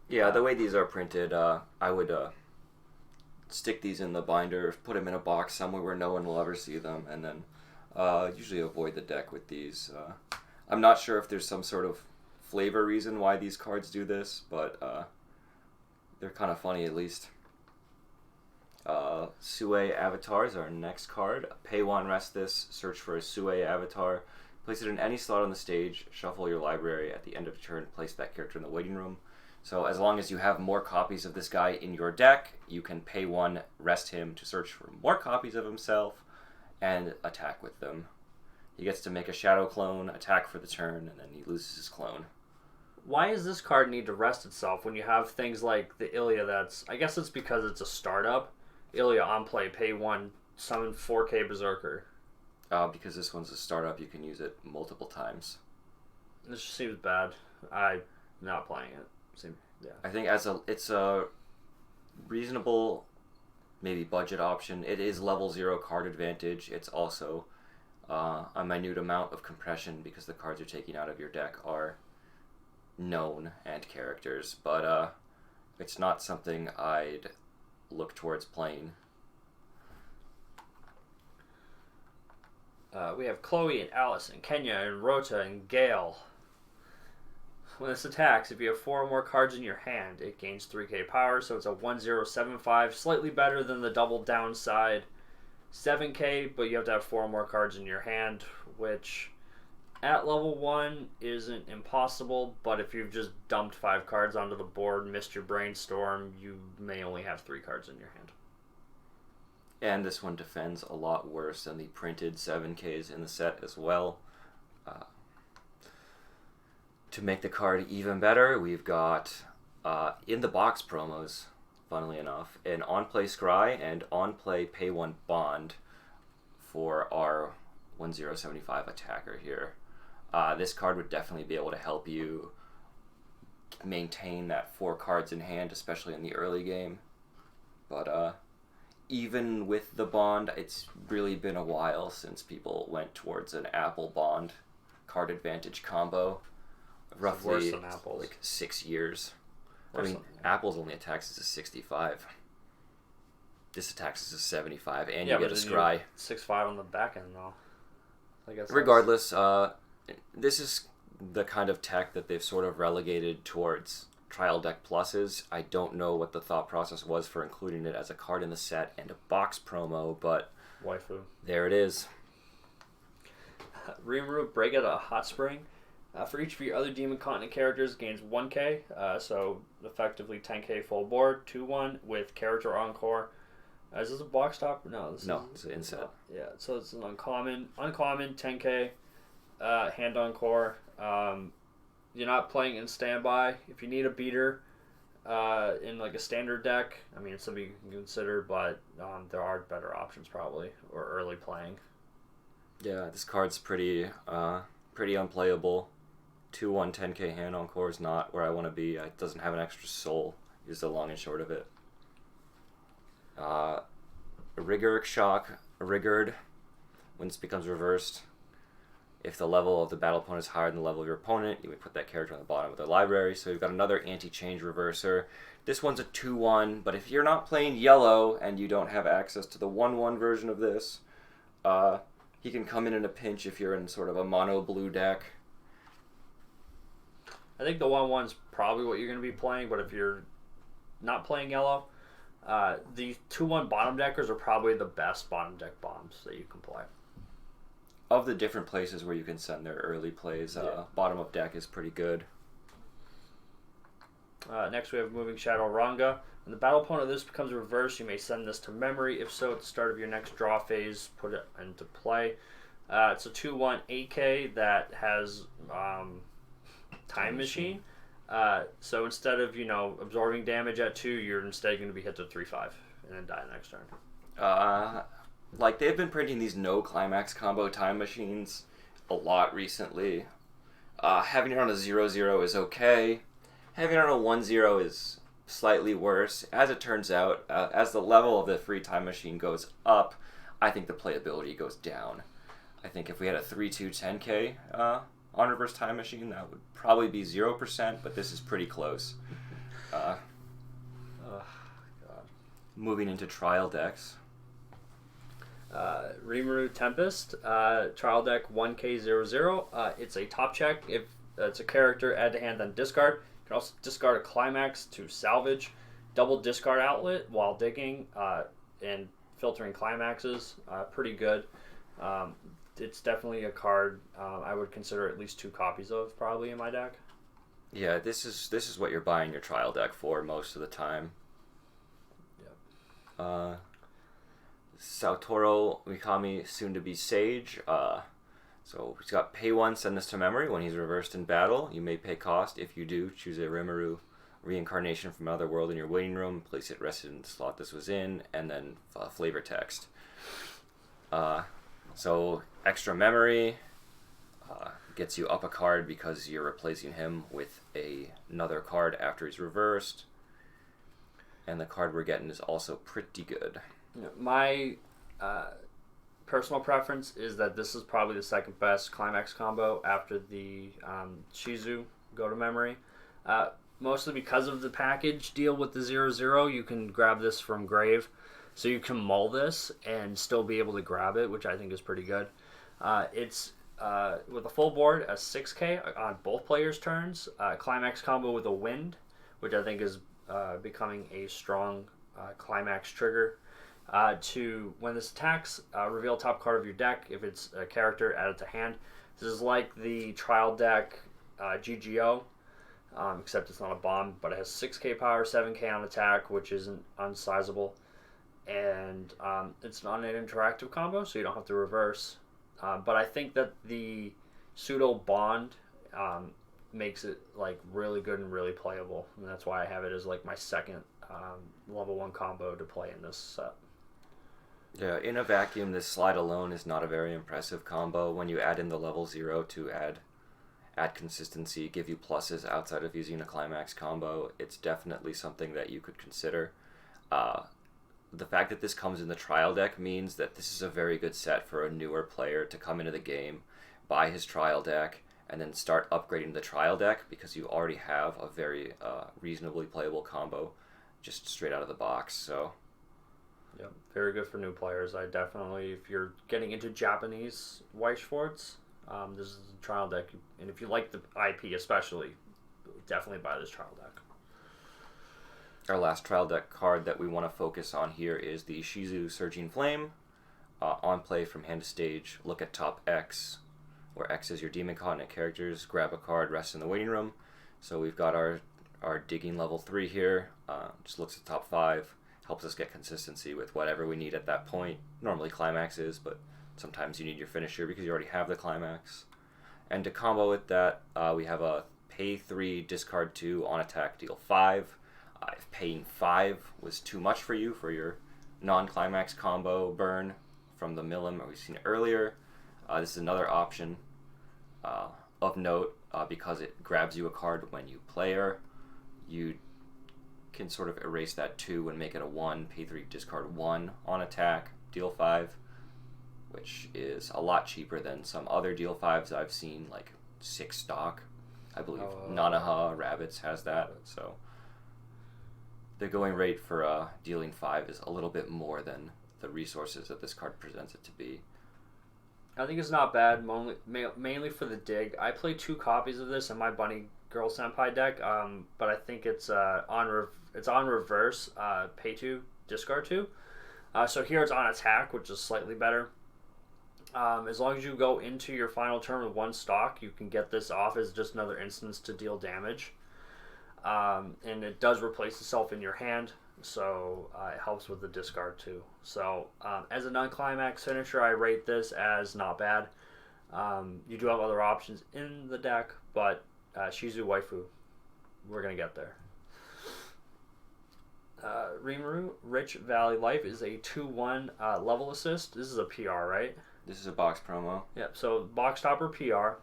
yeah, the way these are printed, I would stick these in the binder, put them in a box somewhere where no one will ever see them, and then usually avoid the deck with these. I'm not sure if there's some sort of flavor reason why these cards do this, but they're kind of funny at least. Sue Avatar is our next card. Pay 1, rest this, search for a Sue Avatar, place it in any slot on the stage, shuffle your library at the end of the turn, place that character in the waiting room. So as long as you have more copies of this guy in your deck, you can pay 1, rest him to search for more copies of himself, and attack with them. He gets to make a shadow clone, attack for the turn, and then he loses his clone. why does this card need to rest itself when you have things like the Ilya that's... I guess it's because it's a startup. Ilya on play, pay 1, summon 4K Berserker. Because this one's a startup, you can use it multiple times. This just seems bad. I'm not playing it. Yeah. I think it's a reasonable, maybe budget option. It is level 0 card advantage. It's also a minute amount of compression because the cards you're taking out of your deck are known and characters, but it's not something I'd look towards playing. We have Chloe and Alice and Kenya and Rota and Gale. When this attacks, if you have 4 or more cards in your hand, it gains 3k power, so it's a 1075, slightly better than the double downside 7k, but you have to have 4 or more cards in your hand, which at level 1 isn't impossible, but if you've just dumped 5 cards onto the board, missed your brainstorm, you may only have 3 cards in your hand. And this one defends a lot worse than the printed 7Ks in the set as well. To make the card even better, we've got, in the box promos, funnily enough, an on-play Scry and on-play pay 1 bond for our 1075 attacker here. This card would definitely be able to help you maintain that 4 cards in hand, especially in the early game. But even with the bond, it's really been a while since people went towards an Apple bond card advantage combo. Roughly worse than Apple's. Like 6 years. Worse I mean, than, Apple's only attacks as a 65. This attacks as a 75, and yeah, you get a Scry. 6-5 on the back end, though. I guess Regardless, this is the kind of tech that they've sort of relegated towards trial deck pluses. I don't know what the thought process was for including it as a card in the set and a box promo, but waifu. there it is. Rimuru, break at a hot spring. For each of your other Demon Continent characters, gains 1k, so effectively 10k full board, 2-1 with character encore. Is this a box top? No, It's an inset. Yeah, so it's an uncommon, 10k, hand encore. You're not playing in standby. If you need a beater in like a standard deck, I mean, it's something you can consider, but there are better options probably, or early playing. Yeah, this card's pretty unplayable. 2-1 10k hand encore is not where I want to be. It doesn't have an extra soul, is the long and short of it. Rigoric Shock, Rigord, when this becomes reversed, if the level of the battle opponent is higher than the level of your opponent, you would put that character on the bottom of their library. So you've got another anti-change reverser. This one's a 2-1, but if you're not playing yellow and you don't have access to the 1-1 version of this, he can come in a pinch if you're in sort of a mono blue deck. I think the 1-1 is probably what you're going to be playing, but if you're not playing yellow, the 2-1 bottom deckers are probably the best bottom deck bombs that you can play. Of the different places where you can send their early plays, bottom of deck is pretty good. Next, we have Moving Shadow Ranga. When the battle opponent of this becomes reversed, you may send this to memory. If so, at the start of your next draw phase, put it into play. It's a 2/1 8K that has Time Machine. So instead of absorbing damage at 2, you're instead going to be hit to 3/5 and then die the next turn. Like they've been printing these no climax combo Time Machines a lot recently. Having it on a 0/0 is okay. Having it on a 1/0 is slightly worse. As it turns out, as the level of the free Time Machine goes up, I think the playability goes down. I think if we had a 3/2 10K on reverse Time Machine, that would probably be 0%, but this is pretty close. God. Moving into trial decks. Rimuru Tempest, trial deck 1K00. It's a top check. If it's a character, add to hand, then discard. You can also discard a climax to salvage. Double discard outlet while digging and filtering climaxes. Pretty good. It's definitely a card I would consider at least 2 copies of probably in my deck. Yeah, this is what you're buying your trial deck for most of the time. Yep. Saotoro Mikami, soon to be Sage. So he's got pay 1, send this to memory. When he's reversed in battle, you may pay cost. If you do, choose a Rimuru reincarnation from another world in your waiting room, place it rested in the slot this was in, and then flavor text. So extra memory gets you up a card because you're replacing him with another card after he's reversed. And the card we're getting is also pretty good. My personal preference is that this is probably the second best climax combo after the Shizu go to memory. Mostly because of the package deal with the 0/0, you can grab this from Grave. So you can mull this and still be able to grab it, which I think is pretty good. It's with a full board, a 6K on both players' turns. Climax combo with a wind, which I think is becoming a strong climax trigger. To when this attacks, reveal top card of your deck. If it's a character, add it to hand. This is like the trial deck GGO, except it's not a bomb, but it has 6K power, 7K on attack, which isn't unsizable. And it's not an interactive combo, so you don't have to reverse. But I think that the pseudo bond makes it like really good and really playable, and that's why I have it as like my second level 1 combo to play in this set. Yeah, in a vacuum, this slide alone is not a very impressive combo. When you add in the level 0 to add consistency, give you pluses outside of using a climax combo, it's definitely something that you could consider. The fact that this comes in the trial deck means that this is a very good set for a newer player to come into the game, buy his trial deck, and then start upgrading the trial deck because you already have a very reasonably playable combo just straight out of the box. So, yep, very good for new players. I definitely, if you're getting into Japanese Weiss Schwarz, this is a trial deck, and if you like the IP especially, definitely buy this trial deck. Our last trial deck card that we want to focus on here is the Shizu Surging Flame. On play from hand to stage, look at top X, where X is your demon continent characters, grab a card, rest in the waiting room. So we've got our digging level 3 here, just looks at top 5, helps us get consistency with whatever we need at that point. Normally climaxes, but sometimes you need your finisher because you already have the climax. And to combo with that, we have a pay 3, discard 2, on attack, deal 5. If paying 5 was too much for you for your non-climax combo burn from the Milim that we've seen earlier, this is another option of note because it grabs you a card when you play her. You can sort of erase that 2 and make it a 1, pay 3, discard 1 on attack, deal 5, which is a lot cheaper than some other deal 5s I've seen, like 6 stock. I believe Nanaha Rabbits has that, so the going rate for dealing 5 is a little bit more than the resources that this card presents it to be. I think it's not bad, mainly for the dig. I play 2 copies of this in my Bunny Girl Senpai deck, but I think it's on reverse, pay 2, discard 2. So here it's on attack, which is slightly better. As long as you go into your final turn with 1 stock, you can get this off as just another instance to deal damage. And it does replace itself in your hand, so it helps with the discard too. So as a non-climax finisher, I rate this as not bad. You do have other options in the deck, but Shizu Waifu, we're going to get there. Rimuru, Rich Valley Life is a 2-1 level assist. This is a PR, right? This is a box promo. Yep, so box topper PR.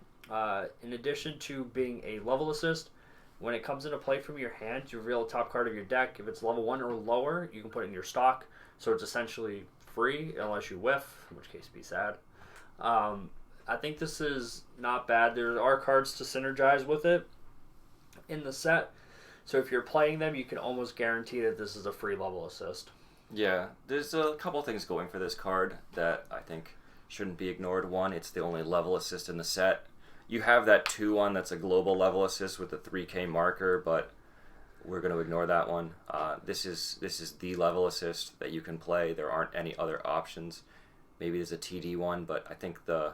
In addition to being a level assist, when it comes into play from your hand, you reveal a top card of your deck. If it's level 1 or lower, you can put it in your stock. So it's essentially free unless you whiff, in which case be sad. I think this is not bad. There are cards to synergize with it in the set. So if you're playing them, you can almost guarantee that this is a free level assist. Yeah, there's a couple things going for this card that I think shouldn't be ignored. One, it's the only level assist in the set. You have that 2-1 that's a global level assist with the 3K marker, but we're going to ignore that one. This is the level assist that you can play. There aren't any other options. Maybe there's a TD one, but I think the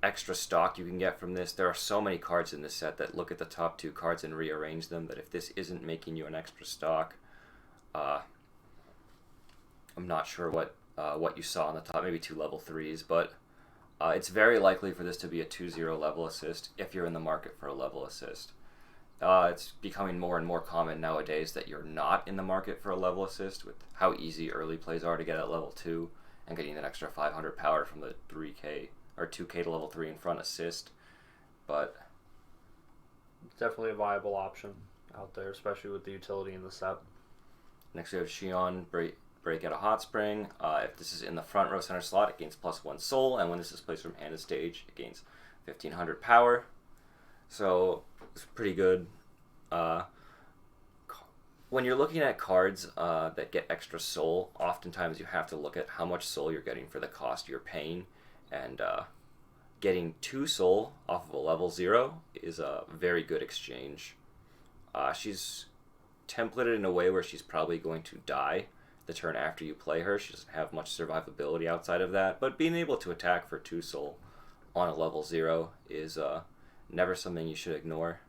extra stock you can get from this, there are so many cards in this set that look at the top 2 cards and rearrange them, that if this isn't making you an extra stock, I'm not sure what you saw on the top, maybe 2 level 3s, but it's very likely for this to be a 2-0 level assist if you're in the market for a level assist. It's becoming more and more common nowadays that you're not in the market for a level assist, with how easy early plays are to get at level 2 and getting that extra 500 power from the 3K or 2K to level 3 in front assist. But it's definitely a viable option out there, especially with the utility in the set. Next we have Shion, break at a hot spring. If this is in the front row center slot, it gains +1 soul, and when this is placed from hand to stage, it gains 1500 power. So it's pretty good. When you're looking at cards that get extra soul, oftentimes you have to look at how much soul you're getting for the cost you're paying, and getting 2 soul off of a level 0 is a very good exchange. She's templated in a way where she's probably going to die the turn after you play her. She doesn't have much survivability outside of that, but being able to attack for 2 soul on a level 0 is never something you should ignore.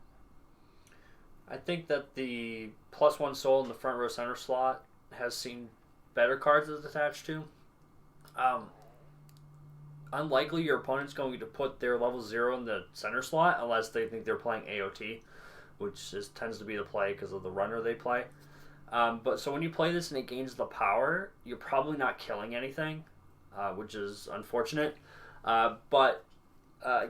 I think that the +1 soul in the front row center slot has seen better cards it's attached to. Unlikely your opponent's going to put their level 0 in the center slot unless they think they're playing AOT, which tends to be the play because of the runner they play. But so when you play this and it gains the power, you're probably not killing anything, which is unfortunate. But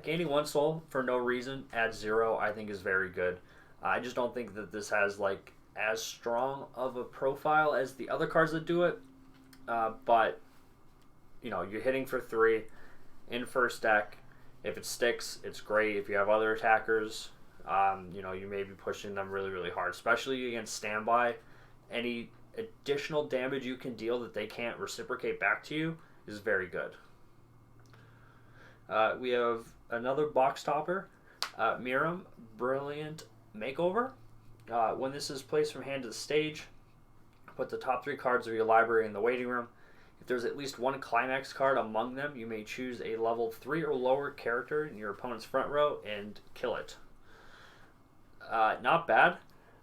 gaining 1 soul for no reason at 0, I think is very good. I just don't think that this has like as strong of a profile as the other cards that do it. But you know, you're hitting for 3 in first deck. If it sticks, it's great. If you have other attackers, you know, you may be pushing them really, really hard, especially against standby. Any additional damage you can deal that they can't reciprocate back to you is very good. We have another box topper, Miram, Brilliant Makeover. When this is placed from hand to the stage, put the top 3 cards of your library in the waiting room. If there's at least 1 climax card among them, you may choose a level 3 or lower character in your opponent's front row and kill it. Not bad.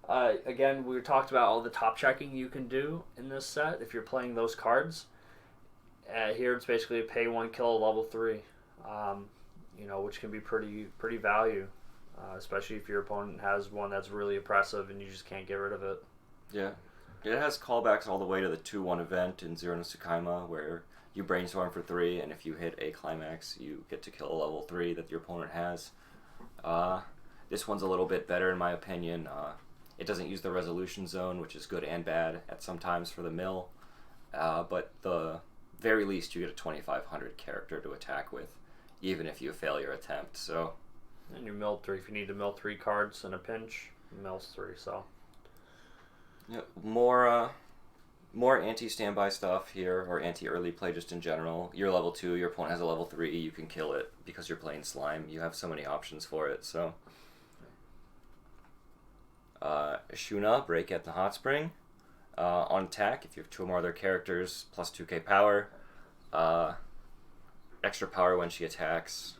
Again, we talked about all the top checking you can do in this set if you're playing those cards. Here it's basically a pay 1, kill a level 3, you know, which can be pretty value, especially if your opponent has one that's really oppressive and you just can't get rid of it. Yeah. It has callbacks all the way to the 2-1 event in Zero no Tsukaima, where you brainstorm for 3, and if you hit a climax, you get to kill a level 3 that your opponent has. This one's a little bit better in my opinion. It doesn't use the resolution zone, which is good and bad at sometimes for the mill. But the very least, you get a 2500 character to attack with, even if you fail your attempt. So, and you mill 3. If you need to mill 3 cards in a pinch, you mills 3. So, yeah, more anti-standby stuff here, or anti-early play just in general. You're level 2, your opponent has a level 3, you can kill it because you're playing slime. You have so many options for it. So, Shuna, break at the hot spring. On attack, if you have 2 or more other characters, plus 2k power. Extra power when she attacks.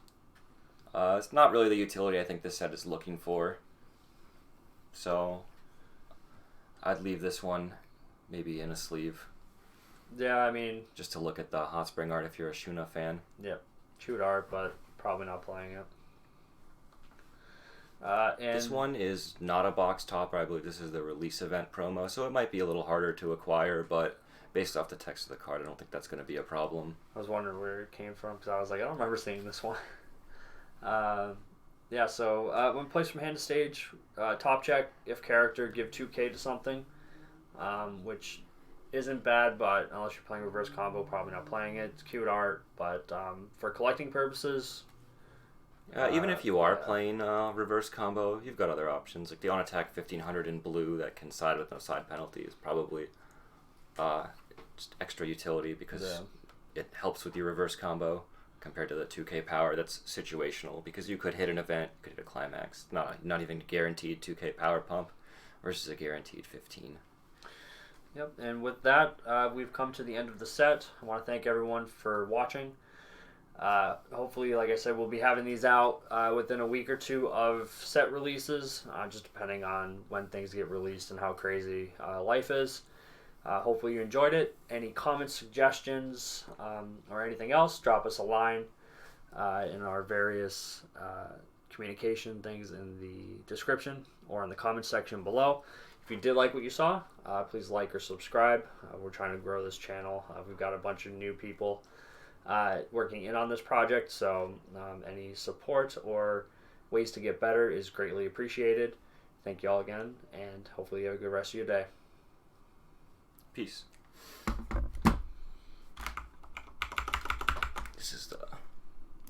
It's not really the utility I think this set is looking for. So I'd leave this one maybe in a sleeve. Yeah, I mean, just to look at the Hot Spring art if you're a Shuna fan. Yeah, cute art, but probably not playing it. And this one is not a box topper. I believe this is the release event promo, so it might be a little harder to acquire, but based off the text of the card, I don't think that's going to be a problem. I was wondering where it came from because I was like, I don't remember seeing this one. Yeah, so when placed from hand to stage, top check if character, give 2k to something, which isn't bad, but unless you're playing reverse combo, probably not playing it. It's cute art, but for collecting purposes, even if you are playing reverse combo, you've got other options. Like the on attack 1500 in blue that can side with no side penalty is probably just extra utility because it helps with your reverse combo compared to the 2k power that's situational, because you could hit an event, you could hit a climax, not even guaranteed 2k power pump versus a guaranteed 15. Yep, and with that, we've come to the end of the set. I want to thank everyone for watching. Hopefully, like I said, we'll be having these out within a week or two of set releases, just depending on when things get released and how crazy life is. Hopefully you enjoyed it. Any comments, suggestions, or anything else, drop us a line in our various communication things in the description or in the comments section below. If you did like what you saw, please like or subscribe. We're trying to grow this channel. We've got a bunch of new people working in on this project, so any support or ways to get better is greatly appreciated. Thank you all again, and hopefully you have a good rest of your day. Peace. This is the